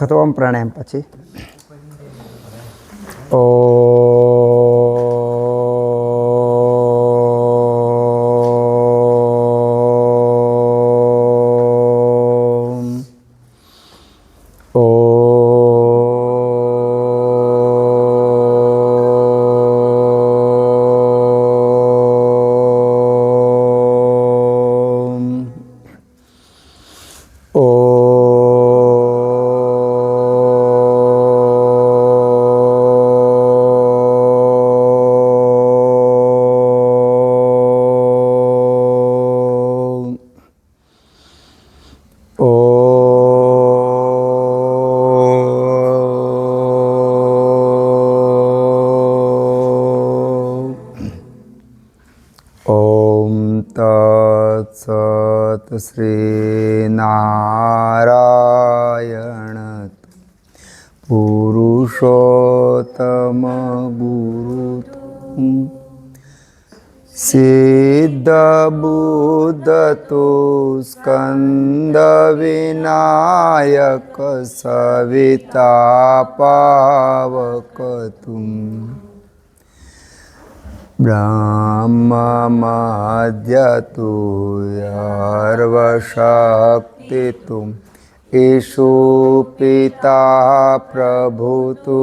તો ઓમ પ્રાણાયામ પછી શ્રી નારાયણ પુરુષોત્તમ ગુરુ સિદ્ધ બુદ્ધ તુ સ્કંદ વિનાયક સવિતા પાવક તુમ બ્રહ્મમધ્ય તુ સર્વશક્તિ તુમ ઈશુ પિતા પ્રભુ તુ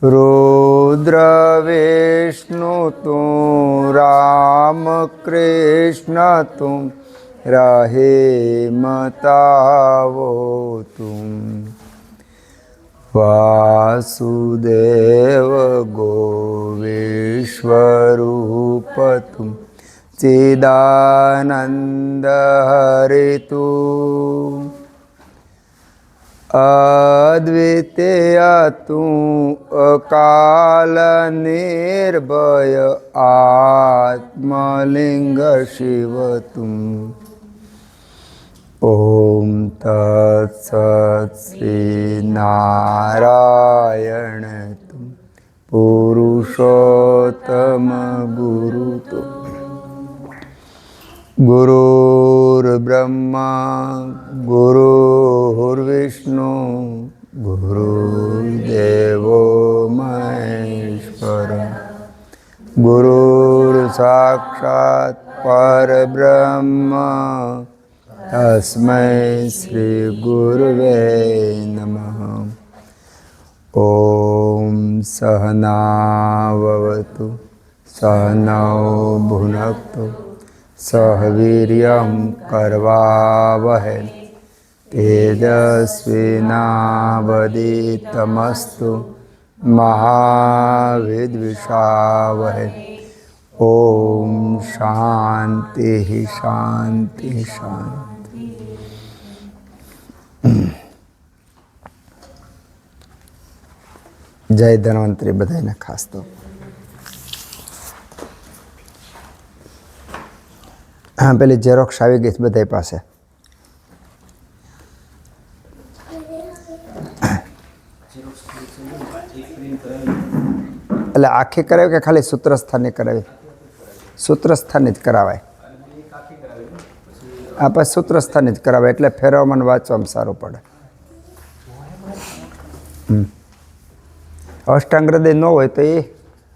રુદ્ર વિષ્ણુ તું રામ કૃષ્ણ તું રહીમતાવો તું વાસુદેવ ગોવિશ્વરૂપ તું ચિદાનંદ હરિતુ અદ્વિતીય તું અકાલ નિર્ભય આત્મલિંગ શિવ તું ઓમ તત્સત શ્રી નારાયણ તું પુરુષોત્તમ ગુરુ તું ગુરુર્બ્રહ્મા ગુરુર્વિષ્ણુ ગુરુર્દેવો મહેશ્વર ગુરુર સાક્ષાત પરબ્રહ્મ તસ્મૈ શ્રી ગુરવે નમઃ. ઓમ સહનાવવતુ સહનૌ ભુનક્તુ સહ વીર્યં કરવાવહૈ તેજસ્વિનાવધીતમસ્તુ મહાવિદ્વિષાવહૈ. ઓમ શાંતિ શાંતિ શાંતિ. જય ધન્વંતરી બધાને ખાસ તો. હા, પેલી ઝેરોક્ષ આવી ગઈ છે બધા પાસે. એટલે આખી કરાવી કે ખાલી સૂત્રસ્થાની કરાવી? સૂત્રસ્થાની જ કરાવાય. આ પછી સૂત્રસ્થાની જ કરાવાય એટલે ફેરવવામાં વાંચવામાં સારું પડે. અષ્ટાંગ હૃદય ન હોય તો એ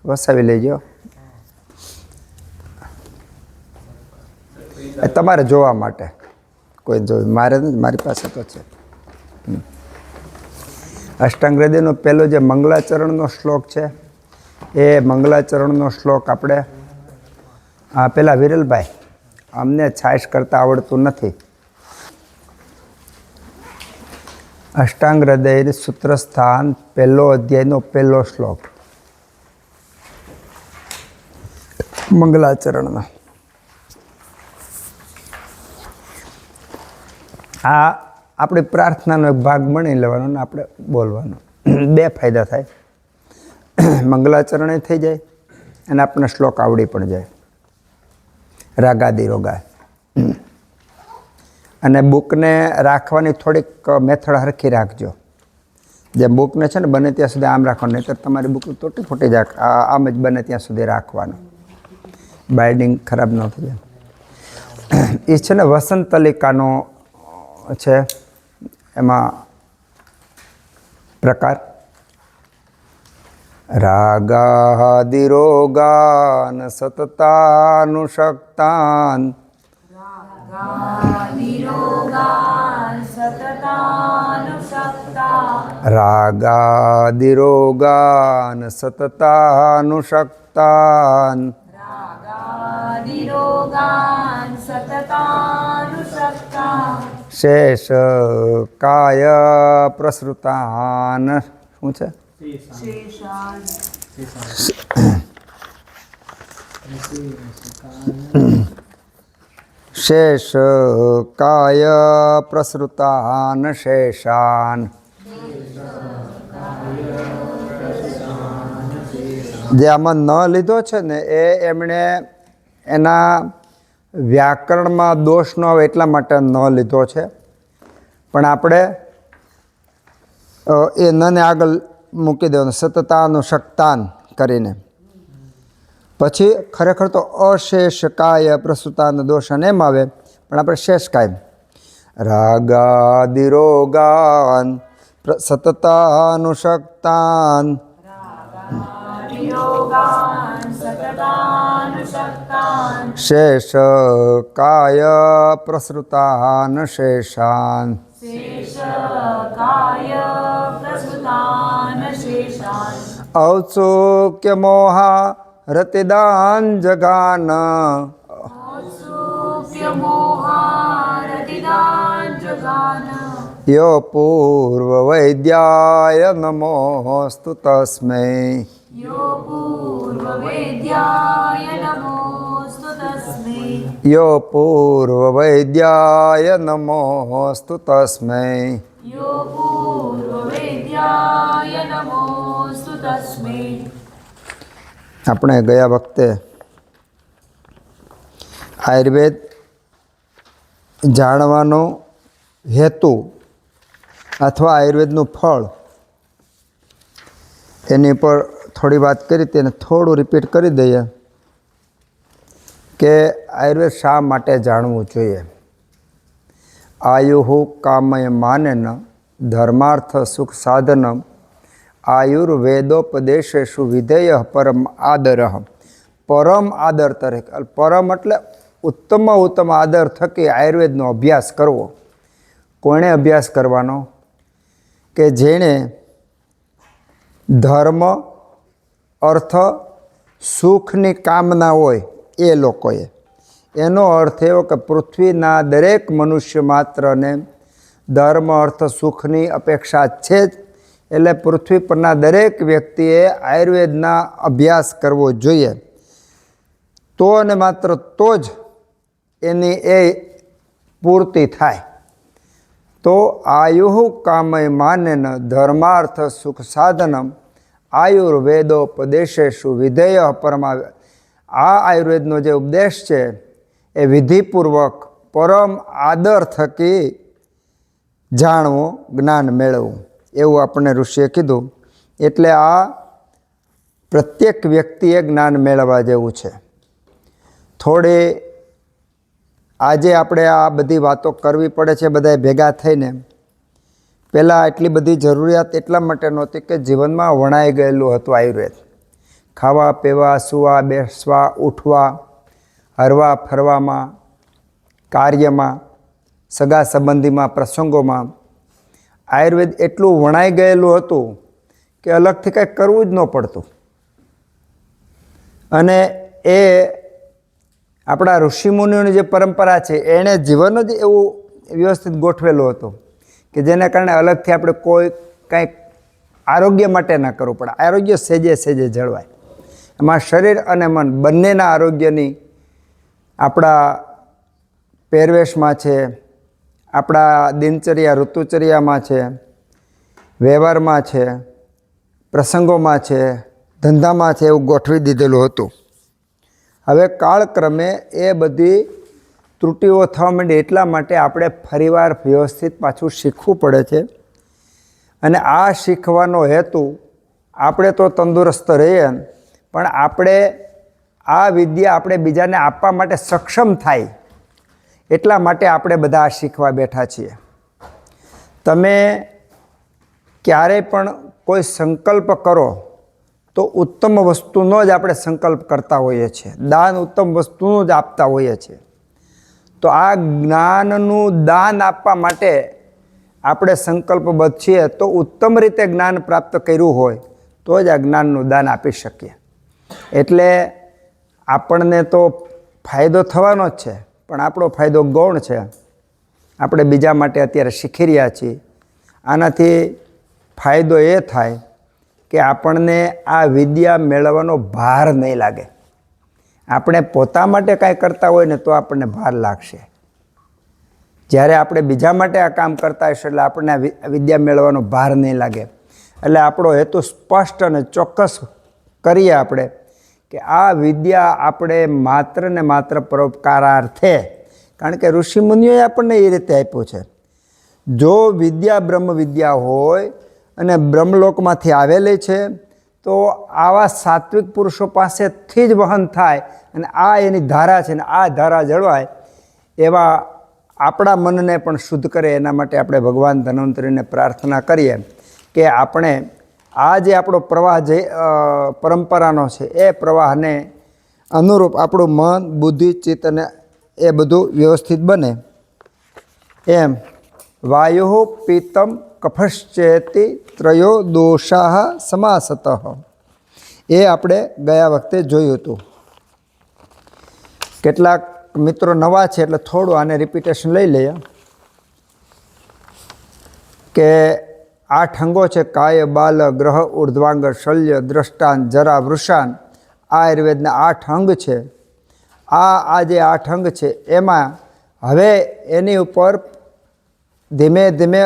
વસાવી લેજો. તમારે જોવા માટે કોઈ જોયું, મારે નથી, મારી પાસે તો છે. અષ્ટાંગ હૃદયનો પહેલો જે મંગલાચરણનો શ્લોક છે એ મંગલાચરણનો શ્લોક આપણે પેલા વિરલભાઈ અમને છાશ કરતાં આવડતું નથી. અષ્ટાંગ હૃદય સૂત્રસ્થાન પહેલો અધ્યાયનો પહેલો શ્લોક મંગલાચરણનો. આ આપણી પ્રાર્થનાનો એક ભાગ ગણી લેવાનો ને આપણે બોલવાનો. બે ફાયદા થાય, મંગલાચરણે થઈ જાય અને આપણને શ્લોક આવડી પણ જાય. રાગાદી રોગા. અને બુકને રાખવાની થોડીક મેથડ હરખી રાખજો. જે બુકને છે ને બને ત્યાં સુધી આમ રાખવાનું, નહીં તો તમારી બુક તૂટી ફૂટી જાય. આમ જ બને ત્યાં સુધી રાખવાનું, બાઇન્ડિંગ ખરાબ ન થઈ જાય. એ છે ને વસંત તલિકાનો છે, એમાં પ્રકાર રાગાદિરોગાન સતતાનુષક્તાન રાગાદિરોગાન સતતાનુષક્તાન શેષ કાય પ્રસૃતાન શું છે શેષ કાય પ્રસૃતાન શેષાન જે આમાં ન લીધો છે ને એ એમણે એના વ્યાકરણમાં દોષ ન આવે એટલા માટે ન લીધો છે, પણ આપણે એ નને આગળ મૂકી દેવાનું સતતાનુષક્તાન કરીને. પછી ખરેખર તો અશેષ કાય પ્રસુતાન દોષન એમ આવે, પણ આપણે શેષ કાય રાગાદિરોગાન સતતાનુષક્તાન શેષ કાય પ્રસૃતાન શેષાન ઔત્સુક્ય મોહા રતિદાન જગાન યો પૂર્વ વૈદ્યાય નમોસ્તુ તસ્મૈ યો પૂર્વ વૈદ્યાય નમોસ્તુ તસ્મૈ. આપણે ગયા વખતે આયુર્વેદ જાણવાનો હેતુ અથવા આયુર્વેદનું ફળ એની પર થોડી વાત કરી, તેને થોડું રિપીટ કરી દઈએ કે આયુર્વેદ શા માટે જાણવું જોઈએ. આયુઃ કામય માનેન ધર્માર્થ સુખ સાધનમ આયુર્વેદોપદેશેષુ વિધેય પરમ આદરઃ. પરમ આદર તરીકે, પરમ એટલે ઉત્તમ ઉત્તમ આદર થકી આયુર્વેદનો અભ્યાસ કરવો. કોણે અભ્યાસ કરવાનો? કે જેણે ધર્મ અર્થ સુખની કામના હોય એ લોકોએ. એનો અર્થ એવો કે પૃથ્વીના દરેક મનુષ્ય માત્રને ધર્મ અર્થ સુખની અપેક્ષા છે જ, એટલે પૃથ્વી પરના દરેક વ્યક્તિએ આયુર્વેદના અભ્યાસ કરવો જોઈએ. તો અને માત્ર તો જ એની એ પૂર્તિ થાય. તો આયુઃ કામય માનેન ધર્માર્થ સુખ સાધનમ આયુર્વેદોપદેશેષુ વિધેય પરમા. આ આયુર્વેદનો જે ઉપદેશ છે એ વિધિપૂર્વક પરમ આદર થકી જાણવું, જ્ઞાન મેળવવું, એવું આપણને ઋષિએ કીધું. એટલે આ પ્રત્યેક વ્યક્તિએ જ્ઞાન મેળવવા જેવું છે. થોડી આજે આપણે આ બધી વાતો કરવી પડે છે બધાએ ભેગા થઈને. પહેલાં એટલી બધી જરૂરિયાત એટલા માટે નહોતી કે જીવનમાં વણાઈ ગયેલું હતું આયુર્વેદ. ખાવા પીવા, સૂવા બેસવા, ઉઠવા, હરવા ફરવામાં, કાર્યમાં, સગા સંબંધીમાં, પ્રસંગોમાં આયુર્વેદ એટલું વણાઈ ગયેલું હતું કે અલગથી કંઈક કરવું જ ન પડતું. અને એ આપણા ઋષિમુનિઓની જે પરંપરા છે એણે જીવન જ એવું વ્યવસ્થિત ગોઠવેલું હતું કે જેને કારણે અલગથી આપણે કોઈ કંઈક આરોગ્ય માટે ના કરવું પડે. આરોગ્ય સેજે સેજે જળવાય. એમાં શરીર અને મન બંનેના આરોગ્યની આપણા પહેરવેશમાં છે, આપણા દિનચર્યા ઋતુચર્યામાં છે, વ્યવહારમાં છે, પ્રસંગોમાં છે, ધંધામાં છે, એવું ગોઠવી દીધેલું હતું. હવે કાળક્રમે એ બધી ત્રુટિઓ થવા માંડી. એટલા માટે આપણે ફરીવાર વ્યવસ્થિત પાછું શીખવું પડે છે. અને આ શીખવાનો હેતુ આપણે તો તંદુરસ્ત રહીએ, પણ આપણે આ વિદ્યા આપણે બીજાને આપવા માટે સક્ષમ થાય એટલા માટે આપણે બધા શીખવા બેઠા છીએ. તમે ક્યારેય પણ કોઈ સંકલ્પ કરો તો ઉત્તમ વસ્તુનો જ આપણે સંકલ્પ કરતા હોઈએ છીએ, દાન ઉત્તમ વસ્તુનું જ આપતા હોઈએ છીએ. તો આ જ્ઞાનનું દાન આપવા માટે આપણે સંકલ્પબદ્ધ છીએ તો ઉત્તમ રીતે જ્ઞાન પ્રાપ્ત કર્યું હોય તો જ આ જ્ઞાનનું દાન આપી શકીએ. એટલે આપણને તો ફાયદો થવાનો જ છે, પણ આપણો ફાયદો ગૌણ છે. આપણે બીજા માટે અત્યારે શીખી રહ્યા છીએ. આનાથી ફાયદો એ થાય કે આપણને આ વિદ્યા મેળવવાનો ભાર નહીં લાગે. આપણે પોતા માટે કાંઈ કરતા હોય ને તો આપણને ભાર લાગશે. જ્યારે આપણે બીજા માટે આ કામ કરતા હશે એટલે આપણને આ વિદ્યા મેળવવાનો ભાર નહીં લાગે. એટલે આપણો હેતુ સ્પષ્ટ અને ચોક્કસ કરીએ આપણે કે આ વિદ્યા આપણે માત્ર ને માત્ર પરોપકારાર્થે, કારણ કે ઋષિમુનિઓએ આપણને એ રીતે આપ્યું છે. જો વિદ્યા બ્રહ્મ વિદ્યા હોય અને બ્રહ્મલોકમાંથી આવેલી છે તો આવા સાત્વિક પુરુષો પાસેથી જ વહન થાય અને આ એની ધારા છે ને આ ધારા જળવાય એવા આપણા મનને પણ શુદ્ધ કરે. એના માટે આપણે ભગવાન ધન્વંતરીને પ્રાર્થના કરીએ કે આપણે આ જે આપણો પ્રવાહ જે પરંપરાનો છે એ પ્રવાહને અનુરૂપ આપણું મન, બુદ્ધિ, ચિત્ત અને એ બધું વ્યવસ્થિત બને. એમ વાયુ પિત્તમ કફશ્ચેતિ ત્રયો દોષાઃ સમાસતઃ એ આપણે ગયા વખતે જોયું હતું. કેટલાક મિત્રો નવા છે એટલે થોડું આને રિપીટેશન લઈ લઈએ કે 8 અંગો છે: કાય, બાલ, ગ્રહ, ઉર્ધ્વાંગ, શલ્ય, દ્રષ્ટાન, જરા, વૃષાન. આયુર્વેદના 8 અંગ છે. આ જે 8 અંગ છે એમાં હવે એની ઉપર ધીમે ધીમે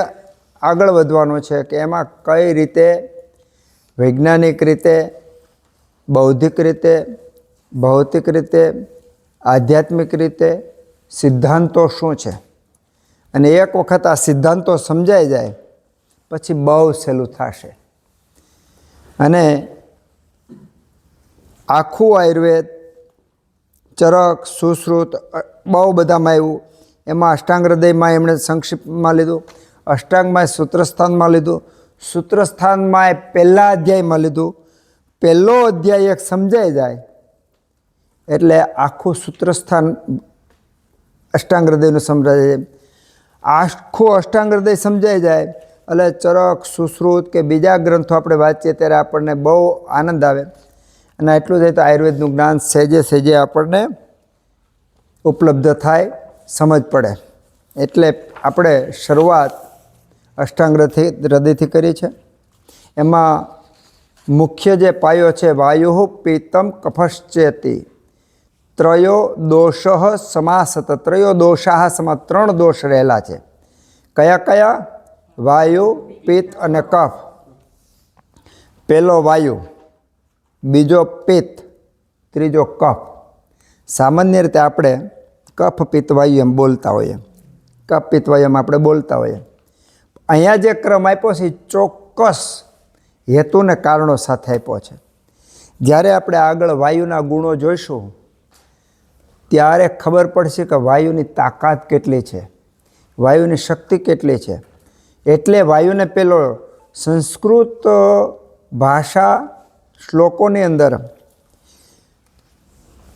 આગળ વધવાનું છે કે એમાં કઈ રીતે વૈજ્ઞાનિક રીતે, બૌદ્ધિક રીતે, ભૌતિક રીતે, આધ્યાત્મિક રીતે સિદ્ધાંતો શું છે. અને એક વખત આ સિદ્ધાંતો સમજાઈ જાય પછી બહુ સહેલું થશે. અને આખું આયુર્વેદ ચરક, સુશ્રુત બહુ બધામાં આવ્યું. એમાં અષ્ટાંગ હૃદયમાં એમણે સંક્ષિપ્તમાં લીધું, અષ્ટાંગમાં સૂત્રસ્થાનમાં લીધું, સૂત્રસ્થાનમાં પહેલા અધ્યાયમાં લીધું. પહેલો અધ્યાય એક સમજાઈ જાય એટલે આખું સૂત્રસ્થાન અષ્ટાંગ હૃદયનું સમજાઈ જાય. આખું અષ્ટાંગ હૃદય સમજાઈ જાય એટલે ચરક, સુશ્રુત કે બીજા ગ્રંથો આપણે વાંચીએ ત્યારે આપણને બહુ આનંદ આવે. અને એટલું જ તો આયુર્વેદનું જ્ઞાન સહેજે સહેજે આપણને ઉપલબ્ધ થાય, સમજ પડે. એટલે આપણે શરૂઆત અષ્ટાંગ હૃદયથી કરી છે. એમાં મુખ્ય જે પાયો છે વાયુ પિત્તમ કફશ્ચેતિ ત્રયો દોષ સમાસત. ત્રયો દોષાઃ સમા 3 દોષ રહેલા છે. કયા કયા? વાયુ, પિત્ત અને કફ. પહેલો વાયુ, બીજો પિત્ત, ત્રીજો કફ. સામાન્ય રીતે આપણે કફ પિત્ત વાયુ એમ બોલતા હોઈએ, કફ પિત્ત વાયુ એમ આપણે બોલતા હોઈએ. અહીંયા જે ક્રમ આપ્યો છે ચોક્કસ હેતુને કારણો સાથે આપ્યો છે. જ્યારે આપણે આગળ વાયુના ગુણો જોઈશું ત્યારે ખબર પડશે કે વાયુની તાકાત કેટલી છે, વાયુની શક્તિ કેટલી છે. એટલે વાયુને પેલો સંસ્કૃત ભાષા શ્લોકોની અંદર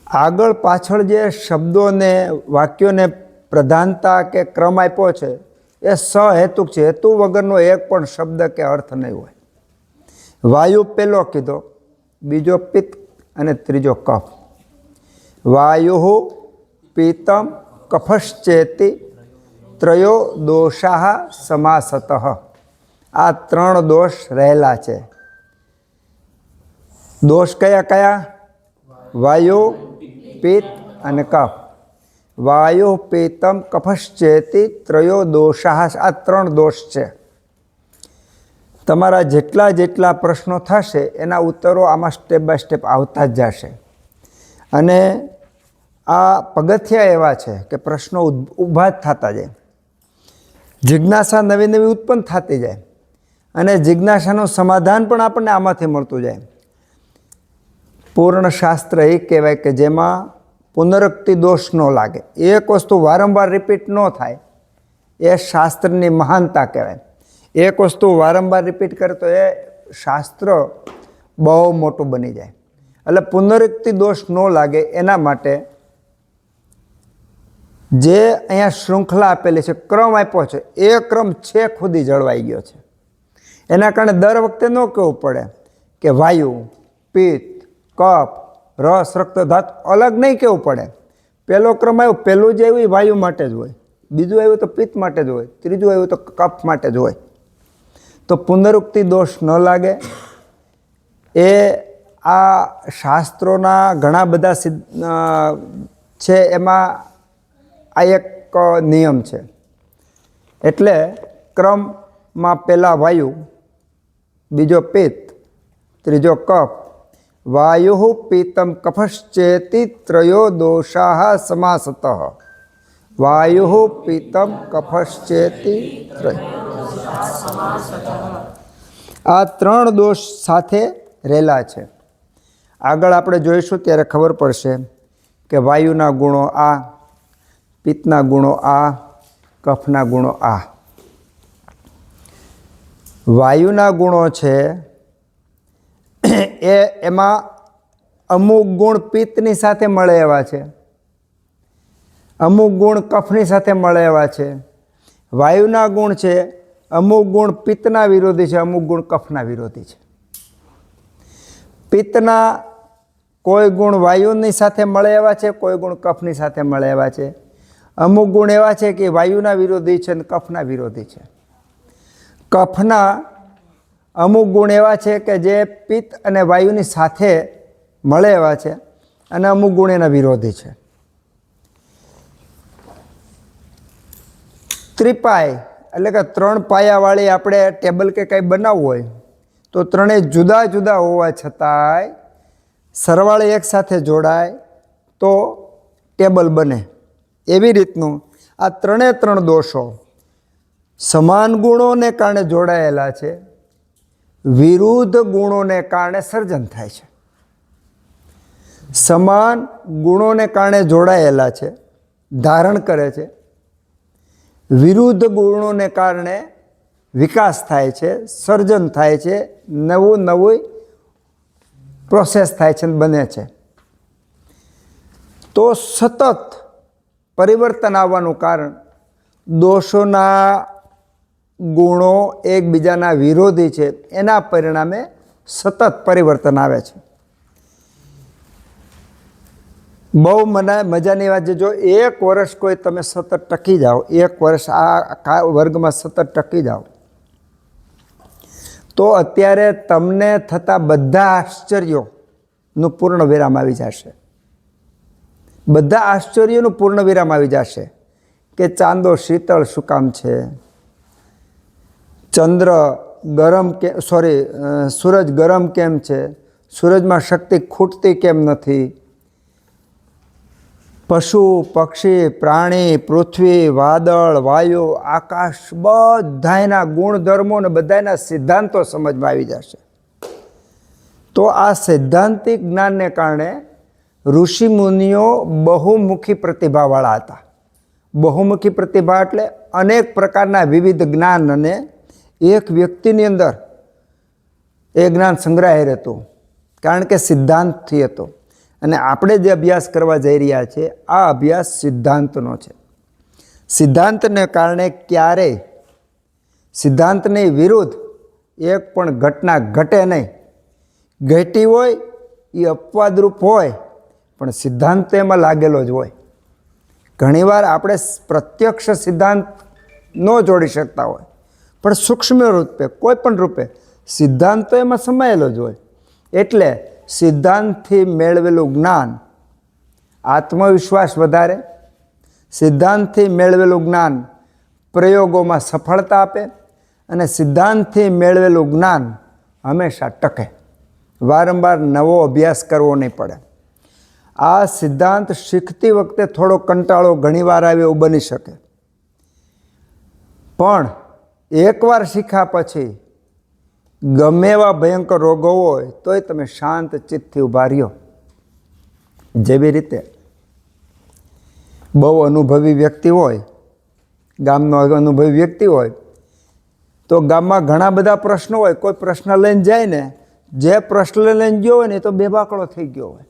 આગળ પાછળ જે શબ્દોને, વાક્યોને પ્રધાનતા કે ક્રમ આપ્યો છે એ સહેતુક છે. હેતુ વગરનો એક પણ શબ્દ કે અર્થ નહીં હોય. વાયુ પહેલો કીધો, બીજો પિત્ત અને ત્રીજો કફ. વાયુ પિત્તમ કફશ્ચેતિ ત્રયો દોષાઃ સમાસતઃ. આ 3 દોષ રહેલા છે. દોષ કયા કયા? વાયુ, પિત્ત અને કફ. વાયુ પિત્તમ કફશ્ચેતિ ત્રયો દોષાઃ. આ 3 દોષ છે. તમારા જેટલા પ્રશ્નો થશે એના ઉત્તરો આમાં સ્ટેપ બાય સ્ટેપ આવતા જ જશે. અને આ પગથિયા એવા છે કે પ્રશ્નો ઊભા જ થતા જાય, જિજ્ઞાસા નવી નવી ઉત્પન્ન થતી જાય અને જિજ્ઞાસાનું સમાધાન પણ આપણને આમાંથી મળતું જાય. પૂર્ણ શાસ્ત્ર એ કહેવાય કે જેમાં પુનરુક્તિ દોષ ન લાગે, એક વસ્તુ વારંવાર રિપીટ ન થાય, એ શાસ્ત્રની મહાનતા કહેવાય. એક વસ્તુ વારંવાર રિપીટ કરે તો એ શાસ્ત્ર બહુ મોટું બની જાય. એટલે પુનરુક્તિ દોષ ન લાગે એના માટે જે અહીંયા શૃંખલા આપેલી છે, ક્રમ આપ્યો છે, એ ક્રમ છેક સુધી જળવાઈ ગયો છે. એના કારણે દર વખતે ન કહેવું પડે કે વાયુ, પિત્ત, કફ, રસ, રક્ત, ધાતુ અલગ નહીં કહેવું પડે. પહેલો ક્રમ આવ્યો, પહેલું જે આવ્યું એ વાયુ માટે જ હોય, બીજું આવ્યું તો પિત્ત માટે જ હોય, ત્રીજું આવ્યું તો કફ માટે જ હોય. તો પુનરુક્તિ દોષ ન લાગે એ આ શાસ્ત્રોના ઘણા બધા છે, એમાં આ એક નિયમ છે. એટલે ક્રમમાં પહેલાં વાયુ, બીજો પિત્ત, ત્રીજો કફ. વાયુ પિત્તમ કફશ્ચેતિ ત્રયો દોષાઃ સમાસતઃ. વાયુ પિત્તમ કફશ્ચેતિ આ ત્રણ દોષ સાથે રહેલા છે. આગળ આપણે જોઈશું ત્યારે ખબર પડશે કે વાયુના ગુણો આ, પિત્તના ગુણો આ, કફના ગુણો આ. વાયુના ગુણો છે એમાં અમુક ગુણ પિત્તની સાથે મળે એવા છે, અમુક ગુણ કફની સાથે મળે એવા છે. વાયુના ગુણ છે, અમુક ગુણ પિત્તના વિરોધી છે, અમુક ગુણ કફના વિરોધી છે. પિત્તના કોઈ ગુણ વાયુની સાથે મળે એવા છે, કોઈ ગુણ કફની સાથે મળે એવા છે. અમુક ગુણ એવા છે કે વાયુના વિરોધી છે અને કફના વિરોધી છે. કફના અમુક ગુણ એવા છે કે જે પિત્ત અને વાયુની સાથે મળે એવા છે અને અમુક ગુણ એના વિરોધી છે. ત્રિપાય એટલે કે ત્રણ પાયાવાળી આપણે ટેબલ કે કંઈ બનાવવું હોય તો ત્રણેય જુદા જુદા હોવા છતાંય સરવાળે એકસાથે જોડાય તો ટેબલ બને. એવી રીતનું આ ત્રણે ત્રણ દોષો સમાન ગુણોને કારણે જોડાયેલા છે, વિરુદ્ધ ગુણોને કારણે સર્જન થાય છે. સમાન ગુણોને કારણે જોડાયેલા છે, ધારણ કરે છે. વિરુદ્ધ ગુણોને કારણે વિકાસ થાય છે, સર્જન થાય છે, નવી પ્રોસેસ થાય છે, બને છે. તો સતત પરિવર્તન આવવાનું કારણ દોષોના ગુણો એકબીજાના વિરોધી છે, એના પરિણામે સતત પરિવર્તન આવે છે. બહુ મજાની વાત છે. જો એક વર્ષ કોઈ તમે સતત ટકી જાઓ, એક વર્ષ આ વર્ગમાં સતત ટકી જાઓ તો અત્યારે તમને થતા બધા આશ્ચર્યોનું પૂર્ણ વિરામ આવી જશે. બધા આશ્ચર્યોનું પૂર્ણ વિરામ આવી જશે કે ચાંદો શીતળ શું કામ છે, ચંદ્ર ગરમ કે સૂરજ ગરમ કેમ છે, સૂરજમાં શક્તિ ખૂટતી કેમ નથી, પશુ, પક્ષી, પ્રાણી, પૃથ્વી, વાદળ, વાયુ, આકાશ બધાના ગુણધર્મો અને બધાના સિદ્ધાંતો સમજમાં આવી જશે. તો આ સૈદ્ધાંતિક જ્ઞાનને કારણે ઋષિ મુનિઓ બહુમુખી પ્રતિભાવાળા હતા. બહુમુખી પ્રતિભા એટલે અનેક પ્રકારના વિવિધ જ્ઞાન અને એક વ્યક્તિની અંદર એ જ્ઞાન સંગ્રહાયેલ હતું, કારણ કે સિદ્ધાંતથી હતો. અને આપણે જે અભ્યાસ કરવા જઈ રહ્યા છીએ આ અભ્યાસ સિદ્ધાંતનો છે. સિદ્ધાંતને કારણે ક્યારેય સિદ્ધાંતની વિરુદ્ધ એક પણ ઘટના ઘટે નહીં. ઘટી હોય એ અપવાદરૂપ હોય પણ સિદ્ધાંત તો એમાં લાગેલો જ હોય. ઘણીવાર આપણે પ્રત્યક્ષ સિદ્ધાંત ન જોડી શકતા હોય પણ સૂક્ષ્મ રૂપે કોઈ પણ રૂપે સિદ્ધાંત તો એમાં સમાયેલો જ હોય. એટલે સિદ્ધાંતથી મેળવેલું જ્ઞાન આત્મવિશ્વાસ વધારે, સિદ્ધાંતથી મેળવેલું જ્ઞાન પ્રયોગોમાં સફળતા આપે અને સિદ્ધાંતથી મેળવેલું જ્ઞાન હંમેશા ટકે. વારંવાર નવો અભ્યાસ કરવો નહીં પડે. આ સિદ્ધાંત શીખતી વખતે થોડો કંટાળો ઘણીવાર આવે એવું બની શકે, પણ એકવાર શીખ્યા પછી ગમે એવા ભયંકર રોગો હોય તોય તમે શાંત ચિત્તથી ઊભા રહ્યો. જેવી રીતે બહુ અનુભવી વ્યક્તિ હોય, ગામનો અનુભવી વ્યક્તિ હોય તો ગામમાં ઘણા બધા પ્રશ્નો હોય, કોઈ પ્રશ્ન લઈને જાય ને, જે પ્રશ્ન લઈને ગયો હોય ને એ તો બેબાકળો થઈ ગયો હોય,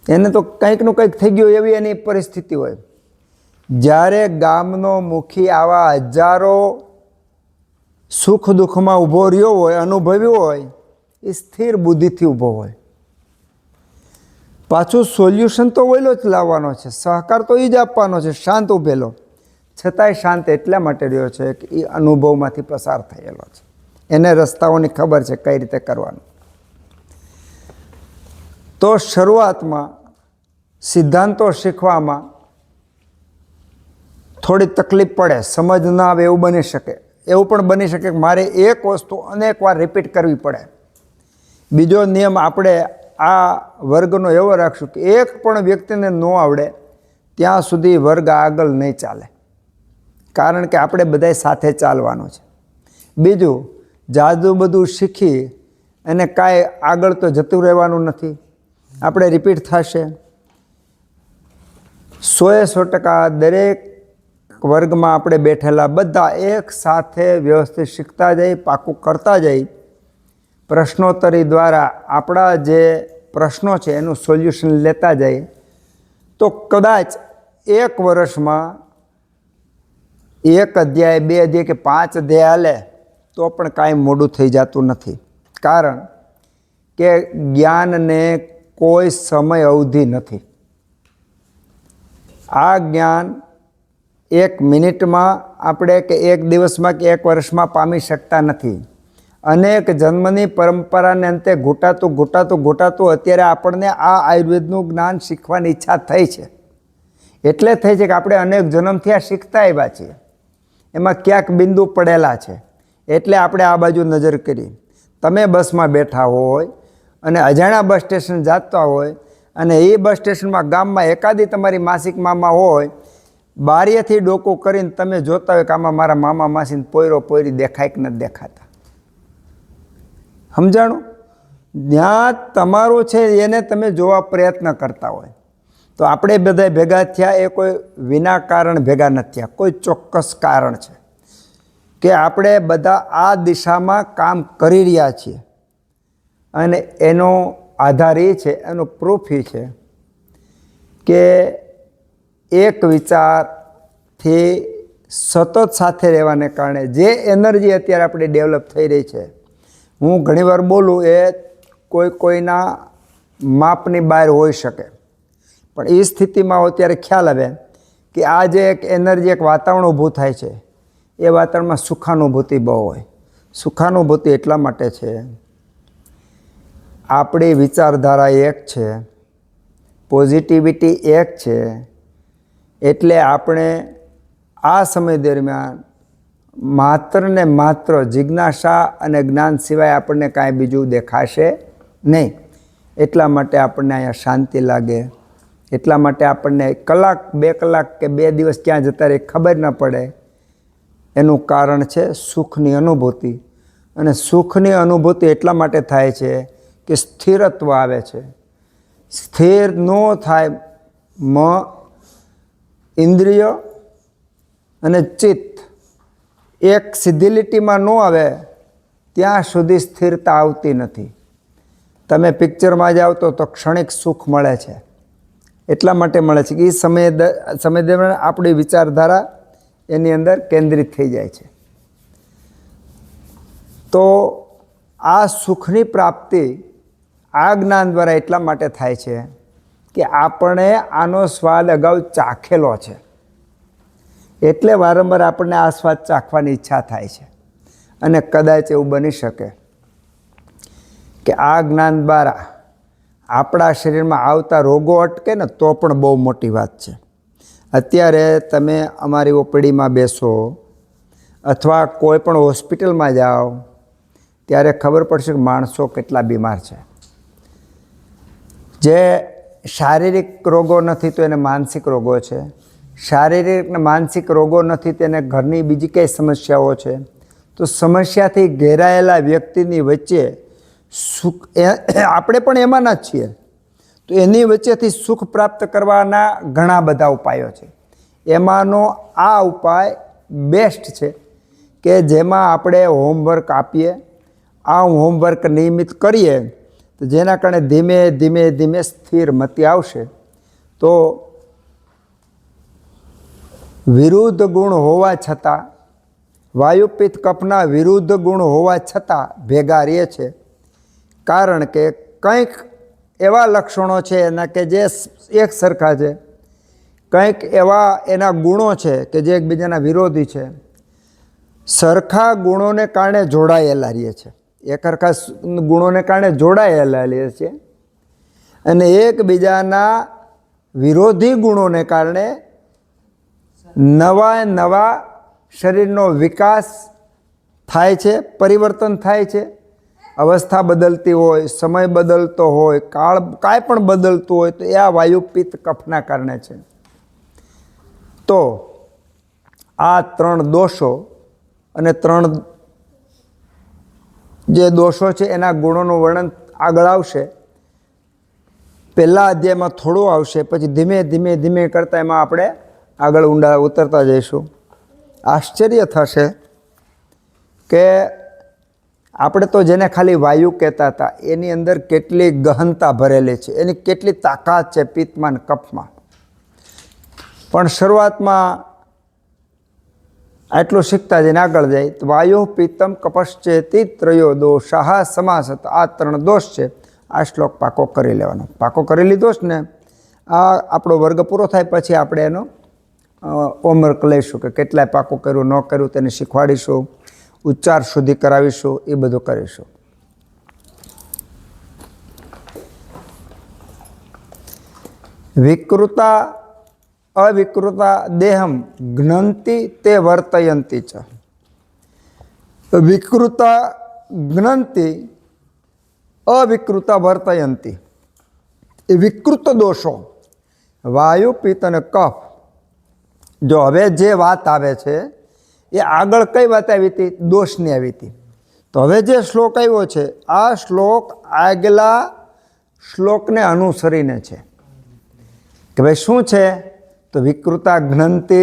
એને તો કંઈકનું કંઈક થઈ ગયું એવી એની પરિસ્થિતિ હોય. જ્યારે ગામનો મુખી આવા હજારો સુખ દુઃખમાં ઊભો રહ્યો હોય, અનુભવ્યો હોય, એ સ્થિર બુદ્ધિથી ઊભો હોય. પાછું સોલ્યુશન તો ઓઈલો જ લાવવાનો છે, સહકાર તો એ જ આપવાનો છે, શાંત ઊભેલો, છતાંય શાંત એટલા માટે રહ્યો છે કે એ અનુભવમાંથી પસાર થયેલો છે, એને રસ્તાઓની ખબર છે કઈ રીતે કરવાનું. તો શરૂઆતમાં સિદ્ધાંતો શીખવામાં થોડી તકલીફ પડે, સમજ ન આવે એવું બની શકે. એવું પણ બની શકે કે મારે એક વસ્તુ અનેક વાર રિપીટ કરવી પડે. બીજો નિયમ આપણે આ વર્ગનો એવો રાખશું કે એક પણ વ્યક્તિને ન આવડે ત્યાં સુધી વર્ગ આગળ નહીં ચાલે, કારણ કે આપણે બધાય સાથે ચાલવાનું છે. બીજું, જાદુ બધું શીખી અને કાંઈ આગળ તો જતું રહેવાનું નથી, આપણે રિપીટ થશે. 100% દરેક વર્ગમાં આપણે બેઠેલા બધા એક સાથે વ્યવસ્થિત શીખતા જઈ, પાકું કરતા જઈ, પ્રશ્નોત્તરી દ્વારા આપણા જે પ્રશ્નો છે એનું સોલ્યુશન લેતા જાય, તો કદાચ એક વર્ષમાં 1 અધ્યાય 2 અધ્યાય કે 5 અધ્યાય હાલે તો પણ કાંઈ મોડું થઈ જતું નથી. કારણ કે જ્ઞાનને કોઈ સમય અવધિ નથી. આ જ્ઞાન 1 મિનિટમાં આપણે કે 1 દિવસમાં કે 1 વર્ષમાં પામી શકતા નથી. અનેક જન્મની પરંપરાને અંતે ઘૂંટાતું અત્યારે આપણને આ આયુર્વેદનું જ્ઞાન શીખવાની ઈચ્છા થઈ છે. એટલે થઈ છે કે આપણે અનેક જન્મથી આ શીખતા આવ્યા છીએ, એમાં ક્યાંક બિંદુ પડેલા છે, એટલે આપણે આ બાજુ નજર કરી. તમે બસમાં બેઠા હોય અને અજાણ્યા બસ સ્ટેશન જતા હોય અને એ બસ સ્ટેશનમાં ગામમાં એકાદી તમારી માસિક મામા હોય, બારીએથી ડોકું કરીને તમે જોતા હોય કે આમાં મારા મામા માસીને પોયરો પોયરી દેખાય કે નથી દેખાતા. સમજાણું? જ્યાં તમારું છે એને તમે જોવા પ્રયત્ન કરતા હોય. તો આપણે બધા ભેગા થયા એ કોઈ વિના કારણ ભેગા નથી થયા, કોઈ ચોક્કસ કારણ છે કે આપણે બધા આ દિશામાં કામ કરી રહ્યા છીએ. અને એનો આધાર એ છે, એનો પ્રૂફ એ છે કે એક વિચારથી સતત સાથે રહેવાને કારણે જે એનર્જી અત્યારે આપણી ડેવલપ થઈ રહી છે, હું ઘણીવાર બોલું એ કોઈના માપની બહાર હોઈ શકે, પણ એ સ્થિતિમાં અત્યારે ખ્યાલ આવે કે આ જે એક એનર્જી, એક વાતાવરણ ઊભું થાય છે, એ વાતાવરણમાં સુખાનુભૂતિ બહુ હોય. સુખાનુભૂતિ એટલા માટે છે, આપણી વિચારધારા એક છે, પોઝિટિવિટી એક છે, એટલે આપણે આ સમય દરમિયાન માત્ર ને માત્ર જિજ્ઞાસા અને જ્ઞાન સિવાય આપણને કાંઈ બીજું દેખાશે નહીં. એટલા માટે આપણને અહીંયા શાંતિ લાગે, એટલા માટે આપણને 1 કલાક 2 કલાક કે 2 દિવસ ક્યાં જતા રહે ખબર ન પડે. એનું કારણ છે સુખની અનુભૂતિ. અને સુખની અનુભૂતિ એટલા માટે થાય છે કે સ્થિરત્વ આવે છે. સ્થિર ન થાય ઇન્દ્રિય અને ચિત્ત એક સીધી લીટીમાં ન આવે ત્યાં સુધી સ્થિરતા આવતી નથી. તમે પિક્ચરમાં જાઓ તો ક્ષણિક સુખ મળે છે, એટલા માટે મળે છે કે એ સમય દરમિયાન આપણી વિચારધારા એની અંદર કેન્દ્રિત થઈ જાય છે. તો આ સુખની પ્રાપ્તિ આ જ્ઞાન દ્વારા એટલા માટે થાય છે કે આપણે આનો સ્વાદ અગાઉ ચાખેલો છે, એટલે વારંવાર આપણને આ સ્વાદ ચાખવાની ઈચ્છા થાય છે. અને કદાચ એવું બની શકે કે આ જ્ઞાન દ્વારા આપણા શરીરમાં આવતા રોગો અટકે ને તો પણ બહુ મોટી વાત છે. અત્યારે તમે અમારી ઓપીડીમાં બેસો અથવા કોઈ પણ હોસ્પિટલમાં જાઓ ત્યારે ખબર પડશે કે માણસો કેટલા બીમાર છે. જે શારીરિક રોગો નથી તો એને માનસિક રોગો છે, શારીરિક અને માનસિક રોગો નથી તેને ઘરની બીજી કઈ સમસ્યાઓ છે. તો સમસ્યાથી ઘેરાયેલા વ્યક્તિની વચ્ચે સુખ, આપણે પણ એમાંના જ છીએ, તો એની વચ્ચેથી સુખ પ્રાપ્ત કરવાના ઘણા બધા ઉપાયો છે. એમાંનો આ ઉપાય બેસ્ટ છે કે જેમાં આપણે હોમવર્ક આપીએ, આ હોમવર્ક નિયમિત કરીએ તો જેના કારણે ધીમે ધીમે ધીમે સ્થિર મતિ આવશે. તો વિરુદ્ધ ગુણ હોવા છતાં, વાયુ પિત્ત કફના વિરુદ્ધ ગુણ હોવા છતાં ભેગા રહે છે. કારણ કે કંઈક એવા લક્ષણો છે એના કે જે એક સરખા છે, કંઈક એવા એના ગુણો છે કે જે એકબીજાના વિરોધી છે. સરખા ગુણોને કારણે જોડાયેલા રહે છે, એકરખા ગુણોને કારણે જોડાયેલા રહે છે, અને એકબીજાના વિરોધી ગુણોને કારણે નવા નવા શરીરનો વિકાસ થાય છે, પરિવર્તન થાય છે. અવસ્થા બદલતી હોય, સમય બદલતો હોય, કાળ કાંઈ પણ બદલતું હોય તો એ આ વાયુ પિત્ત કફના કારણે છે. તો આ 3 દોષો અને 3 જે દોષો છે એના ગુણોનું વર્ણન આગળ આવશે. પહેલા અધ્યાયમાં થોડું આવશે, પછી ધીમે ધીમે ધીમે કરતાં એમાં આપણે આગળ ઊંડા ઉતરતા જઈશું. આશ્ચર્ય થશે કે આપણે તો જેને ખાલી વાયુ કહેતા હતા એની અંદર કેટલી ગહનતા ભરેલી છે, એની કેટલી તાકાત છે પિત્તમાં અને કફમાં. પણ શરૂઆતમાં આટલું શીખતા જઈને આગળ જાય તો વાયુ પિત્તમ કપશ્ચેતી ત્રયો દોષાહ સમાસત, આ 3 દોષ છે. આ શ્લોક પાકો કરી લેવાનો. પાકો કરી લીધો છે ને, આ આપણો વર્ગ પૂરો થાય પછી આપણે એનો હોમવર્ક લઈશું કે કેટલાય પાકો કર્યું ન કર્યું તેને શીખવાડીશું, ઉચ્ચાર સુધી કરાવીશું, એ બધું કરીશું. વિકૃતા અવિકૃતા દેહમ જ્ઞંતિ તે વર્તયંતી ચ. વિકૃતા જ્ઞંતિ અવિકૃતા વર્તયંતી. એ વિકૃત દોષો વાયુ પિત્ત અને કફ. જો હવે જે વાત આવે છે એ આગળ કઈ વાત આવી હતી? દોષની આવી હતી. તો હવે જે શ્લોક આવ્યો છે આ શ્લોક આગલા શ્લોકને અનુસરીને છે કે ભાઈ શું છે? તો વિકૃતા જ્ઞંતિ.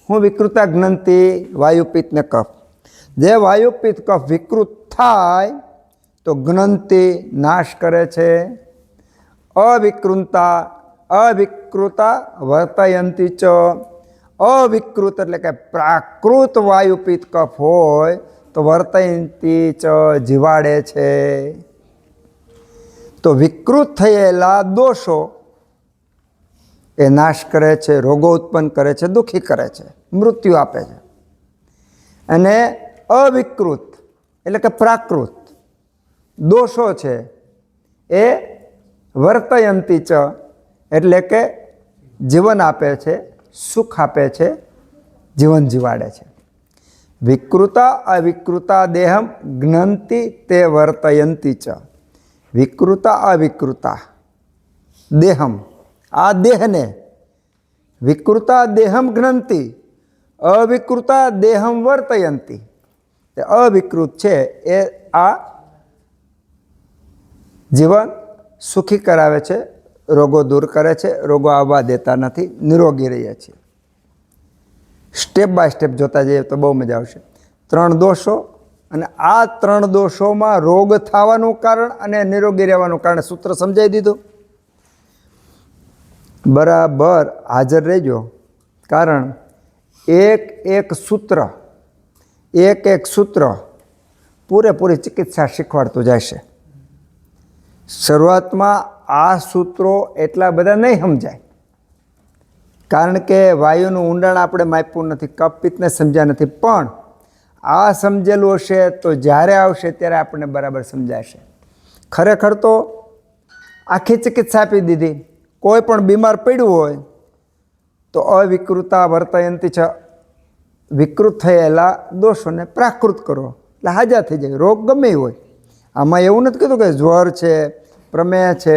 હું વિકૃતા જ્ઞંતિ? વાયુ પિત્ત ને કફ. જે વાયુ પિત્ત કફ વિકૃત થાય તો જ્ઞંતિ નાશ કરે છે. અવિકૃતા વર્તયંતી ચ. અવિકૃત એટલે કે પ્રાકૃત વાયુ પિત્ત કફ હોય તો વર્તયંતી ચ જીવાડે છે. તો વિકૃત થયેલા દોષો એ નાશ કરે છે, રોગો ઉત્પન્ન કરે છે, દુઃખી કરે છે, મૃત્યુ આપે છે. અને અવિકૃત એટલે કે પ્રાકૃત દોષો છે એ વર્તયંતી ચ એટલે કે જીવન આપે છે, સુખ આપે છે, જીવન જીવાડે છે. વિકૃતા અવિકૃતા દેહમ જ્ઞંતિ તે વર્તયંતી ચ. વિકૃતા અવિકૃતા દેહમ, આ દેહને વિકૃતા દેહમ જ્ઞંતિ અવિકૃતા દેહમ વર્તયંતી. અવિકૃત છે એ આ જીવન સુખી કરાવે છે, રોગો દૂર કરે છે, રોગો આવવા દેતા નથી, નિરોગી રહીએ છીએ. સ્ટેપ બાય સ્ટેપ જોતા જઈએ તો બહુ મજા આવશે. 3 દોષો, અને આ 3 દોષોમાં રોગ થવાનું કારણ અને નિરોગી રહેવાનું કારણ સૂત્ર સમજાવી દીધું. બરાબર હાજર રહેજો, કારણ એક સૂત્ર પૂરેપૂરી ચિકિત્સા શીખવાડતું જશે. શરૂઆતમાં આ સૂત્રો એટલા બધા નહીં સમજાય, કારણ કે વાયુનું ઊંડાણ આપણે માપ્યું નથી, કફ પિત્તને સમજ્યા નથી. પણ આ સમજેલું હશે તો જ્યારે આવશે ત્યારે આપણને બરાબર સમજાશે. ખરેખર તો આખી ચિકિત્સા આપી દીધી. કોઈ પણ બીમાર પડ્યું હોય તો અવિકૃતા વર્તયંતી છે, વિકૃત થયેલા દોષોને પ્રાકૃત કરો એટલે હાજા થઈ જાય. રોગ ગમે હોય, આમાં એવું નથી કીધું કે જ્વર છે, પ્રમેહ છે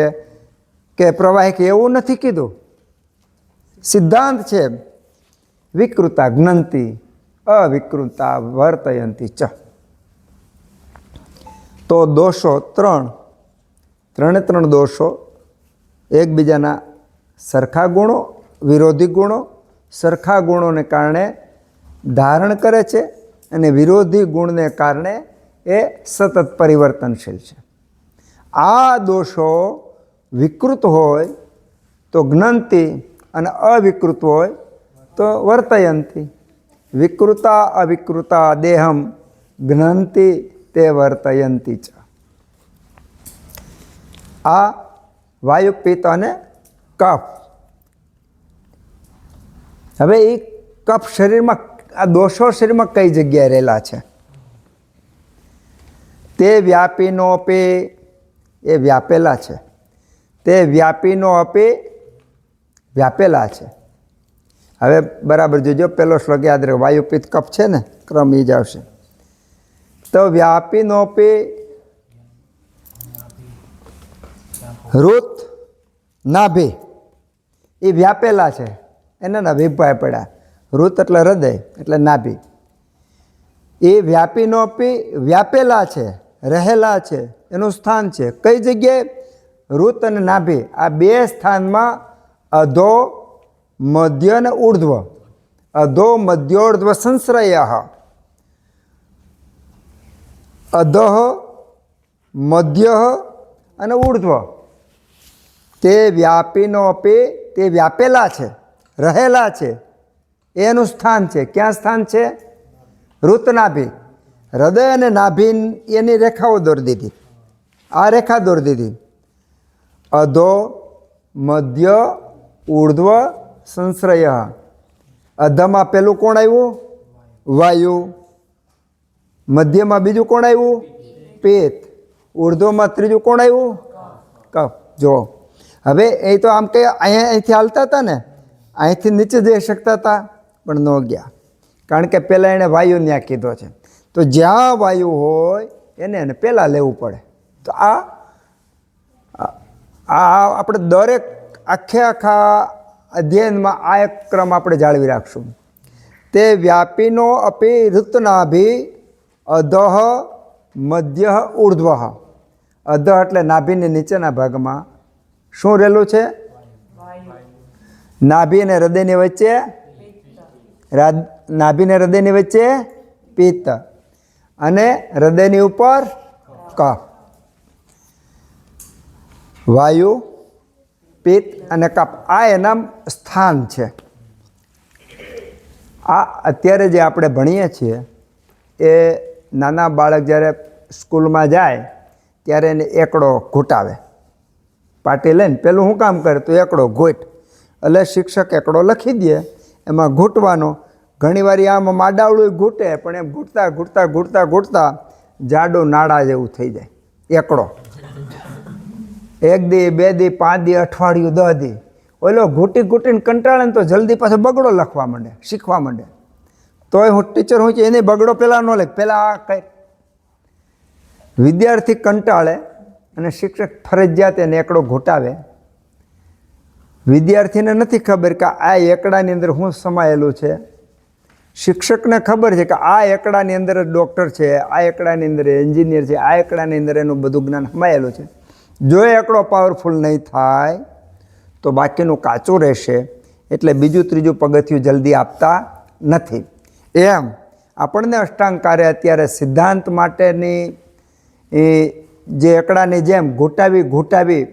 કે પ્રવાહિક, એવું નથી કીધું. સિદ્ધાંત છે વિકૃતા જ્ઞંતિ અવિકૃતા વર્તયંતી ચ. તો દોષો 3 દોષો એકબીજાના સરખા ગુણો, વિરોધી ગુણો, સરખા ગુણોને કારણે ધારણ કરે છે અને વિરોધી ગુણને કારણે એ સતત પરિવર્તનશીલ છે. આ દોષો વિકૃત હોય તો જ્ઞંતિ અને અવિકૃત હોય તો વર્તયંતી. વિકૃતા અવિકૃતા દેહમ જ્ઞંતિ તે વર્તયંતી ચ. આ વાયુ પિત્ત અને કફ. હવે એ કફ શરીરમાં, આ દોષો શરીરમાં કઈ જગ્યાએ રહેલા છે? તે વ્યાપીનો અપી, એ વ્યાપેલા છે. તે વ્યાપીનો અપી વ્યાપેલા છે. હવે બરાબર જોજો, પેલો શ્લોક યાદ રહે. વાયુ પિત્ત કફ છે ને, ક્રમ એ જ આવશે. તો વ્યાપીનો અપી ઋત નાભી, એ વ્યાપેલા છે. એને ના વિભાય પડ્યા. ઋત એટલે હૃદય એટલે નાભી. એ વ્યાપીનો અપી વ્યાપેલા છે, રહેલા છે, એનું સ્થાન છે. કઈ જગ્યાએ? ઋત અને નાભી, આ બે સ્થાનમાં અધો મધ્ય અને ઉર્ધ્વ. અધો મધ્યોર્ધ્વ સંશ્રય. અધઃ મધ્ય અને ઉર્ધ્વ. તે વ્યાપીનો અપી, તે વ્યાપેલા છે, રહેલા છે, એનું સ્થાન છે. ક્યાં સ્થાન છે? ઋત નાભી. હૃદય અને નાભી એની રેખાઓ દોરી દીધી. આ રેખા દોરી દીધી. અધો મધ્ય ઉર્ધ્વ સંશ્રય. અધમાં પેલું કોણ આવ્યું? વાયુ. મધ્યમાં બીજું કોણ આવ્યું? પિત્ત. ઉર્ધ્વમાં ત્રીજું કોણ આવ્યું? કફ. જો હવે એ તો આમ કે અહીંથી હાલતા હતા ને, અહીંથી નીચે જઈ શકતા હતા, પણ ન ગયા. કારણ કે પહેલાં એણે વાયુ ન્યા કીધો છે. તો જ્યાં વાયુ હોય એને પહેલાં લેવું પડે. તો આ આપણે દરેક આખા અધ્યયનમાં આ એક ક્રમ આપણે જાળવી રાખશું. તે વ્યાપીનો અપી ઋતનાભી અધઃ મધ્ય ઉર્ધ્વ. અધઃ એટલે નાભીની નીચેના ભાગમાં શું રહેલું છે? નાભી અને હૃદયની વચ્ચે, નાભી અને હૃદયની વચ્ચે પિત્ત, અને હૃદયની ઉપર કફ. વાયુ, પિત્ત અને કફ, આ એના સ્થાન છે. આ અત્યારે જે આપણે ભણીએ છીએ એ નાના બાળક જ્યારે સ્કૂલમાં જાય ત્યારે એને એકડો ઘૂંટાવે. પાટી લઈને પેલું શું કામ કરે? તો એકડો ઘૂંટ. એટલે શિક્ષક એકડો લખી દે, એમાં ઘૂંટવાનો. ઘણીવાર આમ માડાવડું ઘૂંટે, પણ એમ ઘૂંટતા ઘૂંટતા ઘૂંટતા ઘૂંટતા જાડું નાડા જેવું થઈ જાય એકડો. 1 દી 2 દી 5 દી અઠવાડિયું 10 દી ઓલો ઘૂંટી ઘૂંટીને કંટાળે ને તો જલ્દી પાછો બગડો લખવા માંડે, શીખવા માંડે. તોય હું ટીચર હું છે એને બગડો પહેલાં ન લે, પહેલાં આ કંઈ. વિદ્યાર્થી કંટાળે અને શિક્ષક ફરજિયાત એને એકડો ઘૂંટાવે. વિદ્યાર્થીને નથી ખબર કે આ એકડાની અંદર શું સમાયેલું છે. શિક્ષકને ખબર છે કે આ એકડાની અંદર ડૉક્ટર છે, આ એકડાની અંદર એન્જિનિયર છે, આ એકડાની અંદર એનું બધું જ્ઞાન સમાયેલું છે. જો એ એકડો પાવરફુલ નહીં થાય તો બાકીનું કાચું રહેશે. એટલે બીજું ત્રીજું પગથિયું જલ્દી આપતા નથી. એમ આપણને અષ્ટાંગકારે અત્યારે સિદ્ધાંત માટેની જે એકડાની જેમ ઘૂંટાવી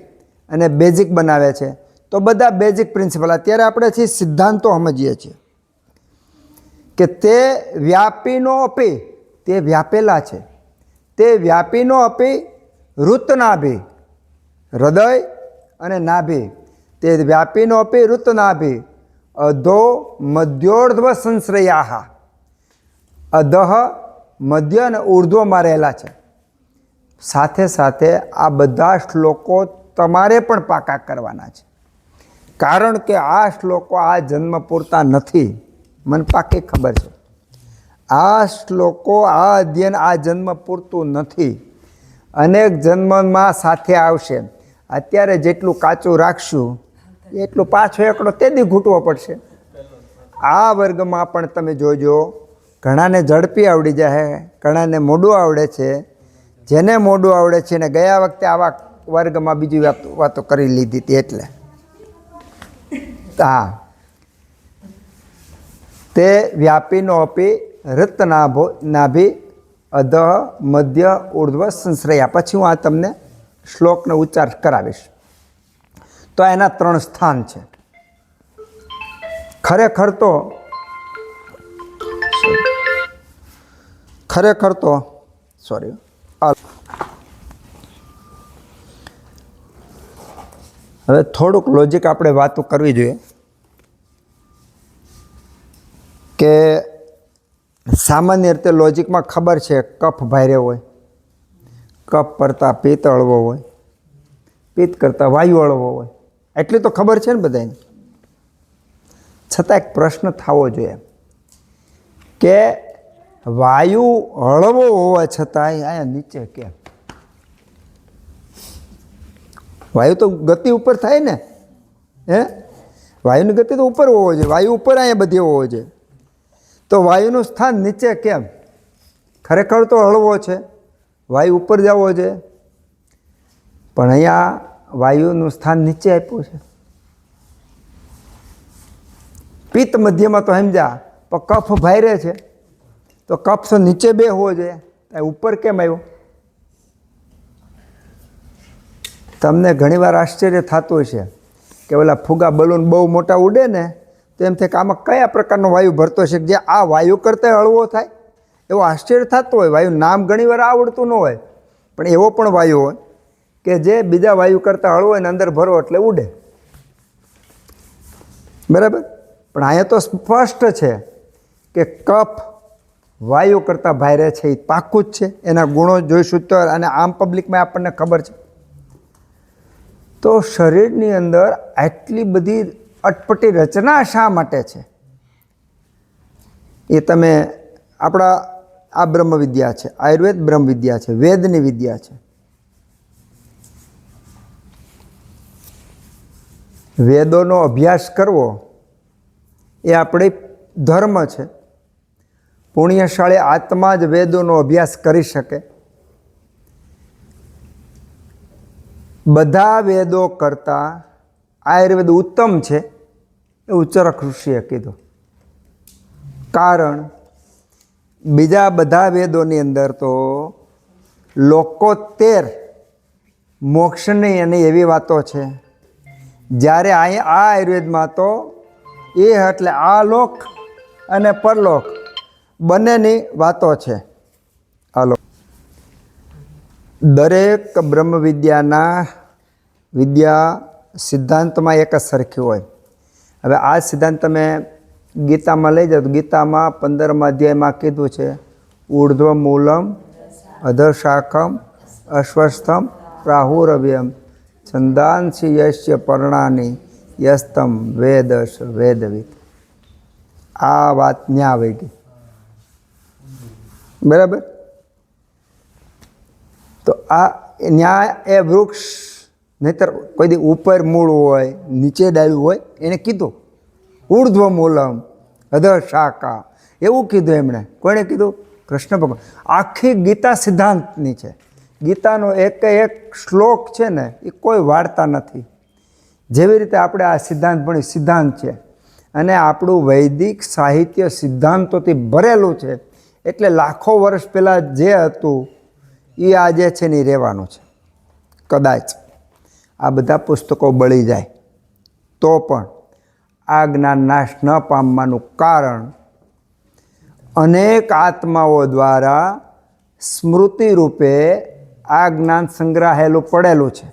અને બેઝિક બનાવે છે. તો બધા બેઝિક પ્રિન્સિપલ અત્યારે આપણે છે સિદ્ધાંતો સમજીએ છીએ કે તે વ્યાપીનો અપી, તે વ્યાપેલા છે. તે વ્યાપીનો અપી ઋતનાભી, હૃદય અને નાભી. તે વ્યાપીનો અપી ઋતનાભી અધો મધ્યોર્ધ્વ સંશ્રયા. અધઃ મધ્ય અને ઉર્ધ્વમાં રહેલા છે. સાથે સાથે આ બધા શ્લોકો તમારે પણ પાકા કરવાના છે. કારણ કે આ શ્લોકો આ જન્મ પૂરતા નથી, મને પાકી ખબર છે. આ શ્લોકો, આ અધ્યયન આ જન્મ પૂરતું નથી, અનેક જન્મમાં સાથે આવશે. અત્યારે જેટલું કાચું રાખશું એટલું પાછો એકડો તેથી ઘૂંટવો પડશે. આ વર્ગમાં પણ તમે જોજો, ઘણાને ઝડપી આવડી જાય, ઘણાને મોડું આવડે છે. જેને મોડું આવડે છે ને ગયા વખતે આવા વર્ગમાં બીજી વાતો કરી લીધી હતી. એટલે હા, તે વ્યાપીનો અપી રત્નાભો નાભિ અધઃ મધ્ય ઉર્ધ્વ સંશ્રયા. પછી હું આ તમને શ્લોકનો ઉચ્ચાર કરાવીશ. તો એના 3 સ્થાન છે. ખરેખર તો સોરી, હવે થોડુંક લોજિક આપણે વાતો કરવી જોઈએ કે સામાન્ય રીતે લોજિકમાં ખબર છે કફ ભારે હોય, કફ કરતાં પિત્ત હળવો હોય, પિત્ત કરતાં વાયુ હળવો હોય, એટલી તો ખબર છે ને બધાને. છતાં એક પ્રશ્ન થવો જોઈએ કે વાયુ હળવો હોવા છતાંય અહીંયા નીચે કેમ? વાયુ તો ગતિ ઉપર થાય ને, વાયુની ગતિ તો ઉપર હોવો જોઈએ, વાયુ ઉપર અહીંયા બધી હોવો જોઈએ. તો વાયુનું સ્થાન નીચે કેમ? ખરેખર તો હળવો છે, વાયુ ઉપર જવો છે, પણ અહીંયા વાયુનું સ્થાન નીચે આપ્યું છે. પિત્ત મધ્યમાં તો સમજ્યા, પણ કફ ભારે છે તો કફ તો નીચે બે હોવો જોઈએ, ઉપર કેમ આવ્યો? તમને ઘણીવાર આશ્ચર્ય થતું હશે કે ઓલા ફુગા બલૂન બહુ મોટા ઉડે ને તો એમ થાય કે આમાં કયા પ્રકારનો વાયુ ભરતો છે જે આ વાયુ કરતાં હળવો થાય? એવો આશ્ચર્ય થતું હોય. વાયુ નામ ઘણીવાર આવડતું ન હોય, પણ એવો પણ વાયુ હોય કે જે બીજા વાયુ કરતાં હળવો હોય ને અંદર ભરો એટલે ઉડે. બરાબર? પણ અહીંયા તો સ્પષ્ટ છે કે કફ વાયુ કરતાં ભારે છે, એ પાક્કું જ છે. એના ગુણો જોઈશું તો, અને આમ પબ્લિકમાં આપણને ખબર છે. તો શરીરની અંદર આટલી બધી અટપટી રચના શા માટે છે? એ તમે આપણા આ બ્રહ્મવિદ્યા છે, આયુર્વેદ બ્રહ્મવિદ્યા છે, વેદની વિદ્યા છે. વેદોનો અભ્યાસ કરવો એ આપણી ધર્મ છે. પુણ્યશાળી આત્મા જ વેદોનો અભ્યાસ કરી શકે. બધા વેદો કરતાં આયુર્વેદ ઉત્તમ છે એવું ચરક ઋષિએ કીધું. કારણ બીજા બધા વેદોની અંદર તો લોકોત્તર મોક્ષની અને એવી વાતો છે, જ્યારે અહીં આ આયુર્વેદમાં તો એ એટલે આ લોક અને પરલોક બંનેની વાતો છે. હાલો, દરેક બ્રહ્મ વિદ્યા સિદ્ધાંતમાં એક જ સરખી હોય. હવે આ સિદ્ધાંત તમે ગીતામાં લઈ જાઓ તો ગીતામાં 15મા અધ્યાયમાં કીધું છે ઉર્ધ્વ મૂલમ અધઃશાખમ અશ્વસ્થમ પ્રાહુરવ્યમ છંદાંસી યસ્ય પર્ણાની યસ્તમ વેદશ વેદવિદ. આ વાત ન્યા આવી ગઈ. બરાબર? તો આ ન્યાય એ વૃક્ષ, નહીતર કોઈ દી ઉપર મૂળ હોય નીચે ડાળ્યું હોય, એને કીધું ઉર્ધ્વ મૂલમ અધઃશાખા, એવું કીધું એમણે. કોણે કીધું? કૃષ્ણ ભગવાન. આખી ગીતા સિદ્ધાંતની છે. ગીતાનો એક શ્લોક છે ને એ કોઈ વાર્તા નથી. જેવી રીતે આપણે આ સિદ્ધાંત ભણી, સિદ્ધાંત છે, અને આપણું વૈદિક સાહિત્ય સિદ્ધાંતોથી ભરેલું છે. એટલે લાખો વર્ષ પહેલાં જે હતું એ આજે છે ને એ રહેવાનું છે. કદાચ આ બધા પુસ્તકો બળી જાય તો પણ આ જ્ઞાન નાશ ન પામવાનું કારણ અનેક આત્માઓ દ્વારા સ્મૃતિ રૂપે આ જ્ઞાન સંગ્રહાયેલું પડેલું છે.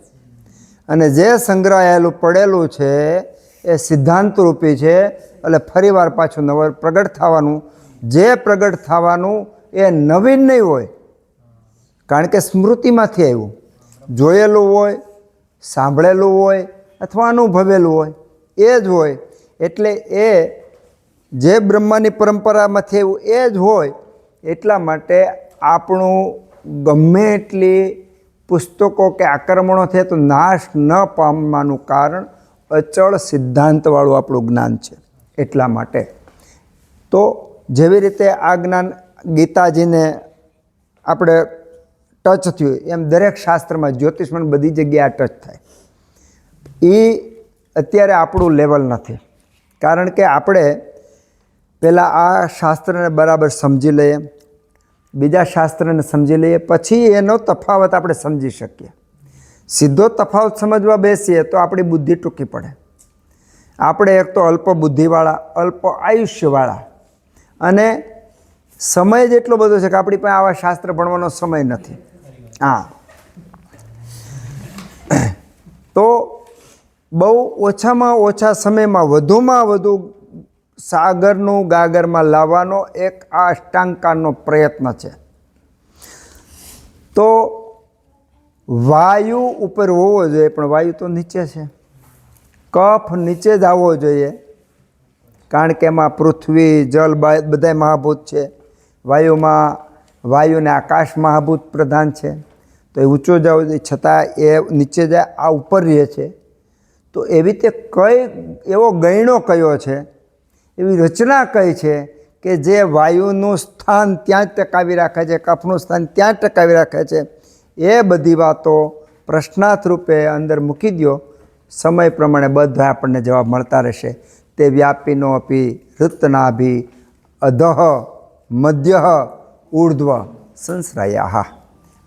અને જે સંગ્રહાયેલું પડેલું છે એ સિદ્ધાંત રૂપી છે. એટલે ફરીવાર પાછું નવું પ્રગટ થવાનું, જે પ્રગટ થવાનું એ નવીન નહીં હોય, કારણ કે સ્મૃતિમાંથી આવ્યું, જોયેલું હોય, સાંભળેલું હોય અથવા અનુભવેલું હોય એ જ હોય. એટલે એ જે બ્રહ્માની પરંપરામાંથી આવ્યું એ જ હોય. એટલા માટે આપણું ગમે એટલી પુસ્તકો કે આક્રમણો થાય તો નાશ ન પામવાનું કારણ અચળ સિદ્ધાંતવાળું આપણું જ્ઞાન છે. એટલા માટે તો જેવી રીતે આ જ્ઞાન ગીતાજીને આપણે ટચ થયું એમ દરેક શાસ્ત્રમાં, જ્યોતિષમાં બધી જગ્યાએ આ ટચ થાય. એ અત્યારે આપણું લેવલ નથી, કારણ કે આપણે પહેલાં આ શાસ્ત્રને બરાબર સમજી લઈએ, બીજા શાસ્ત્રને સમજી લઈએ, પછી એનો તફાવત આપણે સમજી શકીએ. સીધો તફાવત સમજવા બેસીએ તો આપણી બુદ્ધિ ટૂંકી પડે. આપણે એક તો અલ્પ બુદ્ધિવાળા, અલ્પ આયુષ્યવાળા, અને સમય જ એટલો બધો છે કે આપણી પાસે આવા શાસ્ત્ર ભણવાનો સમય નથી. હા, તો બહુ ઓછામાં ઓછા સમયમાં વધુમાં વધુ સાગરનું ગાગરમાં લાવવાનો એક આ અષ્ટાંગકારનો પ્રયત્ન છે. તો વાયુ ઉપર હોવો જોઈએ, પણ વાયુ તો નીચે છે. કફ નીચે જ આવવો જોઈએ, કારણ કે એમાં પૃથ્વી, જલ બધાય મહાભૂત છે. વાયુને આકાશ મહાભૂત પ્રધાન છે, તો એ ઊંચો જવો જોઈએ, છતાં એ નીચે જાય, આ ઉપર રહે છે. તો એવી રીતે એવો ગયણો કયો છે, એવી રચના કઈ છે કે જે વાયુનું સ્થાન ત્યાં જ ટકાવી રાખે છે, કફનું સ્થાન ત્યાં જ ટકાવી રાખે છે. એ બધી વાતો પ્રશ્નાર્થ રૂપે અંદર મૂકી દો, સમય પ્રમાણે બધા આપણને જવાબ મળતા રહેશે. તે વ્યાપીનો અપી હૃતનાભી અધઃ મધ્ય ઊર્ધ્વ સંશ્રયા.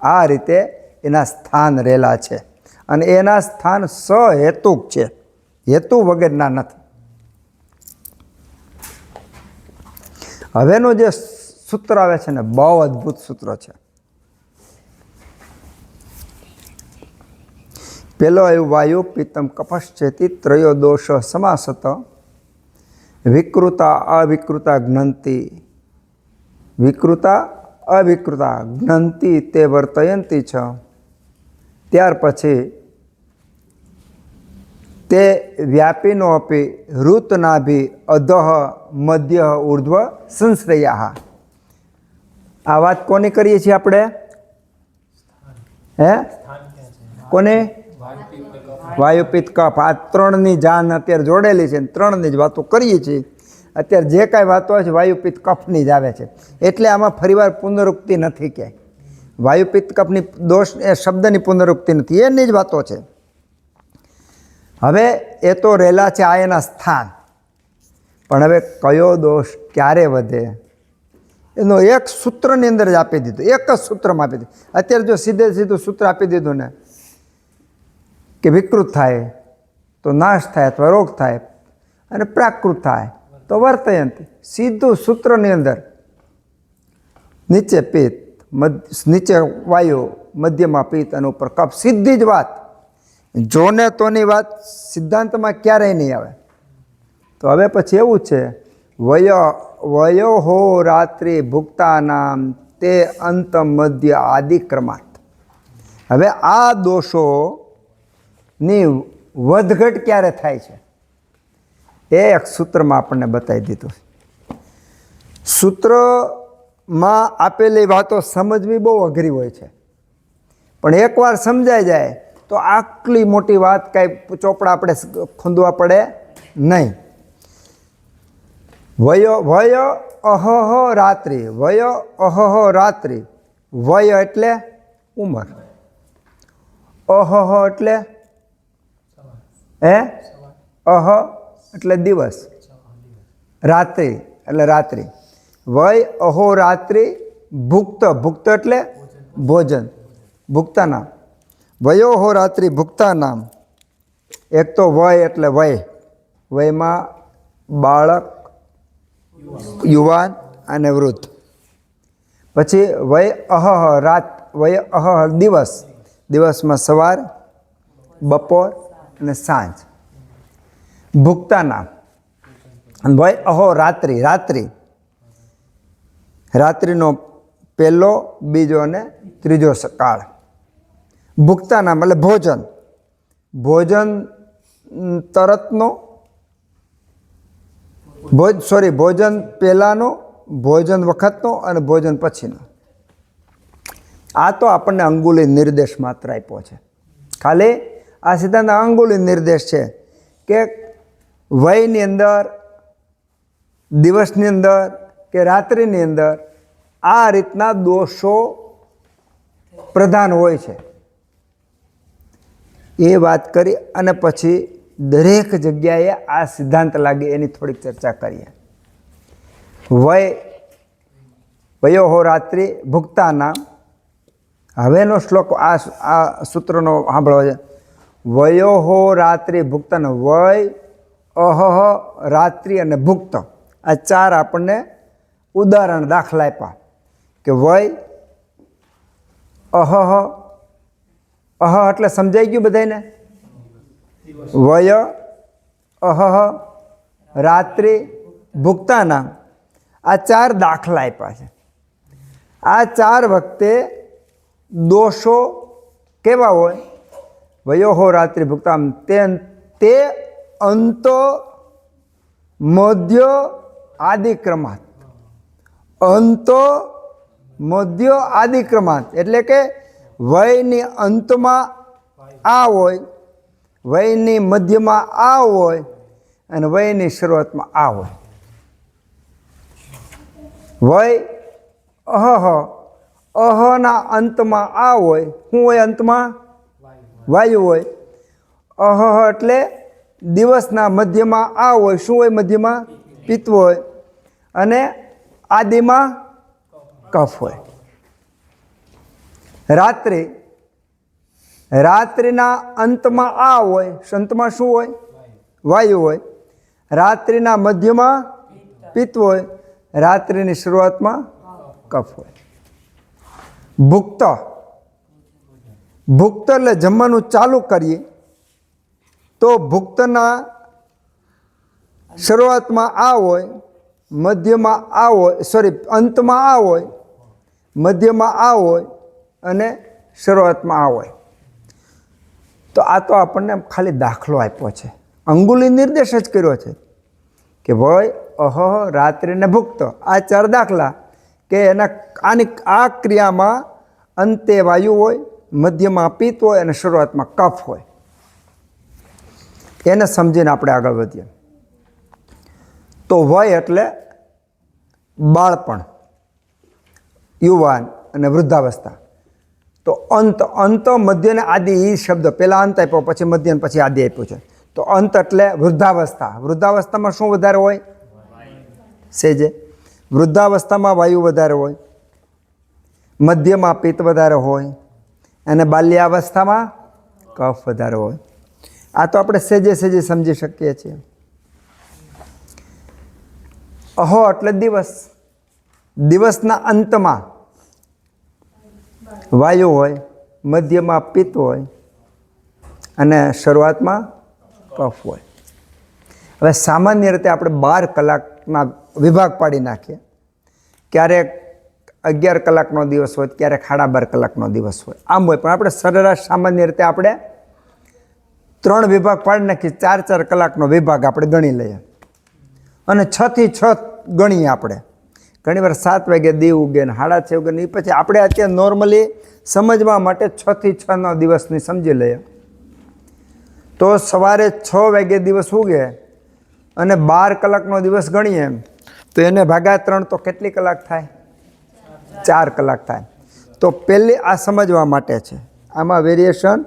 આ રીતે એના સ્થાન રહેલા છે, અને એના સ્થાન સહેતુક છે, હેતુ વગરના નથી. હવેનું જે સૂત્ર આવે છે ને, બહુ અદ્ભુત સૂત્ર છે. પેલો એવું વાયુ પિત્તમ કપશ્ચેતી ત્રયો દોષ સમાસત વિકૃતા અવિકૃતા જ્ઞંતિ વિકૃતા અવિકૃતા જ્ઞંતિ તે વર્તયંતી છ. ત્યાર પછી તે વ્યાપીનો અપી હૃતનાભી અધઃ મધ્ય ઊર્ધ્વ સંશ્રયા. આ વાત કોની કરીએ છીએ આપણે? હે, કોને? વાયુપિત્ત કફ. આ ત્રણની જાન અત્યારે જોડેલી છે, ત્રણની જ વાતો કરીએ છીએ. અત્યારે જે કાંઈ વાતો આવે છે વાયુપિત્ત કફની જ આવે છે, એટલે આમાં ફરીવાર પુનરુક્તિ નથી. ક્યાંય વાયુપિત્ત કફની દોષ એ શબ્દની પુનરુક્તિ નથી, એની જ વાતો છે. હવે એ તો રહેલા છે આ એના સ્થાન, પણ હવે કયો દોષ ક્યારે વધે એનો એક સૂત્રની અંદર જ આપી દીધું, એક જ સૂત્રમાં આપી દીધું. અત્યારે જો સીધું સૂત્ર આપી દીધું ને કે વિકૃત થાય તો નાશ થાય અથવા રોગ થાય, અને પ્રાકૃત થાય તો વર્તયંતી. સીધું સૂત્રની અંદર નીચે પિત્ત, નીચે વાયુ, મધ્યમાં પિત્ત અને ઉપર કફ. સીધી જ વાત. જોને તોની વાત સિદ્ધાંતમાં ક્યારેય નહીં આવે. તો હવે પછી એવું છે, વયો રાત્રિ ભુક્તાનામ તે અંત મધ્ય આદિ ક્રમાર્થ. હવે આ દોષોની વધઘટ ક્યારે થાય છે એ એક સૂત્રમાં આપણને બતાવી દીધું. સૂત્રમાં આપેલી વાતો સમજવી બહુ અઘરી હોય છે, પણ એકવાર સમજાઈ જાય તો આટલી મોટી વાત કાંઈ ચોપડા આપણે ખૂંદવા પડે નહીં. વય અહહ રાત્રિ, વય અહહ રાત્રિ. વય એટલે ઉંમર, અહહ એટલે અહ એટલે દિવસ, રાત્રિ એટલે રાત્રિ. વય અહો રાત્રિ ભુક્ત, ભુક્ત એટલે ભોજન, ભુક્તાનામ. વયો હો રાત્રિ ભુક્તાનામ. એક તો વય એટલે વય, વયમાં બાળક, યુવાન અને વૃદ્ધ. પછી વય અહહ રાત, વય અહહ દિવસ, દિવસમાં સવાર, બપોર અને સાંજ. ભુક્તાનામ. વય અહો રાત્રિ, રાત્રિ, રાત્રિનો પહેલો, બીજો અને ત્રીજો કાળ. ભુક્તાનામ એટલે ભોજન, ભોજન તરતનો, ભોજન પહેલાંનો, ભોજન વખતનો અને ભોજન પછીનો. આ તો આપણને અંગુલી નિર્દેશ માત્ર આપ્યો છે. ખાલી આ સિદ્ધાંત અંગુલી નિર્દેશ છે કે વયની અંદર, દિવસની અંદર કે રાત્રિની અંદર આ રીતના દોષો પ્રધાન હોય છે. એ વાત કરી અને પછી દરેક જગ્યાએ આ સિદ્ધાંત લાગે એની થોડીક ચર્ચા કરીએ. વયોહો રાત્રિ ભુક્તાના. હવેનો શ્લોક આ સૂત્રનો સાંભળવો છે. વયોહો રાત્રિ ભુક્તાન. વય, અહહ, રાત્રિ અને ભુક્ત, આ ચાર આપણને ઉદાહરણ દાખલા આપ્યા કે વય, અહહ એટલે સમજાઈ ગયું બધાને? વય, અહહ, રાત્રિ, ભુક્તાના, આ ચાર દાખલા આપ્યા છે. આ ચાર વખતે દોષો કેવા હોય? વયોહો રાત્રિ ભુક્તામ, તે અંત મધ્ય આદિક્રમાંત. અંત મધ્ય આદિક્રમાંત એટલે કે વયની અંતમાં આ હોય, વયની મધ્યમાં આ હોય અને વયની શરૂઆતમાં આ હોય. વય, અહના અંતમાં આ હોય. શું હોય અંતમાં? વાયુ હોય. અહહ એટલે દિવસના મધ્યમાં આ હોય. શું હોય મધ્યમાં? પિત્ત હોય. અને આદિમાં કફ હોય. રાત્રિ, રાત્રિના અંતમાં આ હોય. અંતમાં શું હોય? વાયુ હોય. રાત્રિના મધ્યમાં પિત્ત હોય. રાત્રિની શરૂઆતમાં કફ હોય. ભુક્ત, ભુક્ત એટલે જમવાનું ચાલુ કરીએ તો ભુક્તના શરૂઆતમાં આ હોય, મધ્યમાં આ હોય, અંતમાં આ હોય, મધ્યમાં આ હોય અને શરૂઆતમાં આ હોય. તો આ તો આપણને ખાલી દાખલો આપ્યો છે, અંગુલી નિર્દેશ જ કર્યો છે કે વય, અહ, રાત્રિ ને ભુક્ત, આ ચાર દાખલા કે આની આ ક્રિયામાં અંતે વાયુ હોય, મધ્યમાં પિત્ત હોય અને શરૂઆતમાં કફ હોય. એને સમજીને આપણે આગળ વધીએ. તો વય એટલે બાળપણ, યુવાન અને વૃદ્ધાવસ્થા. તો અંત, મધ્ય ને આદિ, એ શબ્દ પહેલાં અંત આપ્યો, પછી મધ્ય ને પછી આદિ આપ્યું છે. તો અંત એટલે વૃદ્ધાવસ્થા. વૃદ્ધાવસ્થામાં શું વધારે હોય? સેજે. વૃદ્ધાવસ્થામાં વાયુ વધારે હોય, મધ્યમાં પિત્ત વધારે હોય અને બાલ્યાવસ્થામાં કફ વધારે હોય. આ તો આપણે સેજે સેજે સમજી શકીએ છીએ. અહો એટલે દિવસ. દિવસના અંતમાં વાયુ હોય, મધ્યમાં પિત્ત હોય અને શરૂઆતમાં કફ હોય. હવે સામાન્ય રીતે આપણે 12 કલાકના વિભાગ પાડી નાખીએ. ક્યારેક 11 કલાકનો દિવસ હોય, ક્યારેક 12.5 કલાકનો દિવસ હોય, આમ હોય. પણ આપણે સરેરાશ સામાન્ય રીતે આપણે 3 વિભાગ પાડી નાખીએ. 4-4 કલાકનો વિભાગ આપણે ગણી લઈએ અને 6 થી 6 ગણીએ. આપણે ઘણીવાર 7 વાગે દીવ ઉગે ને 6:30 ઉગે ને, એ પછી આપણે અત્યારે નોર્મલી સમજવા માટે 6 થી 6 દિવસની સમજી લઈએ. તો સવારે 6 વાગે દિવસ ઉગે અને 12 કલાકનો દિવસ ગણીએ તો એને ભાગ્યા 3 તો કેટલી કલાક થાય? 4 કલાક થાય. તો પહેલી આ સમજવા માટે છે. આમાં વેરિએશન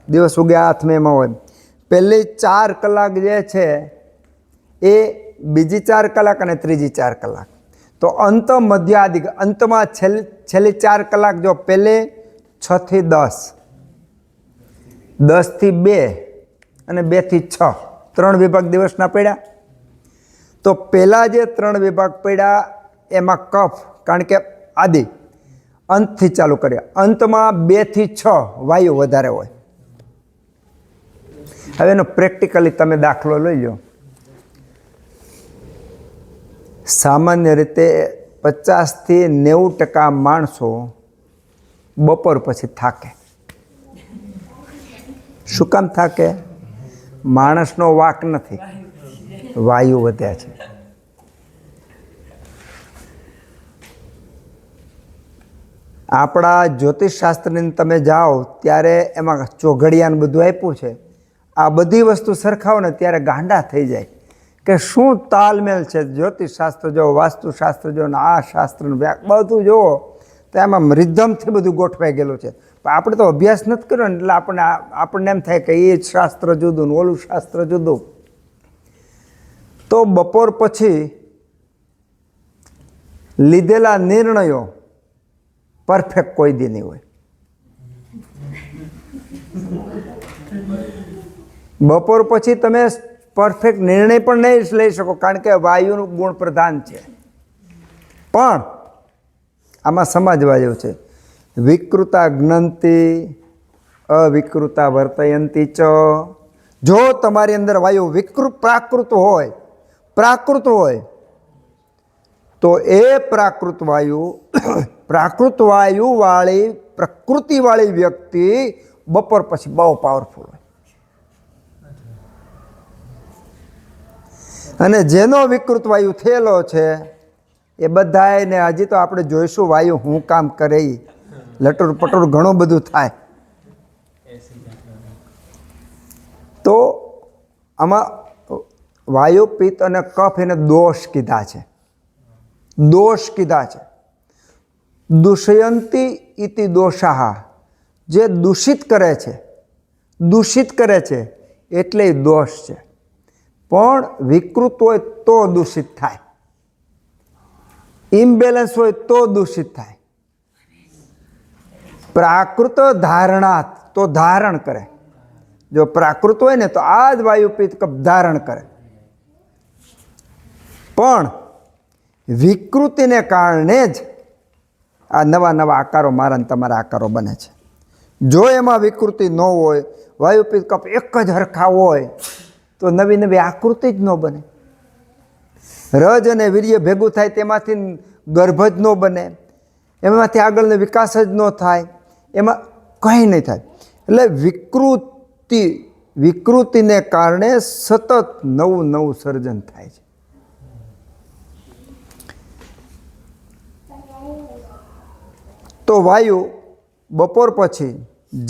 દિવસ ઉગે હાથમાં હોય. પહેલી 4 કલાક જે છે એ બીજી 4 કલાક અને ત્રીજી 4 કલાક. તો અંત, મધ્ય, આદિ. અંતમાં છેલ્લી 4 કલાક જો પહેલે 6 થી 10, 10 થી 2 અને 2 થી 6, 3 વિભાગ દિવસના પડ્યા. તો પહેલાં જે 3 વિભાગ પડ્યા એમાં કફ, કારણ કે આદિ અંતથી ચાલુ કરીએ. અંતમાં 2 થી 6 વાયુ વધારે હોય. હવે એનો પ્રેક્ટિકલી તમે દાખલો લઈ લો. સામાન્ય રીતે 50 થી 90% માણસો બપોર પછી થાકે. શું કામ થાકે? માણસનો વાંક નથી, વાયુ વધ્યા છે. આપણા જ્યોતિષશાસ્ત્રની તમે જાઓ ત્યારે એમાં ચોઘડિયાને બધું આપ્યું છે. આ બધી વસ્તુ સરખાવો ને ત્યારે ગાંડા થઈ જાય કે શું તાલમેલ છે. જ્યોતિષશાસ્ત્ર જો, વાસ્તુશાસ્ત્ર જો, ને આ શાસ્ત્રનું બધું જુઓ તો એમાં રિધમથી બધું ગોઠવાઈ ગયેલું છે. પણ આપણે તો અભ્યાસ નથી કર્યો ને એટલે આપણને એમ થાય કે એ શાસ્ત્ર જુદું ને ઓલું શાસ્ત્ર જુદું. તો બપોર પછી લીધેલા નિર્ણયો પરફેક્ટ કોઈ દી નહીં હોય. બપોર પછી તમે પરફેક્ટ નિર્ણય પણ નહીં લઈ શકો, કારણ કે વાયુનું ગુણ પ્રધાન છે. પણ આમાં સમજવા જેવું છે. વિકૃતા જ્ઞંતિ અવિકૃતા વર્તયંતી ચ. જો તમારી અંદર વાયુ પ્રાકૃત હોય તો એ પ્રાકૃત વાયુ વાળી પ્રકૃતિવાળી વ્યક્તિ બપોર પછી બહુ પાવરફુલ હોય. અને જેનો વિકૃત વાયુ થયેલો છે એ બધાને હજી તો આપણે જોઈશું વાયુ શું કામ કરે, લટુર પટુર ઘણું બધું થાય. તો આમાં વાયુ પિત્ત અને કફ એને દોષ કીધા છે. દૂષયંતી ઇતિ દોષાહ. જે દૂષિત કરે છે એટલે દોષ છે. પણ વિકૃત હોય તો દૂષિત થાય, ઇમ્બેલેન્સ હોય તો દૂષિત થાય. પ્રાકૃત ધારણાત તો ધારણ કરે. જો પ્રાકૃત હોય ને તો આ જ વાયુ પિત્ત કફ ધારણ કરે. પણ વિકૃતિને કારણે જ આ નવા નવા આકારો મારા તમારા આકારો બને છે. જો એમાં વિકૃતિ ન હોય, વાયુ પિત્ત કફ એક જ હરખા હોય તો નવી નવી આકૃતિ જ ન બને. રજ અને વીર્ય ભેગું થાય તેમાંથી ગર્ભ જ ન બને, એમાંથી આગળનો વિકાસ જ ન થાય, એમાં કંઈ નહીં થાય. એટલે વિકૃતિને કારણે સતત નવું નવું સર્જન થાય છે. તો વાયુ બપોર પછી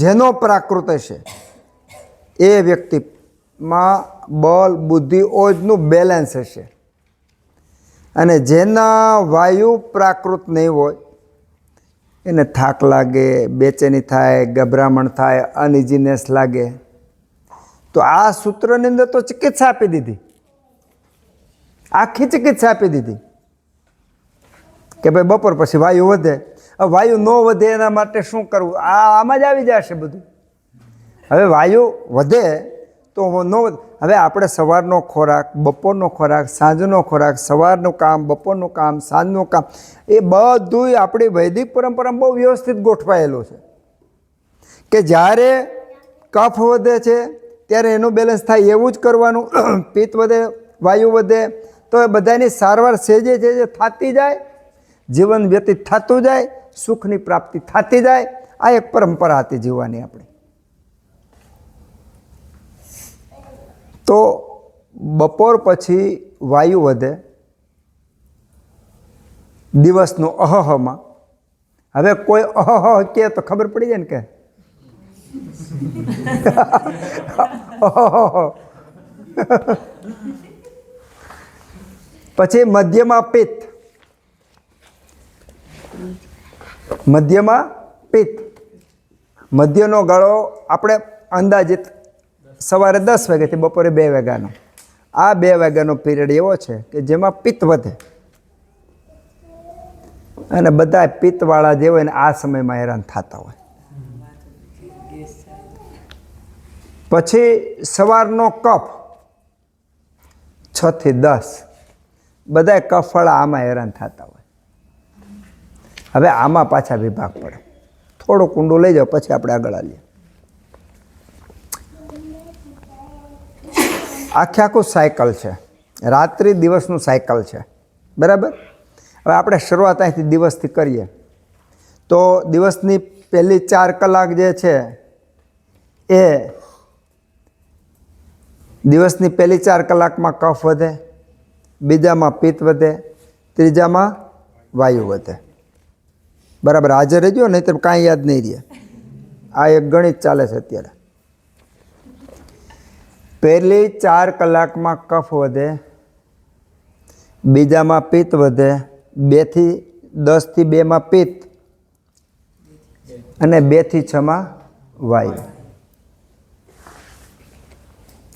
જેનો પ્રાકૃત હશે એ વ્યક્તિમાં બળ બુદ્ધિ ઓજનું બેલેન્સ હશે. અને જેના વાયુ પ્રાકૃત નહીં હોય એને થાક લાગે, બેચેની થાય, ગભરામણ થાય, અનઇઝીનેસ લાગે. તો આ સૂત્રની અંદર તો ચિકિત્સા આપી દીધી, આખી ચિકિત્સા આપી દીધી કે ભાઈ બપોર પછી વાયુ વધે. હવે વાયુ ન વધે એના માટે શું કરવું, આમાં જ આવી જશે બધું. હવે વાયુ વધે તો ન વધે. હવે આપણે સવારનો ખોરાક, બપોરનો ખોરાક, સાંજનો ખોરાક, સવારનું કામ, બપોરનું કામ, સાંજનું કામ, એ બધું આપણી વૈદિક પરંપરામાં બહુ વ્યવસ્થિત ગોઠવાયેલું છે કે જ્યારે કફ વધે છે ત્યારે એનું બેલેન્સ થાય એવું જ કરવાનું. પિત્ત વધે, વાયુ વધે તો એ બધાની સારવાર સેજે થતી જાય, જીવન વ્યતીત થતું જાય, સુખની પ્રાપ્તિ થતી જાય. આ એક પરંપરા હતી જીવવાની આપણી. તો બપોર પછી વાયુ વધે દિવસનો અહહમાં. હવે કોઈ અહહ કે તો ખબર પડી જાય ને કે પછી મધ્યમાં પિત્ત. મધ્યનો ગાળો આપણે અંદાજિત સવારે 10 વાગ્યાથી બપોરે 2 વાગ્યાનો. આ 2 વાગ્યાનો પીરિયડ એવો છે કે જેમાં પિત્ત વધે અને બધા પિત્તવાળા જે હોય ને આ સમયમાં હેરાન થતા હોય. પછી સવારનો કફ 6 થી 10 બધા કફવાળા આમાં હેરાન થતા હોય. હવે આમાં પાછા વિભાગ પડે. થોડું કુંડું લઈ જાઓ પછી આપણે આગળ આવીએ. આખું સાયકલ છે, રાત્રિ દિવસનું સાયકલ છે, બરાબર. હવે આપણે શરૂઆત અહીંથી દિવસથી કરીએ તો દિવસની પહેલી 4 કલાક જે છે એ દિવસની પહેલી 4 કલાકમાં કફ વધે, બીજામાં પિત્ત વધે, ત્રીજામાં વાયુ વધે. બરાબર, હાજર રહેજો નહીં તો કાંઈ યાદ નહીં રહે. આ એક ગણિત ચાલે છે અત્યારે. પહેલી 4 કલાકમાં કફ વધે, બીજામાં પિત્ત વધે, 2 થી 10 થી 2માં પિત્ત અને 2 થી 6માં વાયુ.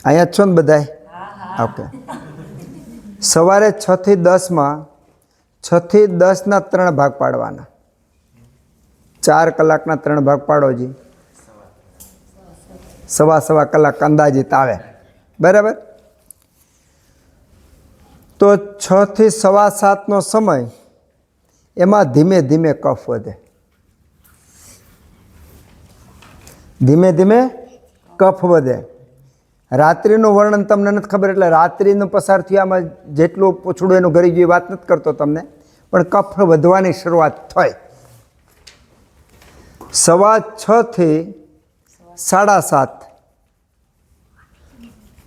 અહીંયા જ છો ને બધાય? ઓકે. સવારે 6 થી 10માં 6 થી 10 3 ભાગ પાડવાના. 4 કલાકના 3 ભાગ પાડો જી, સવા કલાક અંદાજિત આવે, બરાબર. તો 6 થી 7:15 સમય એમાં ધીમે ધીમે કફ વધે, ધીમે ધીમે કફ વધે. રાત્રિનું વર્ણન તમને નથી ખબર એટલે રાત્રિનું પસાર થયામાં જેટલું પૂછડું એનું ઘરી ગયું વાત નથી કરતો તમને, પણ કફ વધવાની શરૂઆત થઈ 6:15 થી 7:30.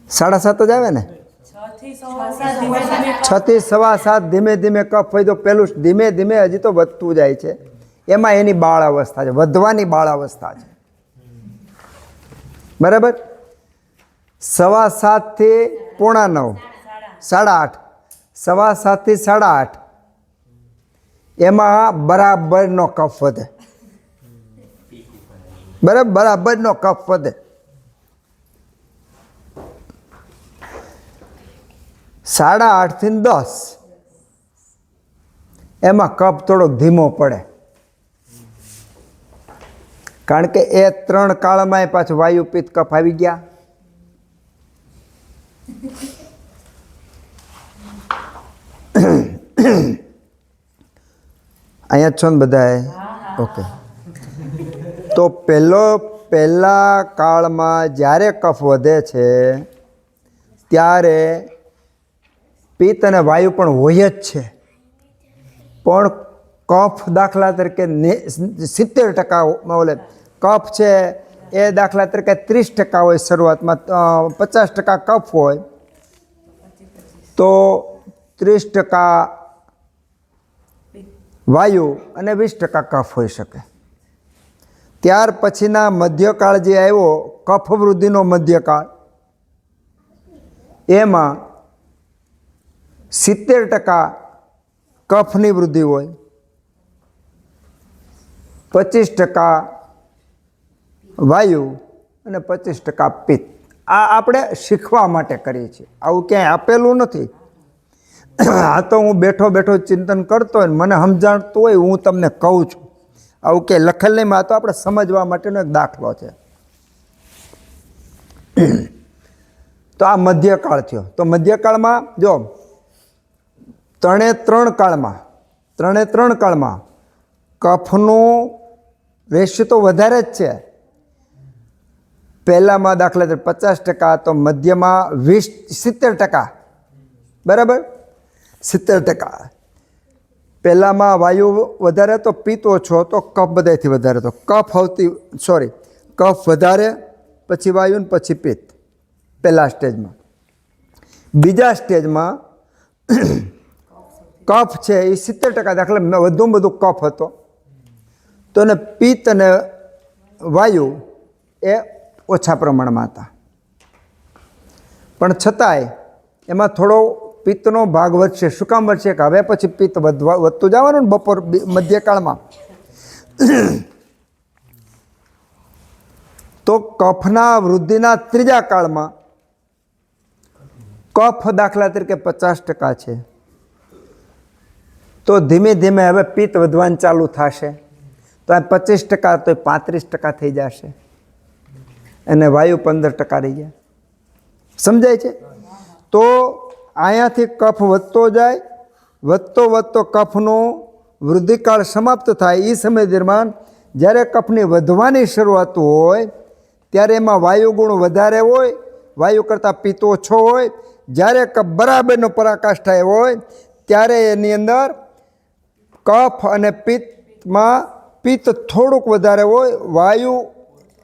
7:30 જ આવે ને, 6 થી 7:15 ધીમે ધીમે કફ વધ્યો. પેલું ધીમે ધીમે હજી તો વધતું જાય છે, એમાં એની બાળ અવસ્થા છે, વધવાની બાળ અવસ્થા છે, બરાબર. 7:15 થી 8:45, 8:30, 7:15 થી 8:30 એમાં બરાબરનો કફ વધે, બરાબરનો કફ વધે. 8:30 થી 10 એમાં કફ થોડોક ધીમો પડે, કારણ કે એ 3 કાળમાં પાછું વાયુ પિત્ત કફ આવી ગયા. અહીંયા છો ને બધાએ? ઓકે. તો પહેલા કાળમાં જ્યારે કફ વધે છે ત્યારે પિત્ત અને વાયુ પણ હોય જ છે, પણ કફ દાખલા તરીકે 70% ઓલે કફ છે એ દાખલા તરીકે 30% હોય શરૂઆતમાં, 50% કફ હોય તો 30% વાયુ અને 20% કફ હોઈ શકે. ત્યાર પછીના મધ્યકાળ જે આવ્યો કફ વૃદ્ધિનો મધ્યકાળ, એમાં 70% કફની વૃદ્ધિ હોય, 25% વાયુ અને 25% પિત્ત. આ આપણે શીખવા માટે કરીએ છીએ, આવું ક્યાંય આપેલું નથી. આ તો હું બેઠો બેઠો ચિંતન કરતો હોય ને મને સમજાણતું હોય હું તમને કહું છું, આવું ક્યાંય લખેલ નહીં. આ તો આપણે સમજવા માટેનો એક દાખલો છે. તો આ મધ્યકાળ થયો. તો મધ્યકાળમાં જો 3 કાળમાં કફનું રેશિયો તો વધારે જ છે. પહેલામાં દાખલા તરીકે 50%, તો મધ્યમાં 70%, બરાબર, 70%. પહેલામાં વાયુ વધારે તો પિત્ત ઓછો, તો કફ બધાથી વધારે, તો કફ વધારે, પછી વાયુ ને પછી પિત્ત પહેલા સ્ટેજમાં. બીજા સ્ટેજમાં કફ છે એ 70%, દાખલા વધુમાં વધુ કફ હતો તો એને પિત્ત અને વાયુ એ ઓછા પ્રમાણમાં હતા, પણ છતાંય એમાં થોડો પિત્તનો ભાગ વધશે. શું કામ વધશે? કે હવે પછી પિત્ત વધતું જવાનું ને બપોર મધ્યકાળમાં. તો કફના વૃદ્ધિના ત્રીજા કાળમાં કફ દાખલા તરીકે 50% છે, તો ધીમે ધીમે હવે પિત્ત વધવાનું ચાલુ થશે. તો આ 25%, તો 35% થઈ જશે અને વાયુ 15% રહી જાય. સમજાય છે? તો અહીંયાથી કફ વધતો જાય, વધતો કફનો વૃદ્ધિકાળ સમાપ્ત થાય. એ સમય દરમિયાન જ્યારે કફની વધવાની શરૂઆત હોય ત્યારે એમાં વાયુ ગુણ વધારે હોય, વાયુ કરતાં પિત્ત ઓછો હોય. જ્યારે કફ બરાબરનો પરાકાષ્ઠાએ હોય ત્યારે એની અંદર કફ અને પિત્તમાં પિત્ત થોડુંક વધારે હોય, વાયુ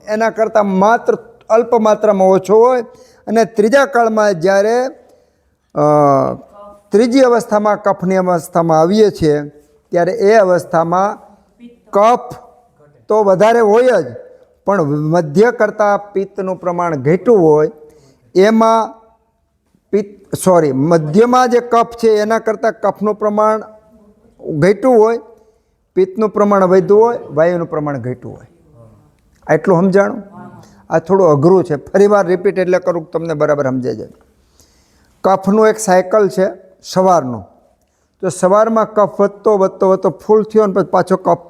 એના કરતાં માત્ર અલ્પ માત્રામાં ઓછો હોય. અને ત્રીજા કાળમાં જ્યારે ત્રીજી અવસ્થામાં કફની અવસ્થામાં આવીએ છીએ ત્યારે એ અવસ્થામાં કફ તો વધારે હોય જ, પણ મધ્ય કરતાં પિત્તનું પ્રમાણ ઘટ્યું હોય. એમાં મધ્યમાં જે કફ છે એના કરતાં કફનું પ્રમાણ ઘટ્યું હોય, પિત્તનું પ્રમાણ વધ્યું હોય, વાયુનું પ્રમાણ ઘટ્યું હોય. આટલું સમજાણું? આ થોડું અઘરું છે, ફરીવાર રિપીટ એટલે કરું તમને બરાબર સમજાય જાય. કફનું એક સાયકલ છે સવારનું, તો સવારમાં કફ વધતો વધતો વધતો ફૂલ થયો અને પછી પાછો કફ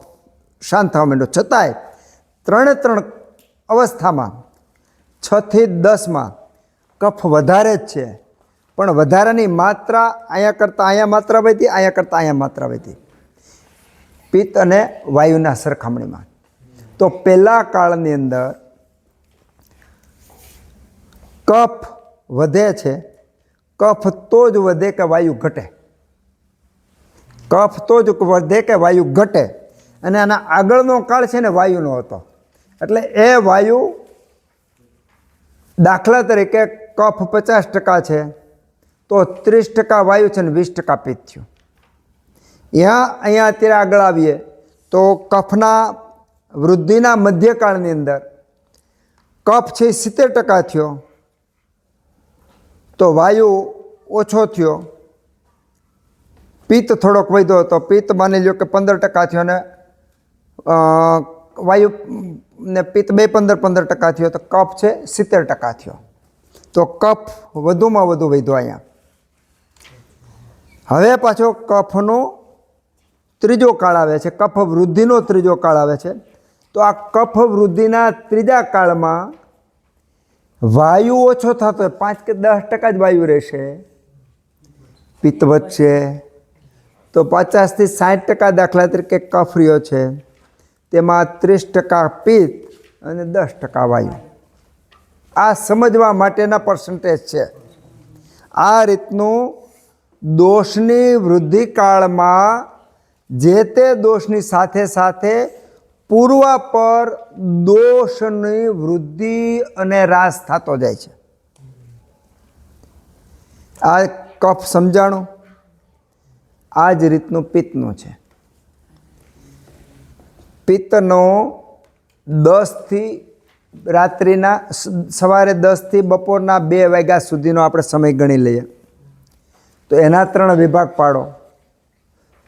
શાંત થવા માંડ્યો. છતાંય 3 અવસ્થામાં 6 થી 10માં કફ વધારે જ છે, પણ વધારાની માત્રા અહીંયા કરતાં અહીંયા માત્રા વધી, અહીંયા કરતાં અહીંયા માત્રા વધી, પિત્ત અને વાયુના સરખામણીમાં. તો પહેલા કાળની અંદર કફ વધે છે. કફ તો જ વધે કે વાયુ ઘટે, કફ તો જ વધે કે વાયુ ઘટે. અને આના આગળનો કાળ છે ને વાયુનો હતો. એટલે એ વાયુ, દાખલા તરીકે કફ 50% છે તો 30% વાયુ છે ને 20% પિત્ત થયું. અહીંયા અત્યારે આગળ આવીએ તો કફના વૃદ્ધિના મધ્યકાળની અંદર કફ છે 70% થયો તો વાયુ ઓછો થયો, પિત્ત થોડોક વધ્યો તો પિત્ત માની લો કે 15% થયો ને વાયુ ને પિત્ત 15% થયો તો કફ છે 70% થયો. તો કફ વધુમાં વધુ વધ્યો અહીંયા. હવે પાછો કફનો ત્રીજો કાળ આવે છે, કફ વૃદ્ધિનો ત્રીજો કાળ આવે છે. તો આ કફ વૃદ્ધિના ત્રીજા કાળમાં વાયુ ઓછો થતો, 5 કે 10% જ વાયુ રહેશે, પિત્ત વધશે. તો 50 થી 60% દાખલા તરીકે કફ રહ્યો છે, તેમાં 30% પિત્ત અને 10% વાયુ. આ સમજવા માટેના પર્સન્ટેજ છે. આ રીતનું દોષની વૃદ્ધિકાળમાં જે તે દોષની સાથે સાથે પૂર્વાપર દોષની વૃદ્ધિ અને હ્રાસ થતો જાય છે. આ કફ સમજાણું. આ જ રીતનું પિત્તનું છે. પિત્તનો 10 થી રાત્રિના સવારે 10 થી બપોરના 2 વાગ્યા સુધીનો આપણે સમય ગણી લઈએ તો એના 3 વિભાગ પાડો.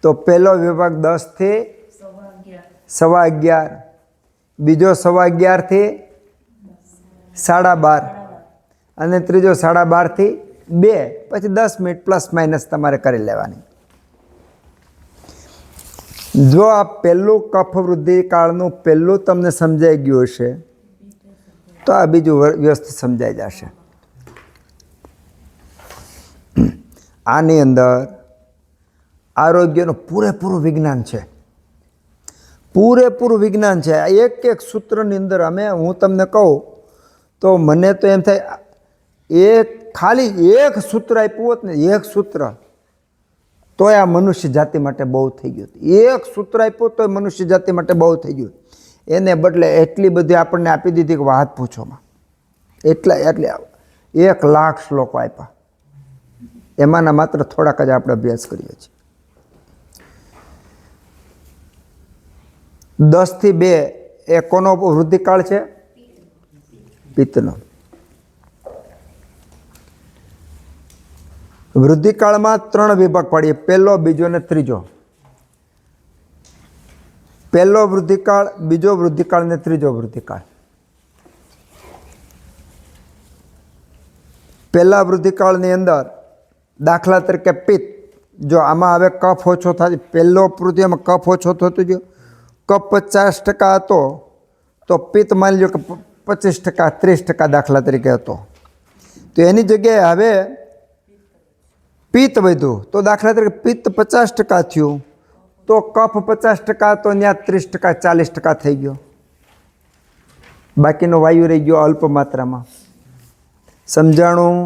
તો પહેલો વિભાગ 10 થી 11:15, બીજો 11:15 થી 12:30 અને ત્રીજો 12:30 થી 2, પછી 10 મિનિટ પ્લસ માઇનસ તમારે કરી લેવાની. જો આ પહેલું કફ વૃદ્ધિ કાળનું પહેલું તમને સમજાઈ ગયું હશે તો આ બીજું વ્યવસ્થિત સમજાઈ જશે. આની અંદર આરોગ્યનું પૂરેપૂરું વિજ્ઞાન છે, પૂરેપૂરું વિજ્ઞાન છે. એક એક સૂત્રની અંદર હું તમને કહું તો મને તો એમ થાય ખાલી એક સૂત્ર આપ્યું હોત ને, એક સૂત્ર, તોય આ મનુષ્ય જાતિ માટે બહુ થઈ ગયું. એક સૂત્ર આપ્યું તોય મનુષ્ય જાતિ માટે બહુ થઈ ગયું. એને બદલે એટલી બધી આપણને આપી દીધી કે વાત પૂછોમાં. એટલે 1,00,000 શ્લોકો આપ્યા, એમાંના માત્ર થોડાક જ આપણે અભ્યાસ કરીએ છીએ. 10 થી 2 એ કોનો વૃદ્ધિકાળ છે? પિત્તનો. વૃદ્ધિકાળમાં 3 વિભાગ પાડીએ, પહેલો, બીજો ને ત્રીજો. પહેલો વૃદ્ધિકાળ, બીજો વૃદ્ધિકાળ ને ત્રીજો વૃદ્ધિકાળ. પહેલા વૃદ્ધિકાળની અંદર દાખલા તરીકે પિત્ત, જો આમાં હવે કફ ઓછો થાય, પહેલો વૃદ્ધિમાં કફ ઓછો થતો ગયો, કફ 50% હતો તો પિત્ત માની લો કે 25%, 30% દાખલા તરીકે હતો. તો એની જગ્યાએ હવે પિત્ત વધ્યું તો દાખલા તરીકે પિત્ત 50% થયું તો કફ 50% તો ત્યાં 30%, 40% થઈ ગયો. બાકીનો વાયુ રહી ગયો અલ્પ માત્રામાં. સમજાણું?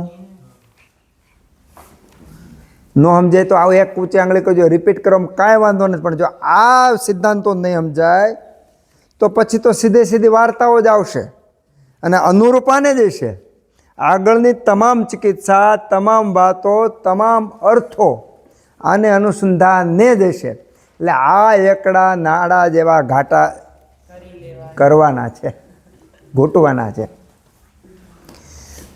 ન સમજાય તો આવું એક ઊંચી આંગળી કરજો, રિપીટ કરવામાં કાંઈ વાંધો નથી. પણ જો આ સિદ્ધાંતો નહીં સમજાય તો પછી તો સીધી વાર્તાઓ જ આવશે અને અનુરૂપાને જ હશે. આગળની તમામ ચિકિત્સા, તમામ વાતો, તમામ અર્થો આને અનુસંધાને જ હશે. એટલે આ એકડા નાડા જેવા ઘાટા કરવાના છે, ઘૂંટવાના છે.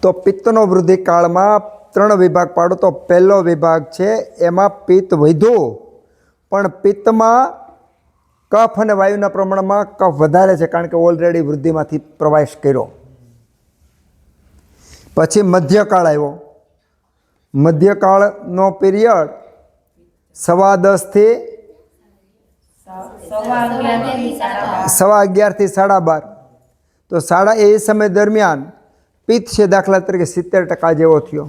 તો પિત્તનો વૃદ્ધિકાળમાં 3 વિભાગ પાડો તો પહેલો વિભાગ છે એમાં પિત્ત વધ્યું, પણ પિત્તમાં કફ અને વાયુના પ્રમાણમાં કફ વધારે છે કારણ કે ઓલરેડી વૃદ્ધિમાંથી પ્રવાસ કર્યો. પછી મધ્યકાળ આવ્યો. મધ્યકાળનો પીરિયડ 10:15 થી 11:15 થી 12:30. તો એ સમય દરમિયાન પિત્ત છે દાખલા તરીકે 70% જેવો થયો.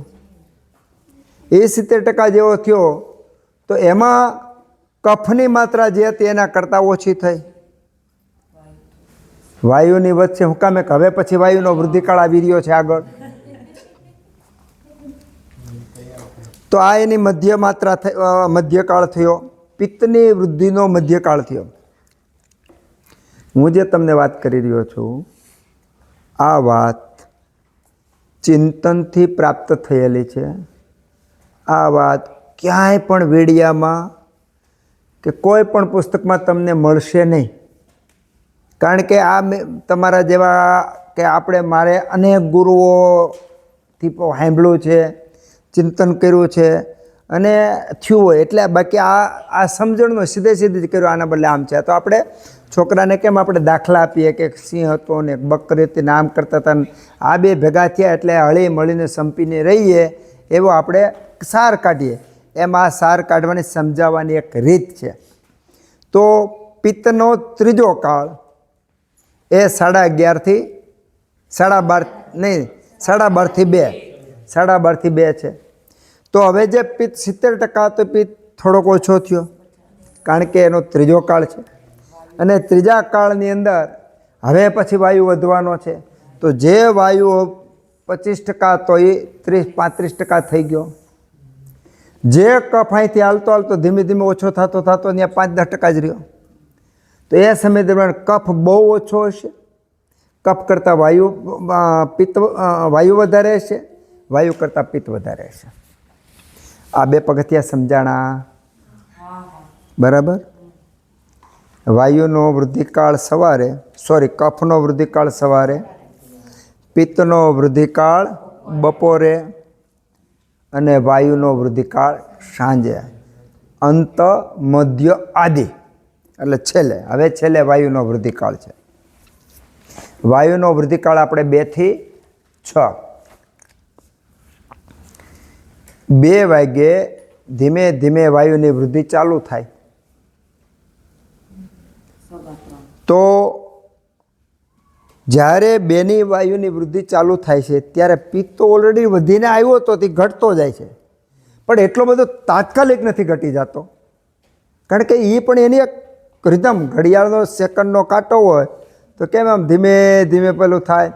એ 70% જેવો થયો તો એમાં કફની માત્રા જે હતી એના કરતાં ઓછી થઈ. વાયુની વચ્ચે હું કામે હવે પછી વાયુનો વૃદ્ધિકાળ આવી રહ્યો છે આગળ. તો આ એની મધ્ય માત્રા મધ્યકાળ થયો. પિત્તની વૃદ્ધિનો મધ્યકાળ થયો. હું જે તમને વાત કરી રહ્યો છું આ વાત ચિંતનથી પ્રાપ્ત થયેલી છે. આ વાત ક્યાંય પણ વેડિયામાં કે કોઈ પણ પુસ્તકમાં તમને મળશે નહીં. કારણ કે આ તમારા જેવા કે મારે અનેક ગુરુઓથી સાંભળ્યું છે, ચિંતન કર્યું છે અને થયું હોય એટલે બાકી આ સમજણનો સીધે જ કર્યું. આના બદલે આમ છે. તો આપણે છોકરાને કેમ આપણે દાખલા આપીએ કે સિંહ હતો ને બકરી હતી નામ કરતા હતા, આ બે ભેગા થયા એટલે હળી મળીને સંપીને રહીએ એવો આપણે સાર કાઢીએ. એમ આ સાર કાઢવાની સમજાવવાની એક રીત છે. તો પિત્તનો ત્રીજો કાળ એ 11:30 થી 12:30 નહીં 12:30 થી 2 12:30 થી 2 છે. તો હવે જે પિત્ત 70% તો પિત્ત થોડોક ઓછો થયો કારણ કે એનો ત્રીજો કાળ છે. અને ત્રીજા કાળની અંદર હવે પછી વાયુ વધવાનો છે. તો જે વાયુ 25% તો એ 30-35% થઈ ગયો. જે કફ અહીંથી હાલતો ધીમે ધીમે ઓછો થતો ત્યાં 5-10% જ રહ્યો. તો એ સમય દરમિયાન કફ બહુ ઓછો હશે. કફ કરતાં વાયુ વધારે હશે, વાયુ કરતાં પિત્ત વધારે હશે. આ બે પગથિયા સમજાણા બરાબર. વાયુનો વૃદ્ધિકાળ કફનો વૃદ્ધિકાળ સવારે, પિત્તનો વૃદ્ધિકાળ બપોરે અને વાયુનો વૃદ્ધિકાળ સાંજે. અંત, મધ્ય, આદિ એટલે છેલ્લે વાયુનો વૃદ્ધિકાળ છે. વાયુનો વૃદ્ધિકાળ આપણે 2 થી 6. 2 વાગ્યે ધીમે ધીમે વાયુની વૃદ્ધિ ચાલુ થાય. તો જ્યારે 2ની વાયુની વૃદ્ધિ ચાલુ થાય છે ત્યારે પિત્ત તો ઓલરેડી વધીને આવ્યો હતો તે ઘટતો જાય છે. પણ એટલો બધો તાત્કાલિક નથી ઘટી જતો કારણ કે એ પણ એની એક રિધમ ઘડિયાળનો સેકન્ડનો કાંટો હોય તો કેમ આમ ધીમે ધીમે પેલું થાય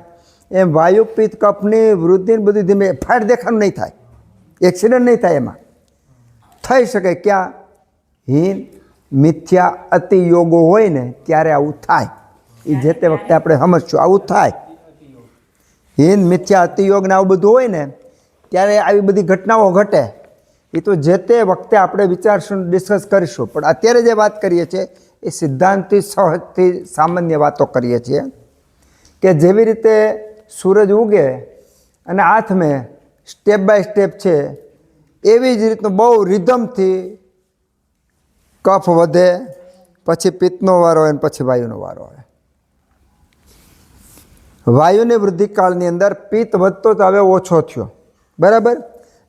એમ વાયુ પિત્ત કફની વૃદ્ધિને બધું ધીમે ફાટ દેખાનું નહીં થાય, એક્સિડન્ટ નહીં થાય. એમાં થઈ શકે ક્યાં હીન મિથ્યા અતિ યોગો હોય ને ત્યારે આવું થાય. એ જે તે વખતે આપણે સમજશું આવું થાય. હીન મિથ્યા અતિ યોગ ને આવું બધું હોય ને ત્યારે આવી બધી ઘટનાઓ ઘટે. એ તો જે તે વખતે આપણે વિચારશું, ડિસ્કસ કરીશું. પણ અત્યારે જે વાત કરીએ છીએ એ સિદ્ધાંતથી સહજથી સામાન્ય વાતો કરીએ છીએ કે જેવી રીતે સૂરજ ઉગે અને આથમે સ્ટેપ બાય સ્ટેપ છે એવી જ રીતનું બહુ રિધમથી કફ વધે, પછી પિત્તનો વારો આવે પછી વાયુનો વારો આવે. વાયુની વૃદ્ધિકાળની અંદર પિત્ત વધતો તો હવે ઓછો થયો બરાબર.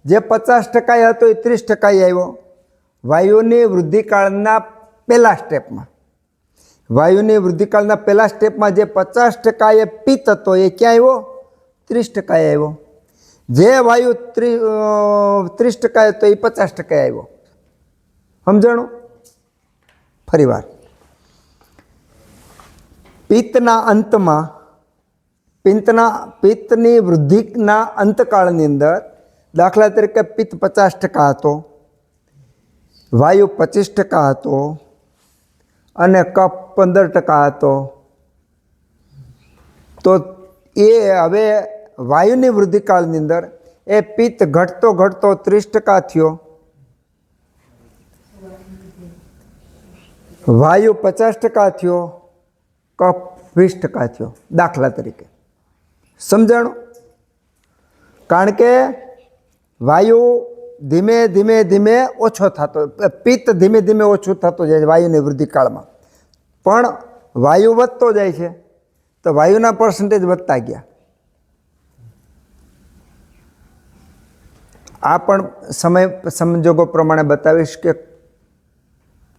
જે 50% હતો એ 30% આવ્યો વાયુની વૃદ્ધિકાળના પહેલા સ્ટેપમાં. વાયુની વૃદ્ધિકાળના પહેલા સ્ટેપમાં જે 50% એ પિત્ત હતો એ ક્યાં આવ્યો? 30% આવ્યો. જે વાયુ 30% હતો એ 50% આવ્યો. સમજાણું? ફરીવાર પિત્તના અંતમાં પિત્તની વૃદ્ધિના અંતકાળની અંદર દાખલા તરીકે પિત્ત 50% હતો, વાયુ 25% હતો અને કફ 15% હતો. તો એ હવે વાયુની વૃદ્ધિકાળની અંદર એ પિત્ત ઘટતો 30% થયો, વાયુ 50% થયો, કફ 20% થયો દાખલા તરીકે. સમજાણું? કારણ કે વાયુ ધીમે ધીમે ઓછો થતો, પિત્ત ધીમે ધીમે ઓછું થતું જાય છે વાયુની વૃદ્ધિકાળમાં. પણ વાયુ વધતો જાય છે તો વાયુના પર્સન્ટેજ વધતા ગયા. આ પણ સમય સંજોગો પ્રમાણે બતાવીશ કે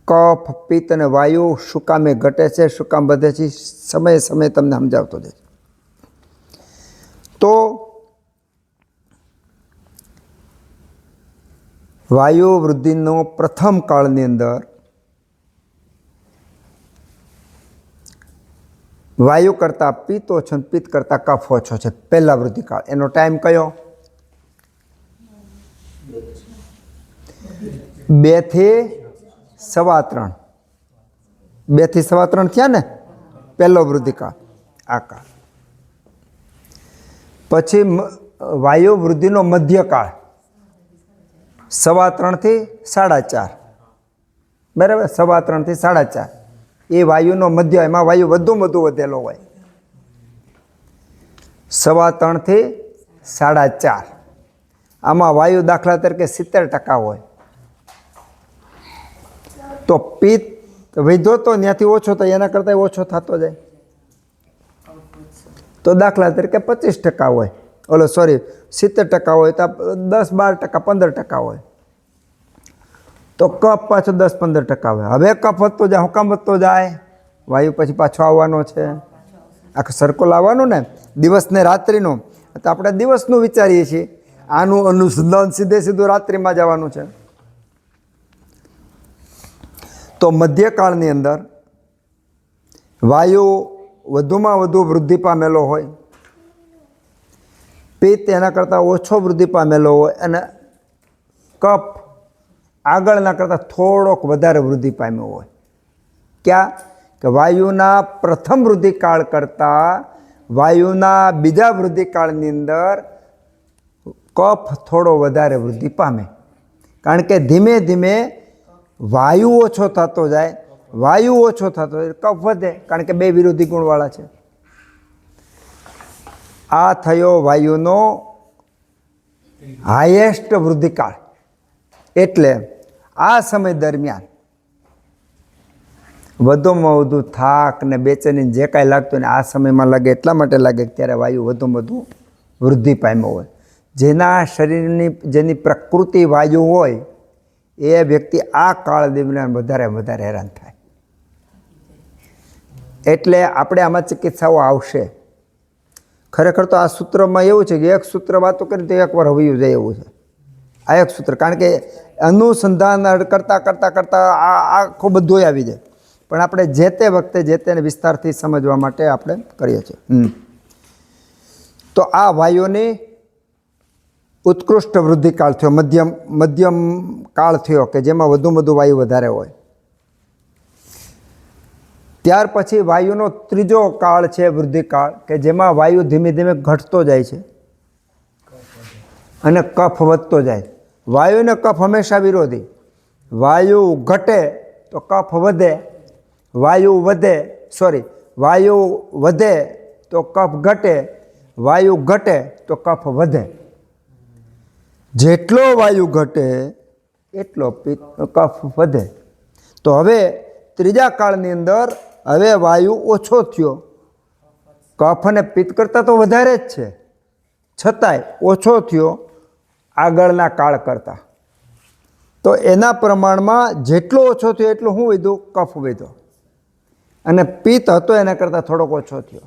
કફ પિત્ત અને વાયુ શું કામે ઘટે છે, શું કામ વધે છે, સમયે સમયે તમને સમજાવતો જાય. તો વાયુ વૃદ્ધિનો પ્રથમ કાળની અંદર વાયુ કરતાં પિત્ત ઓછો, પિત્ત કરતાં કફ ઓછો છે. પહેલા વૃદ્ધિકાળ એનો ટાઈમ કયો? 2 થી 3.25. 2 થી 3.25 થયા ને પહેલો વૃદ્ધિકાળ, આ કાળ. પછી વાયુ વૃદ્ધિનો મધ્યકાળ 3.25 થી 4.5. બરાબર, 3.25 થી 4.5 એ વાયુનો મધ્ય. એમાં વાયુ વધુ વધેલો હોય. 3.25 થી 4.5 આમાં વાયુ દાખલા તરીકે 70% હોય. તો પિત્ત વધ્યો તો ત્યાંથી ઓછો થાય, એના કરતાં ઓછો થતો જાય. તો દાખલા તરીકે 25% હોય, 70% હોય તો 10-12%, 15% હોય. તો કફ પાછો 10-15% હોય. હવે કફ વધતો જાય. હું કામ વધતો જાય? વાયુ પછી પાછો આવવાનો છે. આખો સર્કલ આવવાનો ને, દિવસ ને રાત્રિનો. તો આપણે દિવસનું વિચારીએ છીએ, આનું અનુસંધાન સીધું રાત્રિમાં જવાનું છે. તો મધ્યકાળની અંદર વાયુ વધુમાં વધુ વૃદ્ધિ પામેલો હોય, પિત્ત એના કરતાં ઓછો વૃદ્ધિ પામેલો હોય, અને કફ આગળના કરતાં થોડોક વધારે વૃદ્ધિ પામ્યો હોય. ક્યાં? કે વાયુના પ્રથમ વૃદ્ધિકાળ કરતાં વાયુના બીજા વૃદ્ધિકાળની અંદર કફ થોડો વધારે વૃદ્ધિ પામે. કારણ કે ધીમે ધીમે વાયુ ઓછો થતો જાય. વાયુ ઓછો થતો જાય, કફ વધે, કારણ કે બે વિરોધી ગુણવાળા છે. આ થયો વાયુનો હાઈએસ્ટ વૃદ્ધિકાળ. એટલે આ સમય દરમિયાન વધુમાં વધુ થાક ને બેચેની જે કાંઈ લાગતું ને આ સમયમાં લાગે. એટલા માટે લાગે કે ત્યારે વાયુ વધુમાં વધુ વૃદ્ધિ પામ્યો હોય. જેના શરીરની જેની પ્રકૃતિ વાયુ હોય એ વ્યક્તિ આ કાળ દરમિયાન વધારે હેરાન થાય. એટલે આપણે આમાં ચિકિત્સાઓ આવશે. ખરેખર તો આ સૂત્રમાં એવું છે કે એક સૂત્ર વાતો કરી તો એકવાર હવયું જાય એવું છે. આ એક સૂત્ર, કારણ કે અનુસંધાન કરતાં આ આખું બધું આવી જાય. પણ આપણે જે તે વખતે જે તેને વિસ્તારથી સમજવા માટે આપણે કરીએ છીએ. તો આ વાયુની ઉત્કૃષ્ટ વૃદ્ધિકાળ થયો, મધ્યમ કાળ થયો કે જેમાં વધુ વાયુ વધારે હોય. ત્યાર પછી વાયુનો ત્રીજો કાળ છે વૃદ્ધિકાળ, કે જેમાં વાયુ ધીમે ધીમે ઘટતો જાય છે અને કફ વધતો જાય. વાયુ અને કફ હંમેશા વિરોધી. વાયુ ઘટે તો કફ વધે, વાયુ વધે તો કફ ઘટે, વાયુ ઘટે તો કફ વધે. જેટલો વાયુ ઘટે એટલો કફ વધે. તો હવે ત્રીજા કાળની અંદર હવે વાયુ ઓછો થયો. કફ અને પિત્ત કરતાં તો વધારે જ છે, છતાંય ઓછો થયો આગળના કાળ કરતાં. તો એના પ્રમાણમાં જેટલો ઓછો થયો એટલું શું વધ્યું? કફ વધ્યો. અને પિત્ત હતો એના કરતાં થોડોક ઓછો થયો.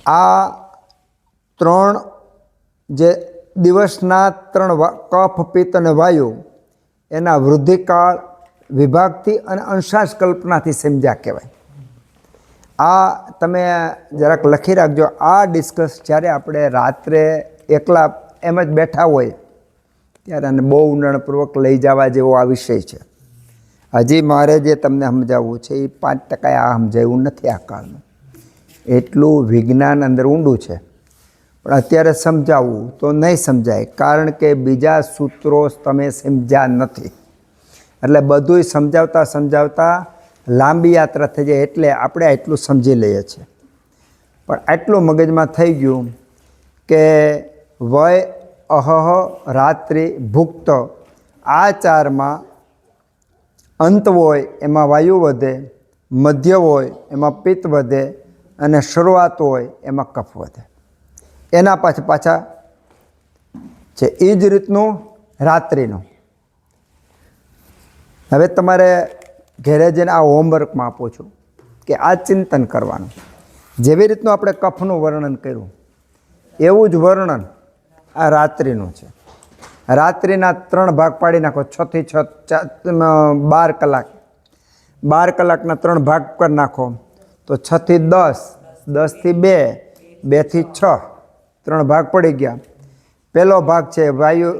આ ત્રણ જે દિવસના 3 કફ, પિત્ત અને વાયુ એના વૃદ્ધિકાળ વિભાગથી અને અંશાંશ કલ્પનાથી સમજ્યા કહેવાય. આ તમે જરાક લખી રાખજો. આ ડિસ્કસ જ્યારે આપણે રાત્રે એકલા એમ જ બેઠા હોય ત્યારે આને બહુ ઊંડાણપૂર્વક લઈ જવા જેવો આ વિષય છે. હજી મારે જે તમને સમજાવવું છે એ 5% આ સમજાવ્યું નથી આ કાળનું. એટલું વિજ્ઞાન અંદર ઊંડું છે, પણ અત્યારે સમજાવવું તો નહીં સમજાય, કારણ કે બીજા સૂત્રો તમે સમજ્યા નથી. એટલે બધુંય સમજાવતા લાંબી યાત્રા થઈ જાય. એટલે આપણે આટલું સમજી લઈએ છીએ. પણ આટલું મગજમાં થઈ ગયું કે વય, અહહ, રાત્રિ, ભુક્ત આ 4માં અંત હોય એમાં વાયુ વધે, મધ્ય હોય એમાં પિત્ત વધે, અને શરૂઆત હોય એમાં કફ વધે. એના પાછા છે એ જ રીતનું રાત્રિનું. હવે તમારે ઘેરે જઈને આ હોમવર્કમાં આપું છું કે આ ચિંતન કરવાનું. જેવી રીતનું આપણે કફનું વર્ણન કર્યું એવું જ વર્ણન આ રાત્રિનું છે. રાત્રિના 3 ભાગ પાડી નાખો. 6 થી 6 12 કલાક. 12 કલાકના 3 ભાગ કરી નાખો તો 6 થી 10, 10 થી 2, 2 થી 6, 3 ભાગ પડી ગયા. પહેલો ભાગ છે વાયુ.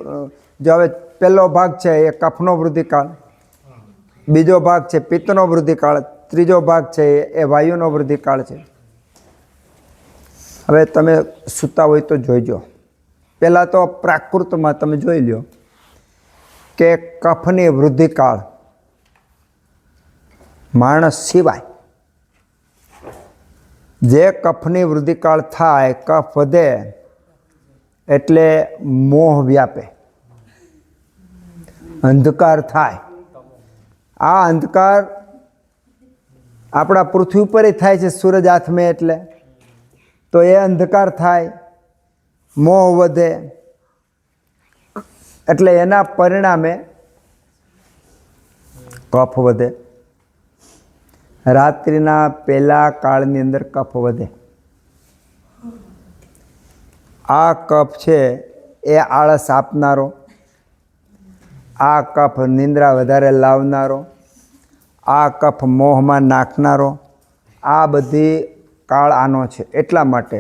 જો હવે પહેલો ભાગ છે એ કફનો વૃદ્ધિકાળ, બીજો ભાગ છે પિત્તનો વૃદ્ધિકાળ, ત્રીજો ભાગ છે એ વાયુનો વૃદ્ધિકાળ છે. હવે તમે સૂતા હોય તો જોઈજો. પહેલાં તો પ્રાકૃતમાં તમે જોઈ લો કે કફની વૃદ્ધિકાળ માણસ સિવાય જે કફની વૃદ્ધિકાળ થાય, કફ વધે એટલે મોહ વ્યાપે, અંધકાર થાય. આ અંધકાર આપણા પૃથ્વી ઉપર થાય છે સૂરજ હાથમે, એટલે તો એ અંધકાર થાય, મોહ વધે, એટલે એના પરિણામે કફ વધે. રાત્રિના પહેલા કાળની અંદર કફ વધે. આ કફ છે એ આળસ આપનારો, આ કફ નિંદ્રા વધારે લાવનારો, આ કફ મોહમાં નાખનારો, આ બધી કાળ આનો છે. એટલા માટે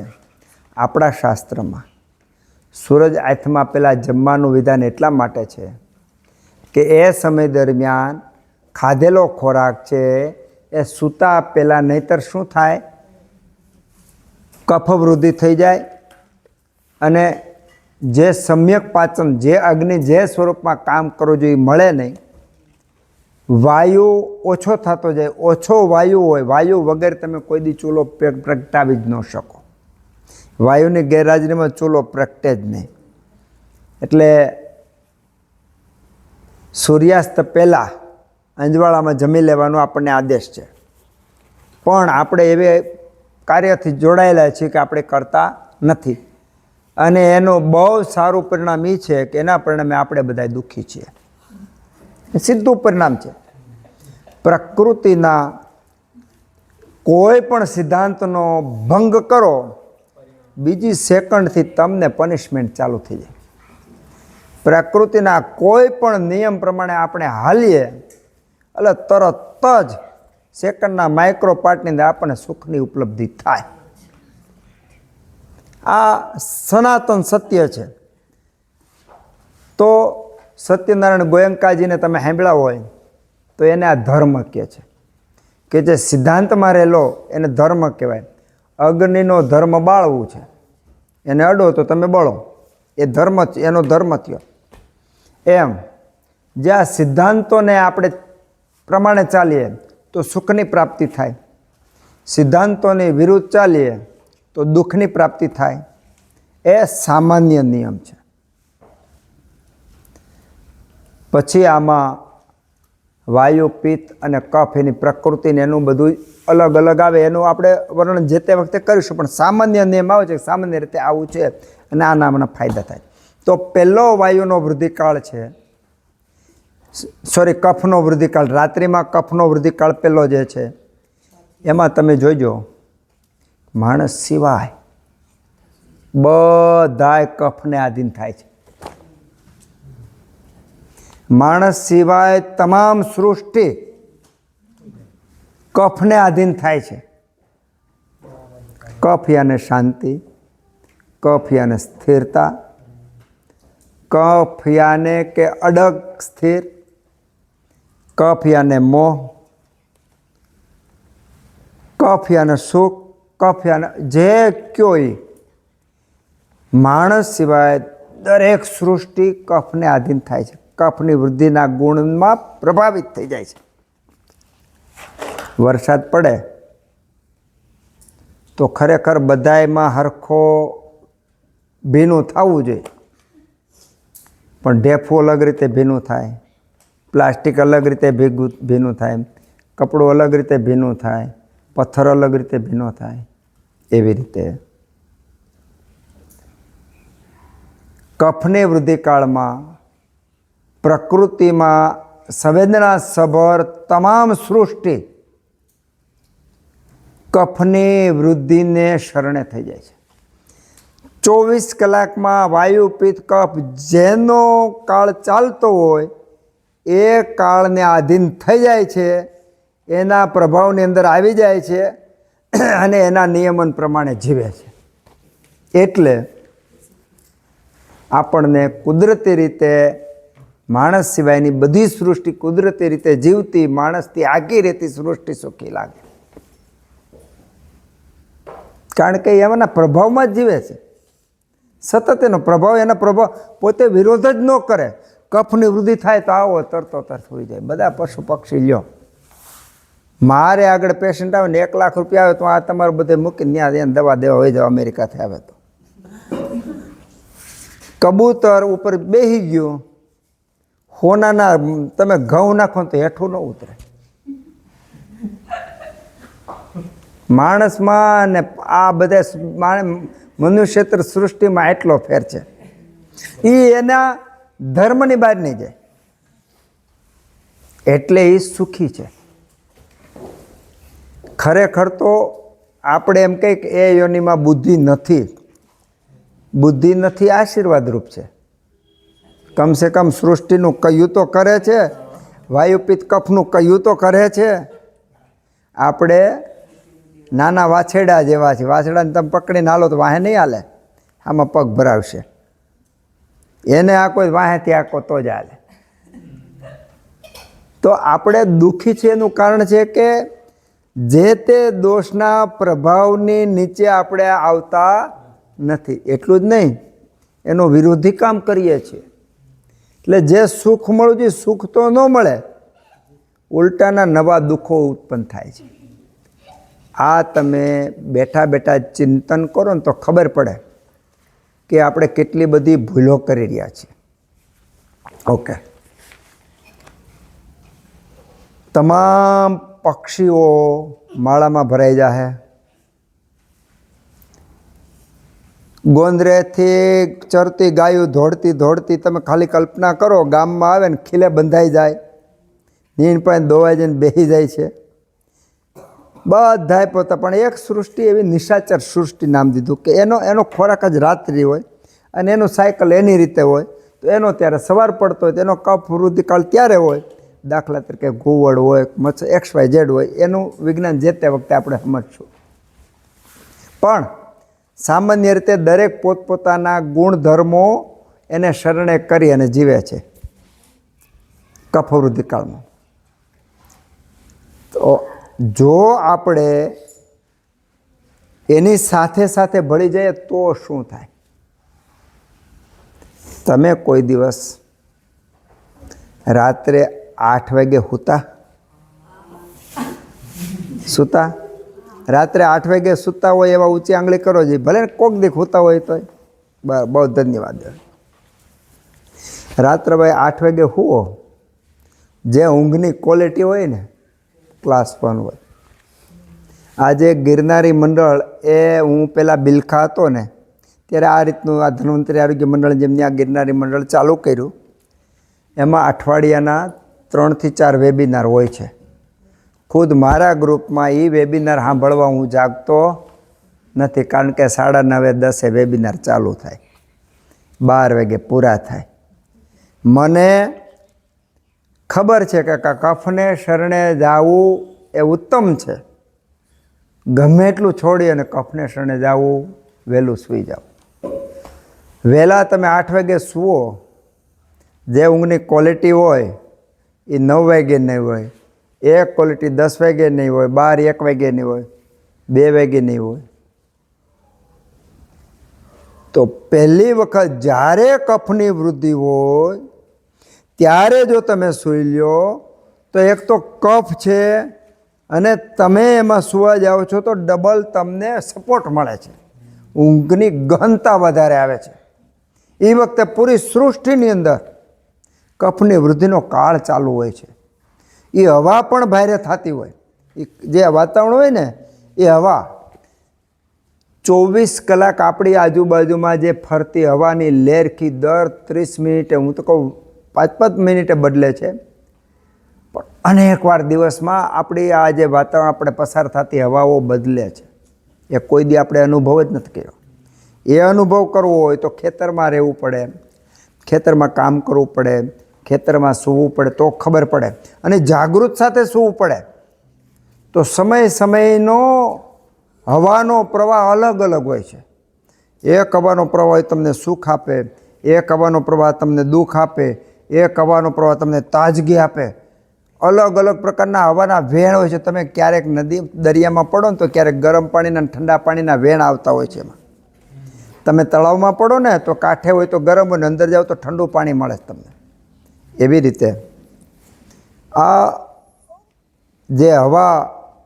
આપણા શાસ્ત્રમાં સૂરજ આથમા પહેલાં જમવાનું વિધાન એટલા માટે છે કે એ સમય દરમિયાન ખાધેલો ખોરાક છે એ સૂતા પહેલાં, નહીંતર શું થાય, કફ વૃદ્ધિ થઈ જાય અને જે સમ્યક પાચન, જે અગ્નિ જે સ્વરૂપમાં કામ કરવું જોઈએ મળે નહીં. વાયુ ઓછો થતો જાય. ઓછો વાયુ હોય, વાયુ વગર તમે કોઈ દી ચૂલો પ્રગટાવી જ ન શકો. વાયુની ગેરહાજરીમાં ચૂલો પ્રગટે જ નહીં. એટલે સૂર્યાસ્ત પહેલાં અંજવાળામાં જમી લેવાનો આપણને આદેશ છે, પણ આપણે એવી કાર્યથી જોડાયેલા છીએ કે આપણે કરતા નથી. અને એનું બહુ સારું પરિણામ એ છે કે એના પરિણામે આપણે બધા દુઃખી છીએ. સીધું પરિણામ છે. પ્રકૃતિના કોઈ પણ સિદ્ધાંતનો ભંગ કરો, બીજી સેકન્ડથી તમને પનિશમેન્ટ ચાલુ થઈ જાય. પ્રકૃતિના કોઈ પણ નિયમ પ્રમાણે આપણે હાલીએ એટલે તરત જ સેકન્ડના માઇક્રો પાર્ટની અંદર આપણને સુખની ઉપલબ્ધિ થાય. આ સનાતન સત્ય છે. તો સત્યનારાયણ ગોયંકાજીને તમે સાંભળ્યા હોય તો એને આ ધર્મ કહે છે, કે જે સિદ્ધાંતમાં રહેલો એને ધર્મ કહેવાય. અગ્નિનો ધર્મ બાળવું છે, એને અડો તો તમે બળો, એ ધર્મ, એનો ધર્મ થયો. એમ જે આ સિદ્ધાંતોને આપણે પ્રમાણે ચાલીએ તો સુખની પ્રાપ્તિ થાય, સિદ્ધાંતોની વિરુદ્ધ ચાલીએ તો દુઃખની પ્રાપ્તિ થાય. એ સામાન્ય નિયમ છે. પછી આમાં વાયુ, પિત્ત અને કફ, એની પ્રકૃતિને એનું બધું અલગ અલગ આવે. એનું આપણે વર્ણન જે તે વખતે કરીશું, પણ સામાન્ય નિયમ આવે છે કે સામાન્ય રીતે આવું છે અને આના મને ફાયદા થાય. તો પહેલો વાયુનો વૃદ્ધિકાળ છે, કફનો વૃદ્ધિકાળ. રાત્રિમાં કફનો વૃદ્ધિકાળ પહેલો જે છે એમાં તમે જોઈજો માણસ સિવાય બધાય કફને આધીન થાય છે. માણસ સિવાય તમામ સૃષ્ટિ કફને આધીન થાય છે. કફ યાને શાંતિ, કફ યાને સ્થિરતા, કફ યાને કે અડગ સ્થિર, કફ યાને મોહ, કફ યાને સુખ, કફ યાને જે કયો એ માણસ સિવાય દરેક સૃષ્ટિ કફને આધીન થાય છે. કફની વૃદ્ધિના ગુણમાં પ્રભાવિત થઈ જાય છે. વરસાદ પડે તો ખરેખર બધાયમાં હરખો ભીનું થવું જોઈએ, પણ ઢેફું અલગ રીતે ભીનું થાય, પ્લાસ્ટિક અલગ રીતે ભીનું થાય, કપડું અલગ રીતે ભીનું થાય, પથ્થર અલગ રીતે ભીનો થાય. એવી રીતે કફની વૃદ્ધિકાળમાં પ્રકૃતિમાં સંવેદના સભર તમામ સૃષ્ટિ કફની વૃદ્ધિને શરણે થઈ જાય છે. 24 કલાકમાં વાયુ પિત્ત કફ જેનો કાળ ચાલતો હોય એ કાળને આધીન થઈ જાય છે, એના પ્રભાવની અંદર આવી જાય છે અને એના નિયમન પ્રમાણે જીવે છે. એટલે આપણને કુદરતી રીતે માણસ સિવાયની બધી સૃષ્ટિ કુદરતી રીતે જીવતી, માણસથી આગી રહેતી સૃષ્ટિ સુખી લાગે, કારણ કે એમાંના પ્રભાવમાં જ જીવે છે. સતત એનો પ્રભાવ, એના પ્રભાવ પોતે વિરોધ જ ન કરે. કફની વૃદ્ધિ થાય તો આવો તરતો તરત હોઈ જાય. બધા પશુ પક્ષી લ્યો, મારે આગળ પેશન્ટ આવે ને 1 લાખ રૂપિયા આવે તો આ તમારે બધે મૂકીને ત્યાં દવા દેવા હોય જાવ. અમેરિકાથી આવે તો કબૂતર ઉપર બેસી ગયું, હોનાના તમે ઘઉં નાખો તો હેઠું ન ઉતરે. માણસમાં ને આ બધા મનુષ્યેતર સૃષ્ટિમાં એટલો ફેર છે. એ એના ધર્મની બહાર નહીં જાય, એટલે એ સુખી છે. ખરેખર તો આપણે એમ કહીએ કે એ યોનિમાં બુદ્ધિ નથી. બુદ્ધિ નથી આશીર્વાદરૂપ છે. કમસે કમ સૃષ્ટિનું કહ્યું તો કરે છે, વાયુપિત્ત કફનું કહ્યું તો કરે છે. આપણે નાના વાછરડા જેવા છે. વાછરડાને તમે પકડીને હાલો તો વાહે નહીં હાલે, આમાં પગ ભરાવશે. એને આ કોઈ વાહેથી આકો તો જ હાલે. તો આપણે દુઃખી છે એનું કારણ છે કે જે તે દોષના પ્રભાવની નીચે આપણે આવતા નથી. એટલું જ નહીં, એનો વિરોધી કામ કરીએ છીએ. એટલે જે સુખ મળવું જોઈએ સુખ તો ન મળે, ઉલટાના નવા દુઃખો ઉત્પન્ન થાય છે. આ તમે બેઠા બેઠા ચિંતન કરો ને તો ખબર પડે કે આપણે કેટલી બધી ભૂલો કરી રહ્યા છીએ. ઓકે, તમામ પક્ષીઓ માળામાં ભરાઈ જાય. ગોંદરેથી ચરતી ગાયું દોડતી દોડતી તમે ખાલી કલ્પના કરો, ગામમાં આવે ને ખીલે બંધાઈ જાય, નીણ પાસે દોવાઈ જઈને બેસી જાય છે. બધાય પોતા, પણ એક સૃષ્ટિ એવી નિશાચર સૃષ્ટિ નામ દીધું કે એનો ખોરાક જ રાત્રિ હોય અને એનું સાયકલ એની રીતે હોય. તો એનો ત્યારે સવાર પડતો હોય તો એનો કફ વૃદ્ધિકાળ ત્યારે હોય. દાખલા તરીકે ઘુવડ હોય, XYZ હોય, એનું વિજ્ઞાન જે તે વખતે આપણે સમજશું. પણ સામાન્ય રીતે દરેક પોતપોતાના ગુણધર્મો એને શરણે કરી અને જીવે છે કફવૃદ્ધિકાળમાં. તો જો આપણે એની સાથે સાથે ભળી જઈએ તો શું થાય? તમે કોઈ દિવસ રાત્રે 8 વાગે સૂતા? રાત્રે 8 વાગે સૂતા હોય એવા ઊંચી આંગળી કરો જોઈએ, ભલે કોક દીક સૂતા હોય તો. બહુ ધન્યવાદ. રાત્રે ભાઈ 8 વાગે સૂવો, જે ઊંઘની ક્વોલિટી હોય ને ક્લાસ 1 હોય. આજે ગિરનારી મંડળ, એ હું પહેલાં બિલખા હતો ને ત્યારે આ રીતનું આ ધન્વંતરી આરોગ્ય મંડળ જેમની આ ગિરનારી મંડળ ચાલુ કર્યું, એમાં અઠવાડિયાના 3 થી 4 વેબિનાર હોય છે. ખુદ મારા ગ્રુપમાં એ વેબિનાર સાંભળવા હું જાગતો નથી, કારણ કે 9:30 10 વેબિનાર ચાલુ થાય, 12 વાગે પૂરા થાય. મને ખબર છે કે કફને શરણે જવું એ ઉત્તમ છે. ગમે એટલું છોડી અને કફને શરણે જવું, વહેલું સૂઈ જાઓ. વહેલા તમે 8 વાગે સૂવો, જે ઊંઘની ક્વોલિટી હોય એ 9 વાગે નહીં હોય, એ ક્વોલિટી 10 વાગે નહીં હોય, 12 1 વાગે નહીં હોય, 2 વાગે નહીં હોય. તો પહેલી વખત જ્યારે કફની વૃદ્ધિ હોય ત્યારે જો તમે સૂઈ લ્યો તો એક તો કફ છે અને તમે એમાં સૂવા જાઓ છો તો ડબલ તમને સપોર્ટ મળે છે, ઊંઘની ગહનતા વધારે આવે છે. એ વખતે પૂરી સૃષ્ટિની અંદર કફની વૃદ્ધિનો કાળ ચાલુ હોય છે. એ હવા પણ ભારે થતી હોય, જે વાતાવરણ હોય ને એ હવા 24 કલાક આપણી આજુબાજુમાં જે ફરતી હવાની લહેરખી દર 30 મિનિટે, હું તો કહું 5-5 મિનિટે બદલે છે. પણ અનેકવાર દિવસમાં આપણી આ જે વાતાવરણ આપણે પસાર થતી હવાઓ બદલે છે, એ કોઈ દી આપણે અનુભવ જ નથી કર્યો. એ અનુભવ કરવો હોય તો ખેતરમાં રહેવું પડે, ખેતરમાં કામ કરવું પડે, ખેતરમાં સૂવું પડે તો ખબર પડે, અને જાગૃત સાથે સૂવું પડે. તો સમય સમયનો હવાનો પ્રવાહ અલગ અલગ હોય છે. એક હવાનો પ્રવાહ તમને સુખ આપે, એક હવાનો પ્રવાહ તમને દુઃખ આપે, એક હવાનો પ્રવાહ તમને તાજગી આપે. અલગ અલગ પ્રકારના હવાના વેણ હોય છે. તમે ક્યારેક નદી દરિયામાં પડો ને તો ક્યારેક ગરમ પાણીના ઠંડા પાણીના વેણ આવતા હોય છે. એમાં તમે તળાવમાં પડો ને તો કાંઠે હોય તો ગરમ હોય, અંદર જાઓ તો ઠંડુ પાણી મળે તમને. એવી રીતે આ જે હવા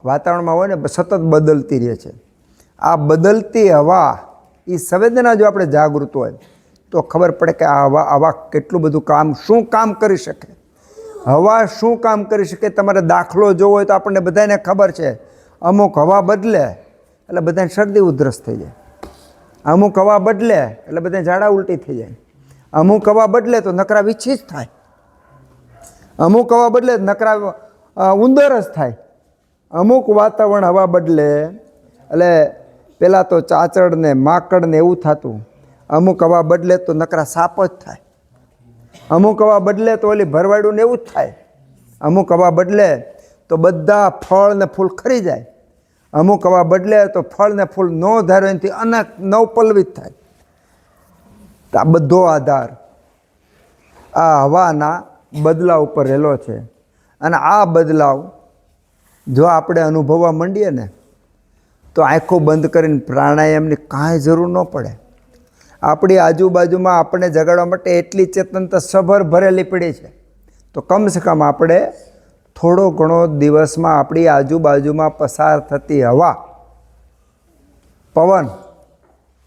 વાતાવરણમાં હોય ને સતત બદલતી રહે છે. આ બદલતી હવા એ સંવેદના જો આપણે જાગૃત હોય તો ખબર પડે કે આ હવા કેટલું બધું કામ, શું કામ કરી શકે. હવા શું કામ કરી શકે. તમારે દાખલો જોવો હોય તો આપણને બધાને ખબર છે, અમુક હવા બદલે એટલે બધાને શરદી ઉધરસ થઈ જાય, અમુક હવા બદલે એટલે બધાને ઝાડા ઉલટી થઈ જાય, અમુક હવા બદલે તો નકરા વિચ્છી જ થાય, અમુક હવા બદલે નકરા ઉંદર જ થાય. અમુક વાતાવરણ હવા બદલે એટલે પહેલાં તો ચાચડ ને માકડ ને એવું થતું, અમુક હવા બદલે તો નકરા સાપ જ થાય, અમુક હવા બદલે તો ઓલી ભરવાડું ને એવું જ થાય, અમુક હવા બદલે તો બધા ફળ ને ફૂલ ખરી જાય, અમુક હવા બદલે તો ફળ ને ફૂલ ન ધારો એનાથી અનેક નવપલ્લવિત થાય. તો આ બધો આધાર આ હવાના બદલાવ ઉપર રહેલો છે. અને આ બદલાવ જો આપણે અનુભવવા માંડીએ ને તો આંખો બંધ કરીને પ્રાણાયામની કાંઈ જરૂર ન પડે. આપણી આજુબાજુમાં આપણને જગાડવા માટે એટલી ચેતનતા સભર ભરેલી પડી છે. તો કમસે કમ આપણે થોડો ઘણો દિવસમાં આપણી આજુબાજુમાં પસાર થતી હવા, પવન,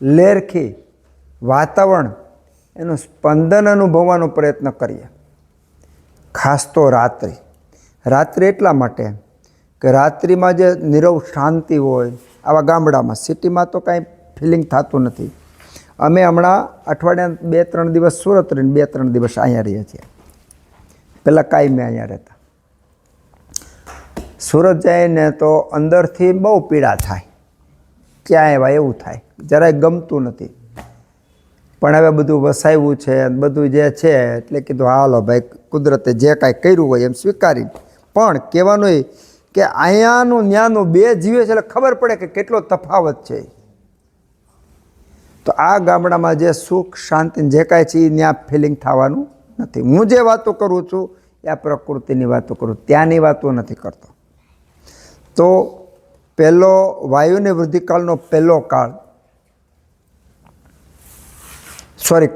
લેરખી, વાતાવરણ, એનું સ્પંદન અનુભવવાનો પ્રયત્ન કરીએ. ખાસ તો રાત્રિ એટલા માટે કે રાત્રિમાં જે નીરવ શાંતિ હોય, આવા ગામડામાં, સિટીમાં તો કાંઈ ફિલિંગ થતું નથી. અમે હમણાં અઠવાડિયા 2-3 દિવસ સુરત રહીને 2-3 દિવસ અહીંયા રહીએ છીએ. પહેલાં કાંઈ મેં અહીંયા રહેતા. સુરત જઈને તો અંદરથી બહુ પીડા થાય, ક્યાં એવા એવું થાય, જરાય ગમતું નથી. પણ હવે બધું વસાવ્યું છે, બધું જે છે એટલે કીધું હાલો ભાઈ, કુદરતે જે કાંઈ કર્યું હોય એમ સ્વીકારી. પણ કહેવાનું એ કે અહીંયાનું ન્યાનું બે જીવે છે એટલે ખબર પડે કે કેટલો તફાવત છે. તો આ ગામડામાં જે સુખ શાંતિ જે કાંઈ છે એ ત્યાં ફિલિંગ થવાનું નથી. હું જે વાતો કરું છું એ આ પ્રકૃતિની વાતો કરું, ત્યાંની વાતો નથી કરતો. તો પહેલો વાયુની વૃદ્ધિકાળનો પહેલો કાળ,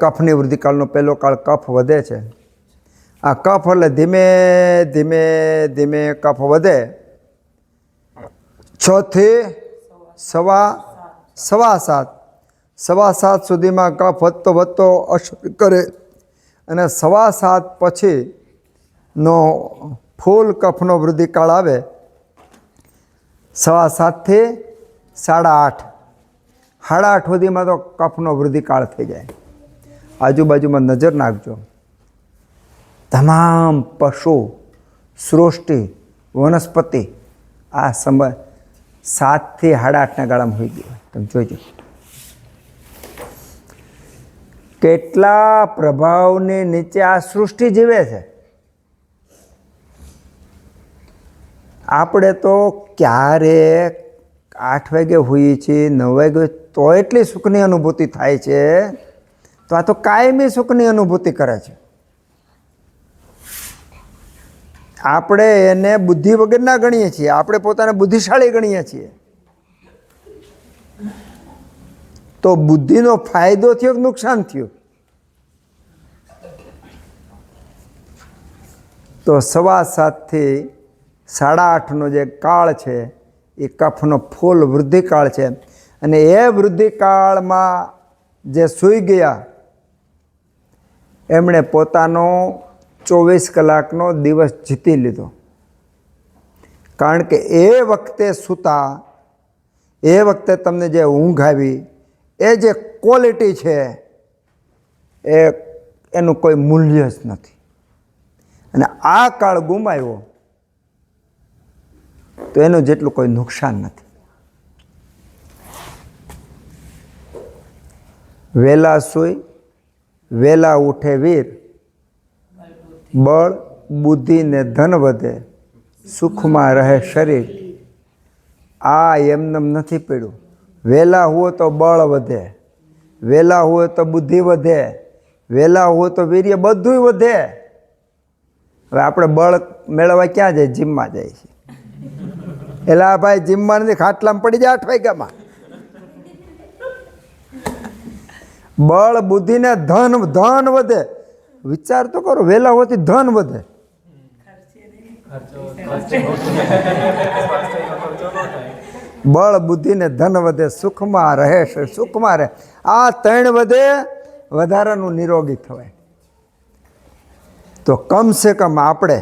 કફની વૃદ્ધિકાળનો પહેલો કાળ કફ વધે છે. આ કફ એટલે ધીમે ધીમે ધીમે કફ વધે 6 થી સવા સાત સુધીમાં કફ વધતો વધતો અસર કરે, અને 7:15 પછીનો ફૂલ કફનો વૃદ્ધિકાળ આવે. 7:15 થી 8:30, 8:30 સુધીમાં તો કફનો વૃદ્ધિકાળ થઈ જાય. આજુબાજુમાં નજર નાખજો, તમામ પશુ સૃષ્ટિ વનસ્પતિ આ સમય 7 થી 8:30ના ગાળામાં હોઈ ગયો. તમે જોઈજો કેટલા પ્રભાવની નીચે આ સૃષ્ટિ જીવે છે. આપણે તો ક્યારેક 8 વાગે હોઈએ છીએ, 9 વાગે, તો એટલી સુખની અનુભૂતિ થાય છે. તો આ તો કાયમી સુખની અનુભૂતિ કરે છે. આપણે એને બુદ્ધિ વગરના ગણીએ છીએ, આપણે પોતાને બુદ્ધિશાળી ગણીએ છીએ. તો બુદ્ધિનો ફાયદો થયો કે નુકસાન થયું? તો 7:15 થી 8:30નો જે કાળ છે એ કફનો ફૂલ વૃદ્ધિકાળ છે. અને એ વૃદ્ધિકાળમાં જે સૂઈ ગયા એમણે પોતાનો 24 કલાકનો દિવસ જીતી લીધો. કારણ કે એ વખતે સૂતા, એ વખતે તમને જે ઊંઘ આવી, એ જે ક્વોલિટી છે એનું કોઈ મૂલ્ય જ નથી. અને આ કાળ ગુમાવ્યો તો એનું જેટલું કોઈ નુકસાન નથી. વહેલા સૂઈ વહેલા ઉઠે વીર, બળ બુદ્ધિ ને ધન વધે, સુખમાં રહે શરીર. આ એમનેમ નથી પડ્યું. વહેલા હોય તો બળ વધે, વહેલા હોય તો બુદ્ધિ વધે, વહેલા હોય તો વીર્ય બધું વધે. હવે આપણે બળ મેળવવા ક્યાં જાય? જીમમાં જાય છે. એટલે આ ભાઈ જીમમાં નથી, ખાટલામાં પડી જાય 8 વાગ્યામાં. બળ બુદ્ધિ ને ધન વધે. વિચાર તો કરો, વહેલા હોવાથી ધન વધે. બળ બુદ્ધિ ને ધન વધે, સુખમાં રહે, સુખમાં રહે. આ 3 વધે, વધારાનું નિરોગી થવાય. તો કમસે કમ આપણે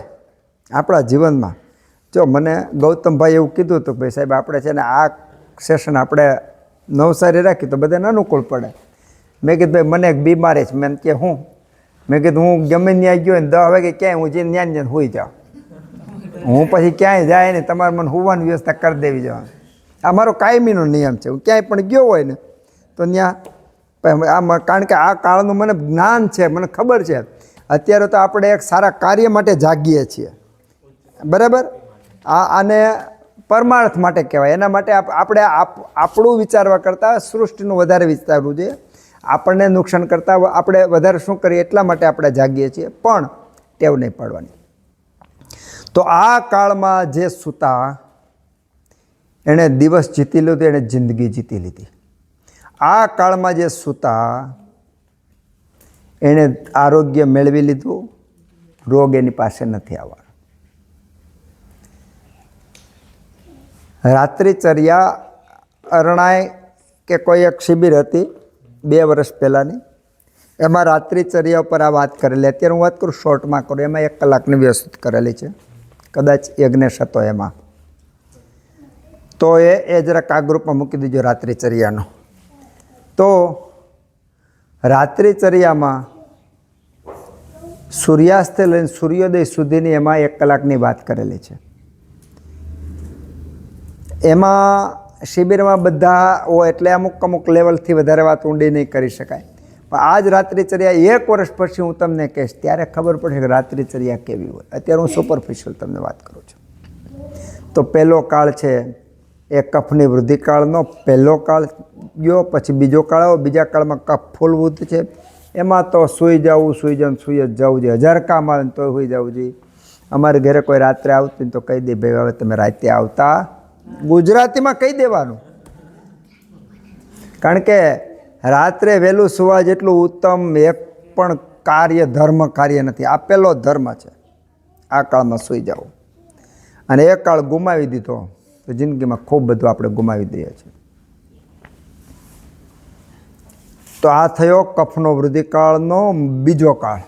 આપણા જીવનમાં, જો મને ગૌતમભાઈ એવું કીધું હતું કે ભાઈ સાહેબ આપણે છે ને આ સેશન આપણે નવસારી રાખી તો બધાને અનુકૂળ પડે. મેં કીધું ભાઈ મને એક બીમારી છે. મેં કે હું? મેં કીધું હું ગમે ત્યાં ગયો ને 10 વાગે ક્યાંય હું જઈને ત્યાં સુઈ જાઉં. હું પછી ક્યાંય જાય ને તમારે મને હોવાની વ્યવસ્થા કરી દેવી જવાનું. આ મારો કાયમીનો નિયમ છે. હું ક્યાંય પણ ગયો હોય ને તો ત્યાં આમાં, કારણ કે આ કાળનું મને જ્ઞાન છે, મને ખબર છે. અત્યારે તો આપણે એક સારા કાર્ય માટે જાગીએ છીએ, બરાબર? આને પરમાર્થ માટે કહેવાય. એના માટે આપણે આપણું વિચારવા કરતાં સૃષ્ટિનું વધારે વિચારવું જોઈએ. આપણને નુકસાન કરતાં આપણે વધારે શું કરીએ એટલા માટે આપણે જાગીએ છીએ, પણ ટેવ નહીં પાડવાની. તો આ કાળમાં જે સૂતા એણે દિવસ જીતી લીધો, એણે જિંદગી જીતી લીધી. આ કાળમાં જે સૂતા એણે આરોગ્ય મેળવી લીધું, રોગ એની પાસે નથી આવવાનો. રાત્રિચર્યા અરણાય કે કોઈ એક શિબિર હતી 2 વર્ષ પહેલાંની, એમાં રાત્રિચર્યા ઉપર આ વાત કરેલી. અત્યારે હું વાત કરું શોર્ટમાં કરું, એમાં 1 કલાકની વ્યવસ્થિત કરેલી છે, કદાચ યજ્ઞેશ હતો એમાં. તો એ જરાક આ ગ્રુપમાં મૂકી દીજો રાત્રિચર્યાનો. તો રાત્રિચર્યામાં સૂર્યાસ્ત લઈને સૂર્યોદય સુધીની એમાં 1 કલાકની વાત કરેલી છે. એમાં શિબિરમાં બધા હોય એટલે અમુક લેવલથી વધારે વાત ઊંડી નહીં કરી શકાય. પણ આ જ રાત્રિચર્યા 1 વર્ષ પછી હું તમને કહીશ, ત્યારે ખબર પડશે કે રાત્રિચર્યા કેવી હોય. અત્યારે હું સુપરફિશિયલ તમને વાત કરું છું. તો પહેલો કાળ છે એ કફની વૃદ્ધિકાળનો પહેલો કાળ ગયો. પછી બીજો કાળ આવ્યો. બીજા કાળમાં કફ ફૂલવૃદ્ધ છે. એમાં તો સૂઈ જ જવું જોઈએ. 1000 કામ આવે ને તો સૂઈ જવું જોઈએ. અમારે ઘરે કોઈ રાત્રે આવતું તો કહી દે ભાઈ હવે તમે રાતે આવતા. ગુજરાતીમાં કહી દેવાનું, કારણ કે રાત્રે વહેલું સુવા જેટલું ઉત્તમ એક પણ ધર્મ કાર્ય નથી. આ પહેલો ધર્મ છે, આ કાળમાં સૂઈ જવું. અને એ કાળ ગુમાવી દીધો તો જિંદગીમાં ખૂબ બધું આપણે ગુમાવી દઈએ છીએ. તો આ થયો કફનો વૃદ્ધિકાળનો બીજો કાળ.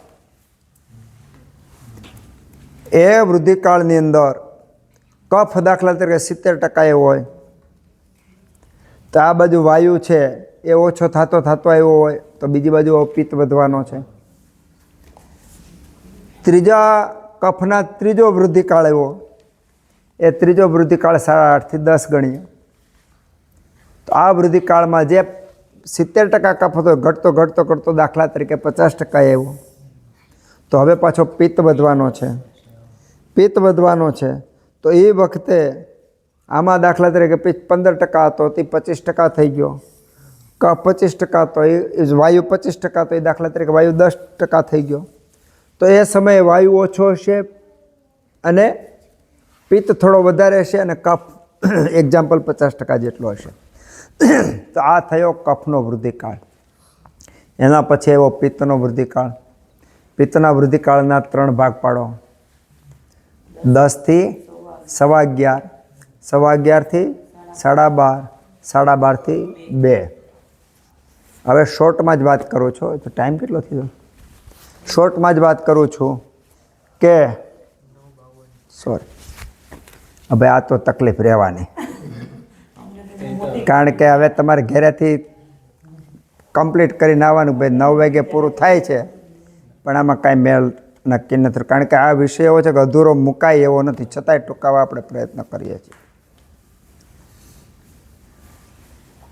એ વૃદ્ધિકાળની અંદર કફ દાખલા તરીકે 70% હોય તો આ બાજુ વાયુ છે એ ઓછો થતો આવ્યો હોય તો બીજી બાજુ પિત્ત વધવાનો છે. ત્રીજા કફના ત્રીજો વૃદ્ધિકાળ આવ્યો, એ ત્રીજો વૃદ્ધિકાળ 8.5 થી 10 ગણીએ. તો આ વૃદ્ધિકાળમાં જે 70% કફ હતો ઘટતો દાખલા તરીકે 50% આવ્યો. તો હવે પાછો પિત્ત વધવાનો છે. તો એ વખતે આમાં દાખલા તરીકે પિત્ત 15% હતો તે 25% થઈ ગયો. કફ 25% તો એ વાયુ 25% તો એ દાખલા તરીકે વાયુ 10% થઈ ગયો. તો એ સમયે વાયુ ઓછો હશે અને પિત્ત થોડો વધારે હશે અને કફ એક્ઝામ્પલ 50% જેટલો હશે. તો આ થયો કફનો વૃદ્ધિકાળ. એના પછી એવો પિત્તનો વૃદ્ધિકાળ. પિત્તના વૃદ્ધિકાળના 3 ભાગ પાડો. 10 થી 11:15, 11:30 થી 12:30, 12:30 થી 2. હવે શોર્ટમાં જ વાત કરું છું, તો ટાઈમ કેટલો થયો? શોર્ટમાં જ વાત કરું છું કે હવે આ તો તકલીફ રહેવાની, કારણ કે હવે તમારે ઘરેથી કમ્પ્લીટ કરીને આવવાનું. ભાઈ 9 વાગે પૂરું થાય છે પણ આમાં કાંઈ મેળ નક્કી નથી, કારણ કે આ વિષય એવો છે કે અધૂરો મુકાય એવો નથી, છતાંય ટૂંકાવા આપણે પ્રયત્ન કરીએ છીએ.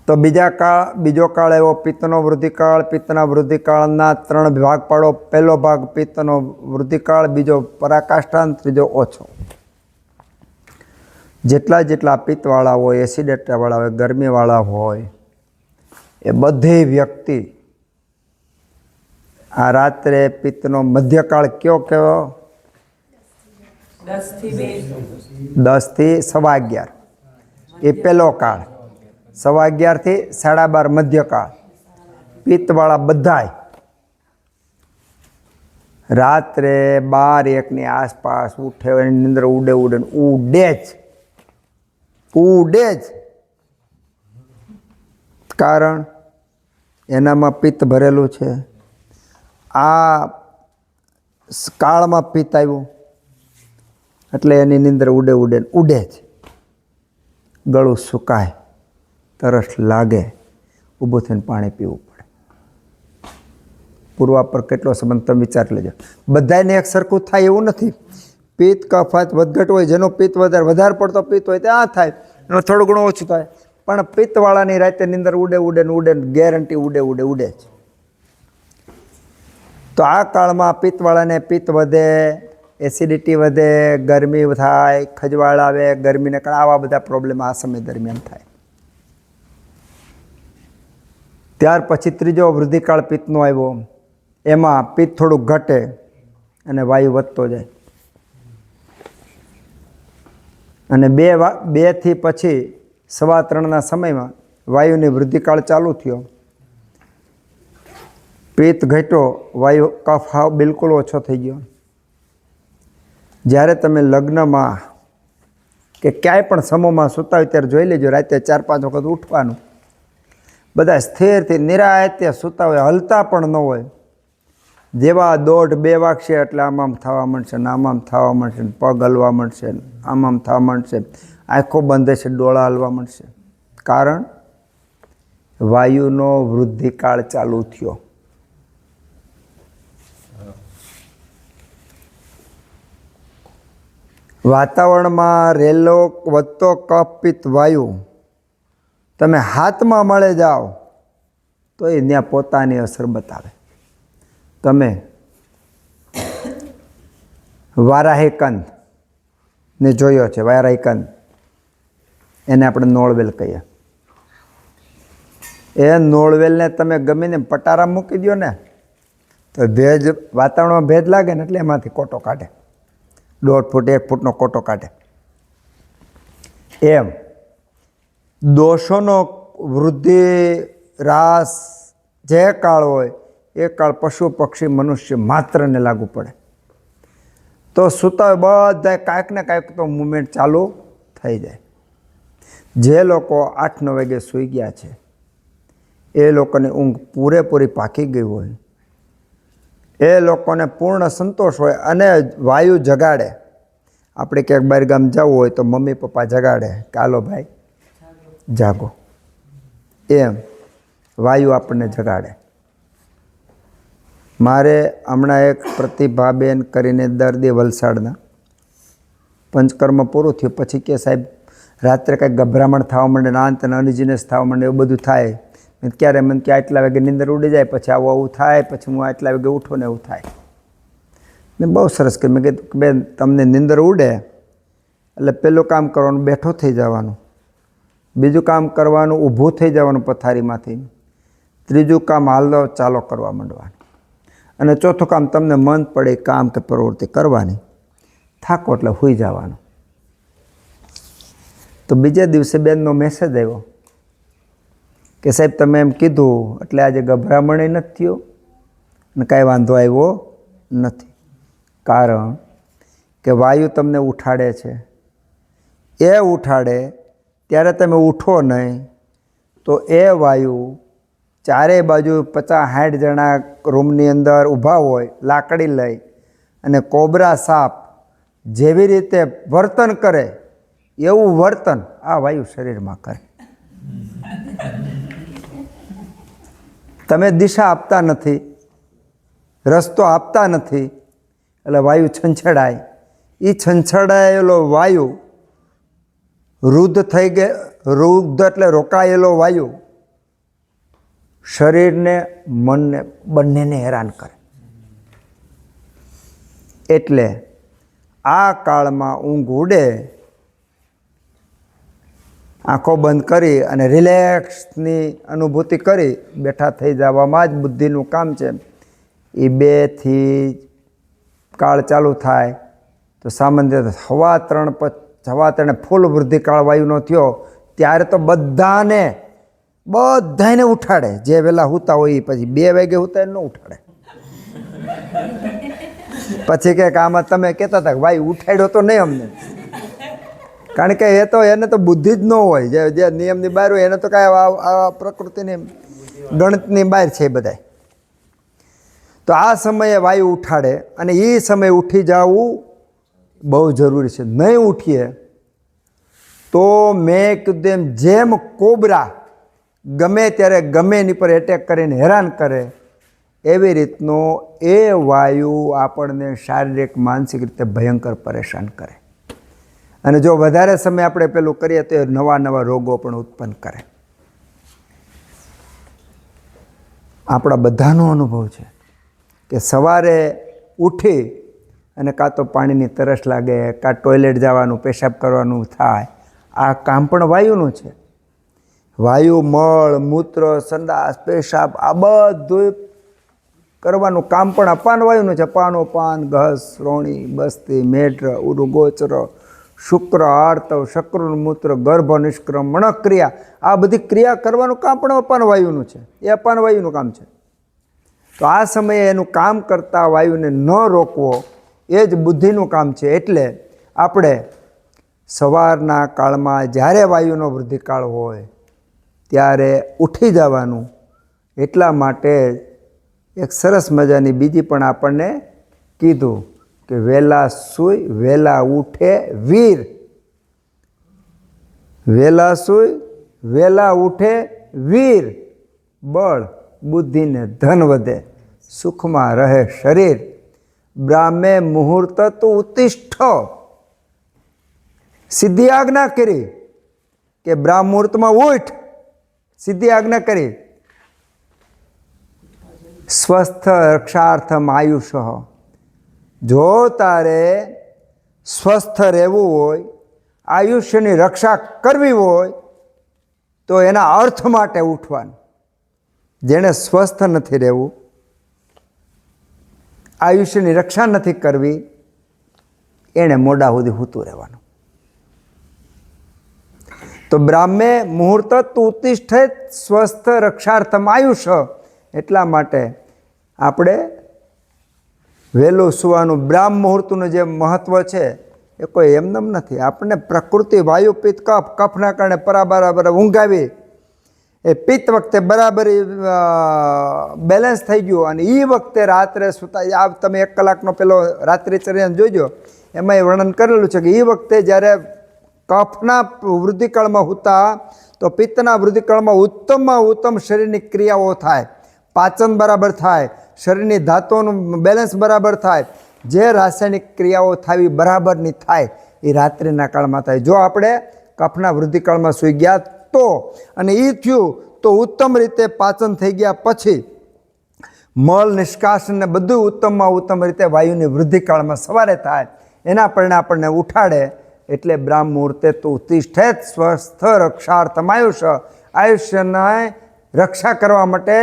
તો બીજો કાળ એવો પિત્તનો વૃદ્ધિકાળ. પિત્તના વૃદ્ધિકાળના 3 ભાગ પાડો. પહેલો ભાગ પિત્તનો વૃદ્ધિકાળ, બીજો પરાકાષ્ઠાન, ત્રીજો ઓછો. જેટલા પિત્તવાળા હોય, એસિડિટીવાળા હોય, ગરમીવાળા હોય, એ બધી વ્યક્તિ આ રાત્રે પિત્તનો મધ્યકાળ કયો 10 થી 11:15 એ પહેલો કાળ. 11:15 થી 12:30 મધ્યકાળ. પિત્તવાળા બધાય રાત્રે 12-1ની આસપાસ ઉઠે, એની અંદર ઉડે જ. કારણ એનામાં પિત્ત ભરેલું છે. આ કાળમાં પિત્ત આવ્યું એટલે એની નીંદર ઉડે જ. ગળું સુકાય, તરસ લાગે, ઊભું થઈને પાણી પીવું પડે. પૂર્વા પર કેટલો સંબંધ તમે વિચાર લેજો. બધાને એક સરખું થાય એવું નથી. પિત્ત કફાત વધઘટ હોય, જેનો પિત્ત વધારે પડતો પિત્ત હોય ત્યાં થાય, એનો થોડું ઘણું ઓછું થાય. પણ પિત્તવાળાની રાતે નીંદર ઉડે, ગેરંટી ઉડે જ. તો આ કાળમાં પિત્તવાળાને પિત્ત વધે, એસિડિટી વધે, ગરમી થાય, ખજવાળ આવે, ગરમીને કારણે આવા બધા પ્રોબ્લેમ આ સમય દરમિયાન થાય. ત્યાર પછી ત્રીજો વૃદ્ધિકાળ પિત્તનો આવ્યો. એમાં પિત્ત થોડુંક ઘટે અને વાયુ વધતો જાય. અને 2 થી પછી 3:15ના સમયમાં વાયુની વૃદ્ધિકાળ ચાલુ થયો. પિત્ત ઘટ્યો, વાયુ કફ બિલકુલ ઓછો થઈ ગયો. જ્યારે તમે લગ્નમાં કે ક્યાંય પણ સમૂહમાં સૂતા હોય ત્યારે જોઈ લેજો, રાતે 4-5 વખત ઉઠવાનું. બધા સ્થિરથી નિરાયતે સૂતા હોય, હલતા પણ ન હોય. જેવા 1:30-2 વાગશે એટલે આમ થવા માંડશે, આમ થવા માંડશે, પગ હલવા માંડશે, આમ થવા માંડશે, આંખો બંધ છે, ડોળા હલવા માંડશે. કારણ વાયુનો વૃદ્ધિકાળ ચાલુ થયો. વાતાવરણમાં રહેલો વધતો કફ પિત્ત વાયુ તમે હાથમાં મળે જાઓ તો એ ત્યાં પોતાની અસર બતાવે. તમે વારાહીકંદ ને જોયો છે, વારાહીકંદ એને આપણે નોળવેલ કહીએ. એ નોળવેલને તમે ગમીને પટારા મૂકી દો ને તો વાતાવરણમાં ભેજ લાગે ને એટલે એમાંથી કોટો કાઢે, 1.5 ફૂટ 1 ફૂટનો કોટો કાઢે. એમ દોષોનો વૃદ્ધિ રાસ જે કાળ હોય એ કાળ પશુ પક્ષી મનુષ્ય માત્રને લાગુ પડે. તો સૂતા હોય બધા કાંઈક ને કાંઈક તો મૂવમેન્ટ ચાલુ થઈ જાય. જે લોકો 8-9 વાગે સૂઈ ગયા છે એ લોકોની ઊંઘ પૂરેપૂરી પાકી ગઈ હોય, એ લોકોને પૂર્ણ સંતોષ હોય અને વાયુ જગાડે. આપણે ક્યાંક બહાર ગામ જવું હોય તો મમ્મી પપ્પા જગાડે કે હાલો ભાઈ જાગો, એમ વાયુ આપણને જગાડે. મારે હમણાં એક પ્રતિભાબેન કરીને દર્દી વલસાડના, પંચકર્મ પૂરું થયું પછી કે સાહેબ રાત્રે કાંઈક ગભરામણ થવા માંડે, નાંત અને અનઇઝીનેસ થવા માંડે, એવું બધું થાય. ક્યારે મને કે આટલા વાગે નીંદર ઉડી જાય, પછી આવું થાય, પછી હું આટલા વાગે ઉઠું ને એવું થાય. મેં બહુ સરસ કહ્યું. મેં કીધું બેન તમને નીંદર ઉડે એટલે પહેલું કામ કરવાનું બેઠો થઈ જવાનું, બીજું કામ કરવાનું ઊભું થઈ જવાનું પથારીમાંથી, ત્રીજું કામ હાલો ચાલો કરવા માંડવાનું, અને ચોથું કામ તમને મન પડે કામ કે પ્રવૃત્તિ કરવાની. થાકો એટલે સૂઈ જવાનું. તો બીજે દિવસે બેનનો મેસેજ આવ્યો કે સાહેબ તમે એમ કીધું એટલે આજે ગભરામણ નથી થયું અને કાંઈ વાંધો આવ્યો નથી. કારણ કે વાયુ તમને ઉઠાડે છે. એ ઉઠાડે ત્યારે તમે ઉઠો નહીં તો એ વાયુ ચારે બાજુ 50-60 જણા રૂમની અંદર ઊભા હોય લાકડી લઈ અને કોબરા સાપ જેવી રીતે વર્તન કરે એવું વર્તન આ વાયુ શરીરમાં કરે. તમે દિશા આપતા નથી, રસ્તો આપતા નથી એટલે વાયુ છંછેડાય. એ છંછેડાયેલો વાયુ રુદ્ધ થઈ ગયા. રુદ્ધ એટલે રોકાયેલો વાયુ શરીરને મનને બંનેને હેરાન કરે. એટલે આ કાળમાં ઊંઘ ઉડે, આંખો બંધ કરી અને રિલેક્સની અનુભૂતિ કરી બેઠા થઈ જવામાં જ બુદ્ધિનું કામ છે. એ 2 થી કાળ ચાલુ થાય તો સામાન્ય સવા ત્રણે ફૂલ વૃદ્ધિકાળ વાયુનો થયો ત્યારે તો બધાને ઉઠાડે. જે વહેલા સૂતા હોય એ પછી 2 વાગે સૂતા ન ઉઠાડે. પછી કે આમાં તમે કહેતા હતા કે ભાઈ ઉઠાડ્યો તો નહીં અમને, કારણ કે એને તો બુદ્ધિ જ ન હોય. જે નિયમની બહાર હોય એને તો કાંઈ પ્રકૃતિની ગણિતની બહાર છે બધા. તો આ સમયે વાયુ ઉઠાડે અને એ સમયે ઉઠી જવું બહુ જરૂરી છે. નહીં ઉઠીએ તો મેં કીધું જેમ કોબરા ગમે ત્યારે ગમે એની પર એટેક કરીને હેરાન કરે, એવી રીતનો એ વાયુ આપણને શારીરિક માનસિક રીતે ભયંકર પરેશાન કરે. અને જો વધારે સમય આપણે પેલું કરીએ તો નવા રોગો પણ ઉત્પન્ન કરે. આપણા બધાનો અનુભવ છે કે સવારે ઉઠી અને કાં તો પાણીની તરસ લાગે, કાં ટોયલેટ જવાનું, પેશાબ કરવાનું થાય. આ કામ પણ વાયુનું છે. વાયુ મળ, મૂત્ર, સંડાસ, પેશાબ આ બધું કરવાનું કામ પણ અપાન વાયુનું છે. પાનો પાન, ઘસ, શ્રોણી, બસ્તી, મેઢ, ઉરુગોચર, શુક્ર, આર્તવ, શક્રુન મૂત્ર, ગર્ભ નિષ્ક્રમ, મણક્રિયા, આ બધી ક્રિયા કરવાનું કામ પણ અપાન વાયુનું છે. એ અપાન વાયુનું કામ છે. તો આ સમયે એનું કામ કરતા વાયુને ન રોકવો એ જ બુદ્ધિનું કામ છે. એટલે આપણે સવારના કાળમાં જ્યારે વાયુનો વૃદ્ધિકાળ હોય ત્યારે ઉઠી જવાનું. એટલા માટે એક સરસ મજાની બીજી પણ આપણને કીધું કે વહેલા સૂઈ વહેલા ઉઠે વીર. વહેલા સૂઈ વહેલા ઉઠે વીર, બળ બુદ્ધિને ધન વધે, સુખમાં રહે શરીર. બ્રાહ્મે મુહૂર્ત તું ઉત્તિષ્ઠ. સીધી આજ્ઞા કરી કે બ્રાહ્મ મુહૂર્તમાં ઉઠ, સીધી આજ્ઞા કરી. સ્વસ્થ રક્ષાર્થમ આયુષ. જો તારે સ્વસ્થ રહેવું હોય, આયુષ્યની રક્ષા કરવી હોય તો એના અર્થ માટે ઉઠવાનું. જેણે સ્વસ્થ નથી રહેવું, આયુષ્યની રક્ષા નથી કરવી, એણે મોડા સુધી સૂતું રહેવાનું. તો બ્રાહ્મે મુહૂર્ત ઉત્તિષ્ઠેત સ્વસ્થ રક્ષાર્થમ આયુષ. એટલા માટે આપણે વહેલું સૂવાનું. બ્રાહ્મ મુહૂર્તનું જે મહત્ત્વ છે એ કોઈ એમનેમ નથી. આપણને પ્રકૃતિ વાયુ પિત્ત કફ, કફના કારણે બરાબર ઊંઘ આવી, એ પિત્ત વખતે બરાબર બેલેન્સ થઈ ગયું અને એ વખતે રાત્રે સૂતા. આ તમે 1 કલાકનો પેલો રાત્રિચર્યા જોઈજો, એમાં એ વર્ણન કરેલું છે કે એ વખતે જ્યારે કફના વૃદ્ધિકાળમાં સૂતા તો પિત્તના વૃદ્ધિકાળમાં ઉત્તમમાં ઉત્તમ શરીરની ક્રિયાઓ થાય, પાચન બરાબર થાય, શરીરની ધાતુઓનું બેલેન્સ બરાબર થાય. જે રાસાયણિક ક્રિયાઓ થવી બરાબરની થાય એ રાત્રિના કાળમાં થાય. જો આપણે કફના વૃદ્ધિકાળમાં સૂઈ ગયા તો અને એ થયું તો ઉત્તમ રીતે પાચન થઈ ગયા પછી મળ નિષ્કાસનને બધું ઉત્તમમાં ઉત્તમ રીતે વાયુની વૃદ્ધિકાળમાં સવારે થાય. એના પરિણામે આપણને ઉઠાડે. એટલે બ્રાહ્મ મુહૂર્તે તો ઉત્તિષ્ઠેત સ્વસ્થ રક્ષાર્થમ આયુષ. આયુષ્યને રક્ષા કરવા માટે,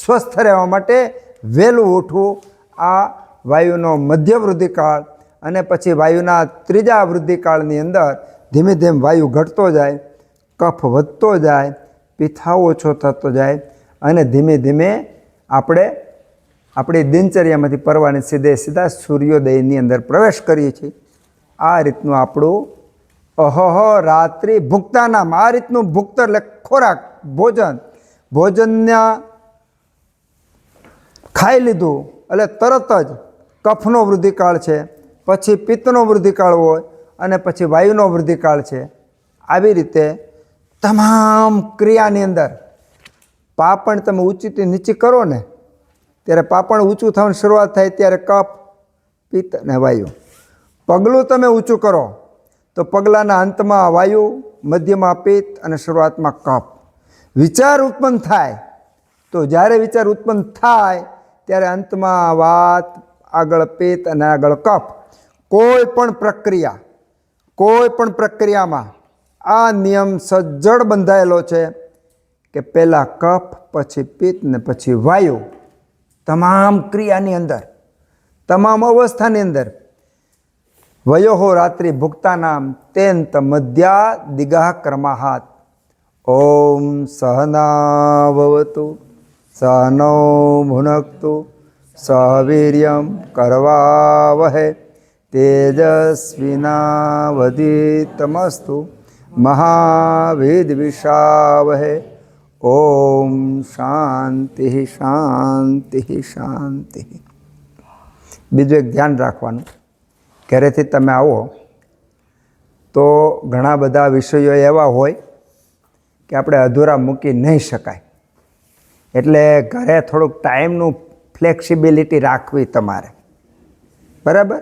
સ્વસ્થ રહેવા માટે વહેલું ઉઠવું. આ વાયુનો મધ્ય વૃદ્ધિકાળ અને પછી વાયુના ત્રીજા વૃદ્ધિકાળની અંદર ધીમે ધીમે વાયુ ઘટતો જાય, કફ વધતો જાય, પિત્તાવ ઓછો થતો જાય અને ધીમે ધીમે આપણે આપણી દિનચર્યામાંથી પરવાની સીધા સૂર્યોદયની અંદર પ્રવેશ કરીએ છીએ. આ રીતનું આપણું અહહ રાત્રિ ભુક્તાનામ. આ રીતનું ભુક્ત એટલે ખોરાક, ભોજનના ખાઈ લીધું એટલે તરત જ કફનો વૃદ્ધિકાળ છે, પછી પિત્તનો વૃદ્ધિકાળ હોય અને પછી વાયુનો વૃદ્ધિકાળ છે. આવી રીતે તમામ ક્રિયાની અંદર પાપણ તમે ઊંચીથી નીચી કરો ને ત્યારે પાપણ ઊંચું થવાની શરૂઆત થાય ત્યારે કફ, પિત્ત અને વાયુ. પગલું તમે ઊંચું કરો તો પગલાના અંતમાં વાયુ, મધ્યમાં પિત્ત અને શરૂઆતમાં કફ. વિચાર ઉત્પન્ન થાય તો જ્યારે વિચાર ઉત્પન્ન થાય ત્યારે અંતમાં વાત, આગળ પિત્ત અને આગળ કફ. કોઈ પણ પ્રક્રિયામાં આ નિયમ સજ્જડ બંધાયેલો છે કે પહેલાં કફ, પછી પિત્ત ને પછી વાયુ. તમામ ક્રિયાની અંદર, તમામ અવસ્થાની અંદર વયોહો રાત્રિ ભુક્તાનામ તેંત મધ્યા દિગાહ ક્રમાહાત. ઓમ સહનાવવતુ સહનૌ ભુનક્તુ સહ વીર્યં કરવાવહે તેજસ્વિનાવધીતમસ્તુ મહાવિદ્વિષાવહે. ઓમ શાંતિ શાંતિ શાંતિ. બીજું એક ધ્યાન રાખવાનું, ઘરેથી તમે આવો તો ઘણા બધા વિષયો એવા હોય કે આપણે અધૂરા મૂકી નહીં શકાય. એટલે ઘરે થોડુંક ટાઈમનું ફ્લેક્સિબિલિટી રાખવી તમારે, બરાબર.